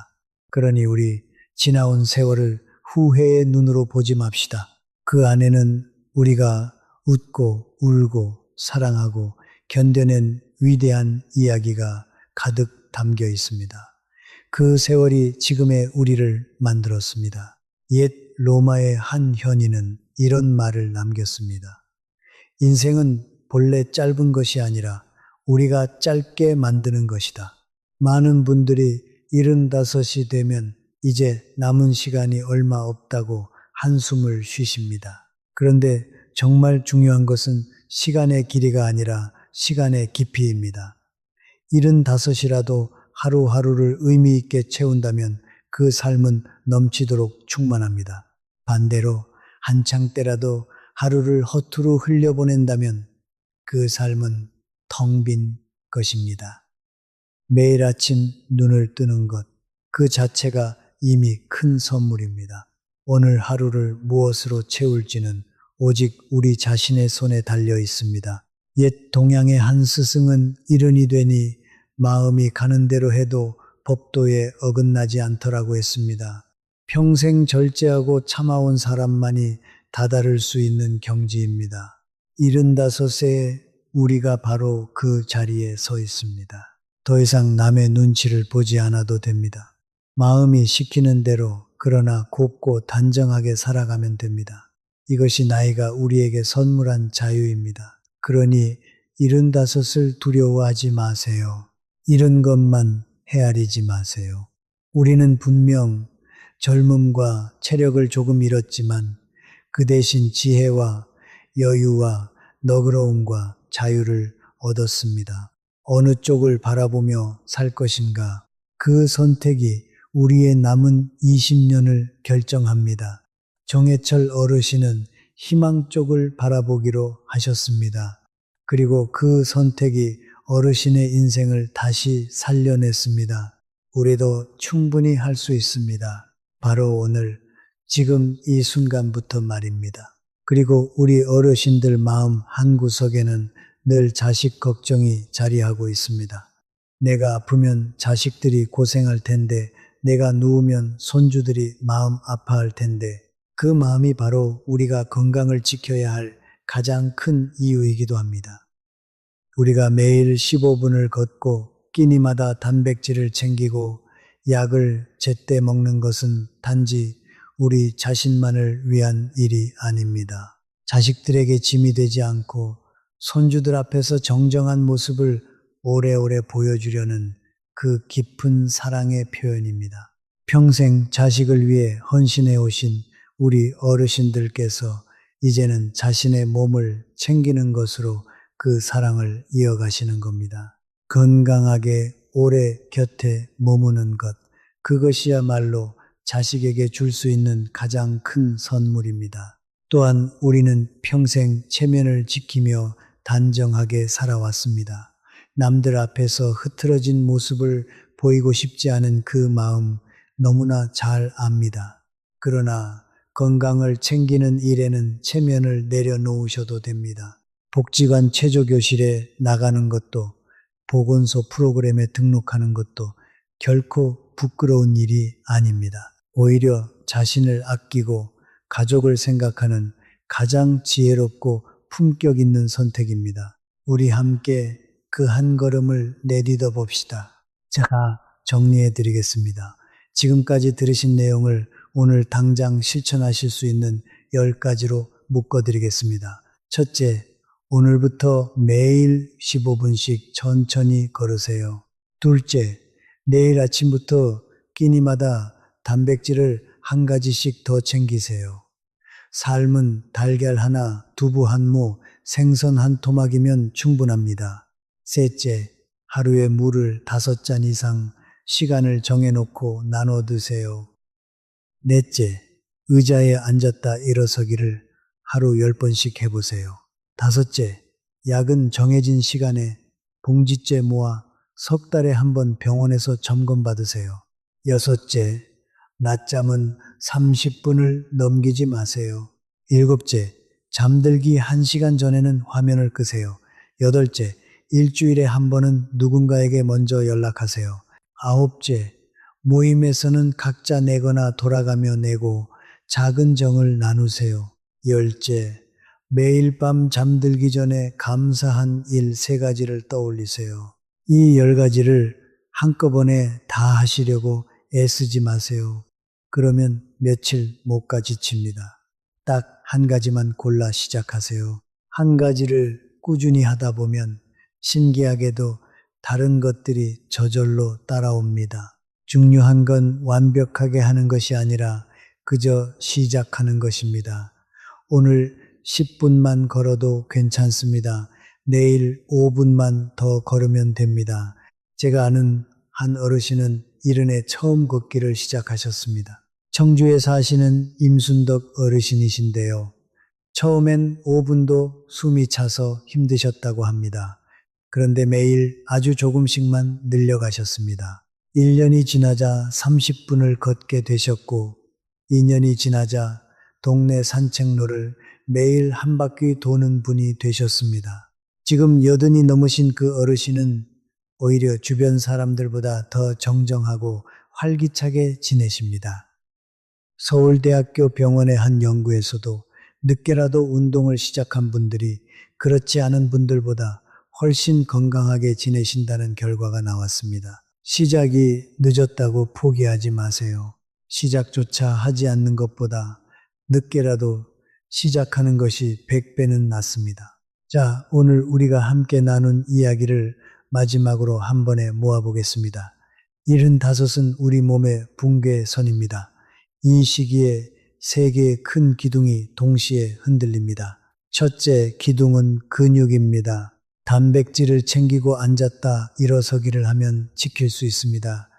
그러니 우리 지나온 세월을 후회의 눈으로 보지 맙시다. 그 안에는 우리가 웃고 울고 사랑하고 견뎌낸 위대한 이야기가 가득 담겨 있습니다. 그 세월이 지금의 우리를 만들었습니다. 옛 로마의 한 현인은 이런 말을 남겼습니다. 인생은 본래 짧은 것이 아니라 우리가 짧게 만드는 것이다. 많은 분들이 75이 되면 이제 남은 시간이 얼마 없다고 한숨을 쉬십니다. 그런데 정말 중요한 것은 시간의 길이가 아니라 시간의 깊이입니다. 75이라도 하루하루를 의미 있게 채운다면 그 삶은 넘치도록 충만합니다. 반대로 한창 때라도 하루를 허투루 흘려보낸다면 그 삶은 텅 빈 것입니다. 매일 아침 눈을 뜨는 것, 그 자체가 이미 큰 선물입니다. 오늘 하루를 무엇으로 채울지는 오직 우리 자신의 손에 달려 있습니다. 옛 동양의 한 스승은 이른이 되니 마음이 가는 대로 해도 법도에 어긋나지 않더라고 했습니다. 평생 절제하고 참아온 사람만이 다다를 수 있는 경지입니다. 75세에 우리가 바로 그 자리에 서 있습니다. 더 이상 남의 눈치를 보지 않아도 됩니다. 마음이 시키는 대로 그러나 곱고 단정하게 살아가면 됩니다. 이것이 나이가 우리에게 선물한 자유입니다. 그러니 75을 두려워하지 마세요. 이런 것만 헤아리지 마세요. 우리는 분명 젊음과 체력을 조금 잃었지만 그 대신 지혜와 여유와 너그러움과 자유를 얻었습니다. 어느 쪽을 바라보며 살 것인가? 그 선택이 우리의 남은 20년을 결정합니다. 정해철 어르신은 희망 쪽을 바라보기로 하셨습니다. 그리고 그 선택이 어르신의 인생을 다시 살려냈습니다. 우리도 충분히 할 수 있습니다. 바로 오늘, 지금 이 순간부터 말입니다. 그리고 우리 어르신들 마음 한구석에는 늘 자식 걱정이 자리하고 있습니다. 내가 아프면 자식들이 고생할 텐데, 내가 누우면 손주들이 마음 아파할 텐데, 그 마음이 바로 우리가 건강을 지켜야 할 가장 큰 이유이기도 합니다. 우리가 매일 15분을 걷고 끼니마다 단백질을 챙기고 약을 제때 먹는 것은 단지 우리 자신만을 위한 일이 아닙니다. 자식들에게 짐이 되지 않고 손주들 앞에서 정정한 모습을 오래오래 보여주려는 그 깊은 사랑의 표현입니다. 평생 자식을 위해 헌신해 오신 우리 어르신들께서 이제는 자신의 몸을 챙기는 것으로 그 사랑을 이어가시는 겁니다. 건강하게 오래 곁에 머무는 것, 그것이야말로 자식에게 줄 수 있는 가장 큰 선물입니다. 또한 우리는 평생 체면을 지키며 단정하게 살아왔습니다. 남들 앞에서 흐트러진 모습을 보이고 싶지 않은 그 마음 너무나 잘 압니다. 그러나 건강을 챙기는 일에는 체면을 내려놓으셔도 됩니다. 복지관 체조교실에 나가는 것도, 보건소 프로그램에 등록하는 것도 결코 부끄러운 일이 아닙니다. 오히려 자신을 아끼고 가족을 생각하는 가장 지혜롭고 품격 있는 선택입니다. 우리 함께 그 한 걸음을 내딛어 봅시다. 자, 정리해 드리겠습니다. 지금까지 들으신 내용을 오늘 당장 실천하실 수 있는 10가지로 묶어 드리겠습니다. 첫째, 오늘부터 매일 15분씩 천천히 걸으세요. 둘째, 내일 아침부터 끼니마다 단백질을 한 가지씩 더 챙기세요. 삶은 달걀 하나, 두부 한 모, 생선 한 토막이면 충분합니다. 셋째, 하루에 물을 5잔 이상 시간을 정해놓고 나눠 드세요. 넷째, 의자에 앉았다 일어서기를 하루 10번씩 해보세요. 다섯째, 약은 정해진 시간에 봉지째 모아 석 달에 한 번 병원에서 점검받으세요. 여섯째, 낮잠은 30분을 넘기지 마세요. 일곱째, 잠들기 1시간 전에는 화면을 끄세요. 여덟째, 일주일에 한 번은 누군가에게 먼저 연락하세요. 아홉째, 모임에서는 각자 내거나 돌아가며 내고 작은 정을 나누세요. 열째, 매일 밤 잠들기 전에 감사한 일 3가지를 떠올리세요. 이 10가지를 한꺼번에 다 하시려고 애쓰지 마세요. 그러면 며칠 못 가 지칩니다. 딱 한 가지만 골라 시작하세요. 한 가지를 꾸준히 하다 보면 신기하게도 다른 것들이 저절로 따라옵니다. 중요한 건 완벽하게 하는 것이 아니라 그저 시작하는 것입니다. 오늘 10분만 걸어도 괜찮습니다. 내일 5분만 더 걸으면 됩니다. 제가 아는 한 어르신은 이른에 처음 걷기를 시작하셨습니다. 청주에 사시는 임순덕 어르신이신데요. 처음엔 5분도 숨이 차서 힘드셨다고 합니다. 그런데 매일 아주 조금씩만 늘려가셨습니다. 1년이 지나자 30분을 걷게 되셨고, 2년이 지나자 동네 산책로를 매일 한 바퀴 도는 분이 되셨습니다. 지금 80이 넘으신 그 어르신은 오히려 주변 사람들보다 더 정정하고 활기차게 지내십니다. 서울대학교 병원의 한 연구에서도 늦게라도 운동을 시작한 분들이 그렇지 않은 분들보다 훨씬 건강하게 지내신다는 결과가 나왔습니다. 시작이 늦었다고 포기하지 마세요. 시작조차 하지 않는 것보다 늦게라도 시작하는 것이 100배는 낫습니다. 자, 오늘 우리가 함께 나눈 이야기를 마지막으로 한 번에 모아보겠습니다. 75은 우리 몸의 붕괴선입니다. 이 시기에 3개의 큰 기둥이 동시에 흔들립니다. 첫째 기둥은 근육입니다. 단백질을 챙기고 앉았다 일어서기를 하면 지킬 수 있습니다.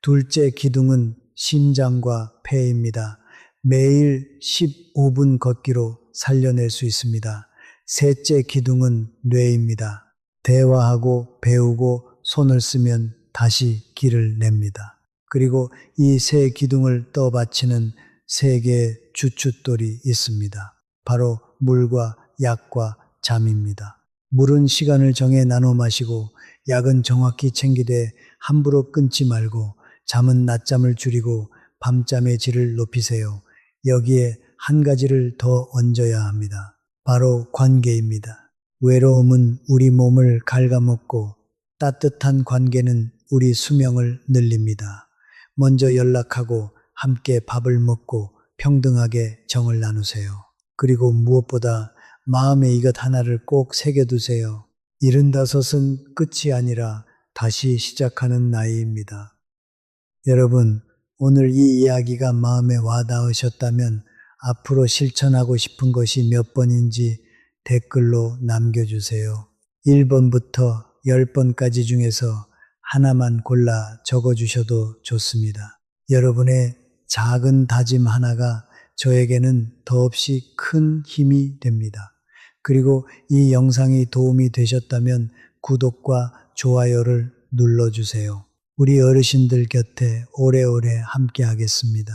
둘째 기둥은 심장과 폐입니다. 매일 15분 걷기로 살려낼 수 있습니다. 셋째 기둥은 뇌입니다. 대화하고 배우고 손을 쓰면 다시 길을 냅니다. 그리고 이 3기둥을 떠받치는 3개의 주춧돌이 있습니다. 바로 물과 약과 잠입니다. 물은 시간을 정해 나눠 마시고 약은 정확히 챙기되 함부로 끊지 말고 잠은 낮잠을 줄이고 밤잠의 질을 높이세요. 여기에 한 가지를 더 얹어야 합니다. 바로 관계입니다. 외로움은 우리 몸을 갉아먹고 따뜻한 관계는 우리 수명을 늘립니다. 먼저 연락하고 함께 밥을 먹고 평등하게 정을 나누세요. 그리고 무엇보다 마음에 이것 하나를 꼭 새겨두세요. 75은 끝이 아니라 다시 시작하는 나이입니다. 여러분, 오늘 이 이야기가 마음에 와닿으셨다면 앞으로 실천하고 싶은 것이 몇 번인지 댓글로 남겨주세요. 1번부터 10번까지 중에서 하나만 골라 적어주셔도 좋습니다. 여러분의 작은 다짐 하나가 저에게는 더없이 큰 힘이 됩니다. 그리고 이 영상이 도움이 되셨다면 구독과 좋아요를 눌러주세요. 우리 어르신들 곁에 오래오래 함께 하겠습니다.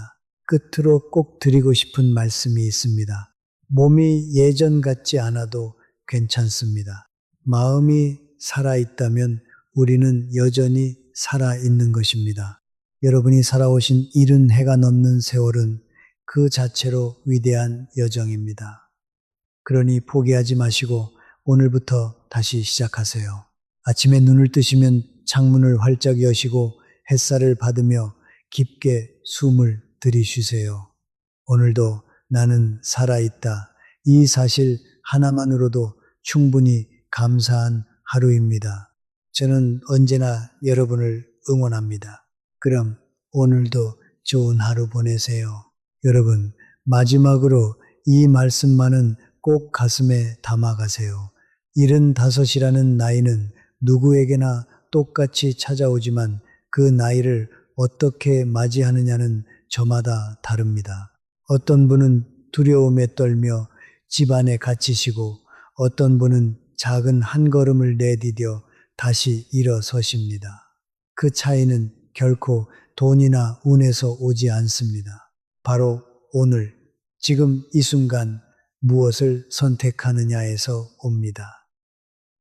끝으로 꼭 드리고 싶은 말씀이 있습니다. 몸이 예전 같지 않아도 괜찮습니다. 마음이 살아있다면 우리는 여전히 살아있는 것입니다. 여러분이 살아오신 70해가 넘는 세월은 그 자체로 위대한 여정입니다. 그러니 포기하지 마시고 오늘부터 다시 시작하세요. 아침에 눈을 뜨시면 창문을 활짝 여시고 햇살을 받으며 깊게 숨을 들이쉬세요. 오늘도 나는 살아있다. 이 사실 하나만으로도 충분히 감사한 하루입니다. 저는 언제나 여러분을 응원합니다. 그럼 오늘도 좋은 하루 보내세요. 여러분, 마지막으로 이 말씀만은 꼭 가슴에 담아가세요. 75이라는 나이는 누구에게나 똑같이 찾아오지만 그 나이를 어떻게 맞이하느냐는 저마다 다릅니다. 어떤 분은 두려움에 떨며 집안에 갇히시고 어떤 분은 작은 한 걸음을 내디뎌 다시 일어서십니다. 그 차이는 결코 돈이나 운에서 오지 않습니다. 바로 오늘, 지금 이 순간 무엇을 선택하느냐에서 옵니다.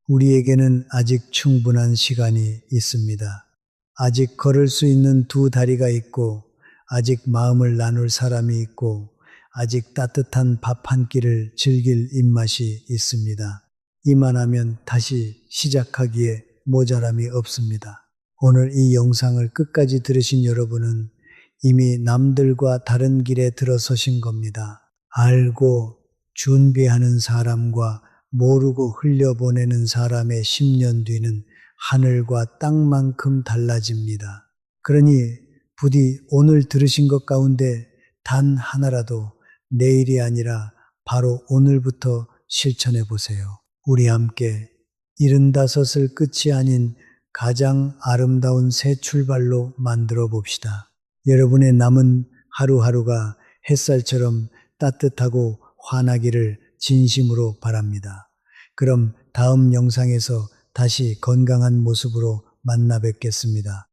우리에게는 아직 충분한 시간이 있습니다. 아직 걸을 수 있는 두 다리가 있고, 아직 마음을 나눌 사람이 있고, 아직 따뜻한 밥 한 끼를 즐길 입맛이 있습니다. 이만하면 다시 시작하기에 모자람이 없습니다. 오늘 이 영상을 끝까지 들으신 여러분은 이미 남들과 다른 길에 들어서신 겁니다. 알고 준비하는 사람과 모르고 흘려보내는 사람의 10년 뒤는 하늘과 땅만큼 달라집니다. 그러니 부디 오늘 들으신 것 가운데 단 하나라도 내일이 아니라 바로 오늘부터 실천해 보세요. 우리 함께 75을 끝이 아닌 가장 아름다운 새 출발로 만들어 봅시다. 여러분의 남은 하루하루가 햇살처럼 따뜻하고 환하기를 진심으로 바랍니다. 그럼 다음 영상에서 다시 건강한 모습으로 만나 뵙겠습니다.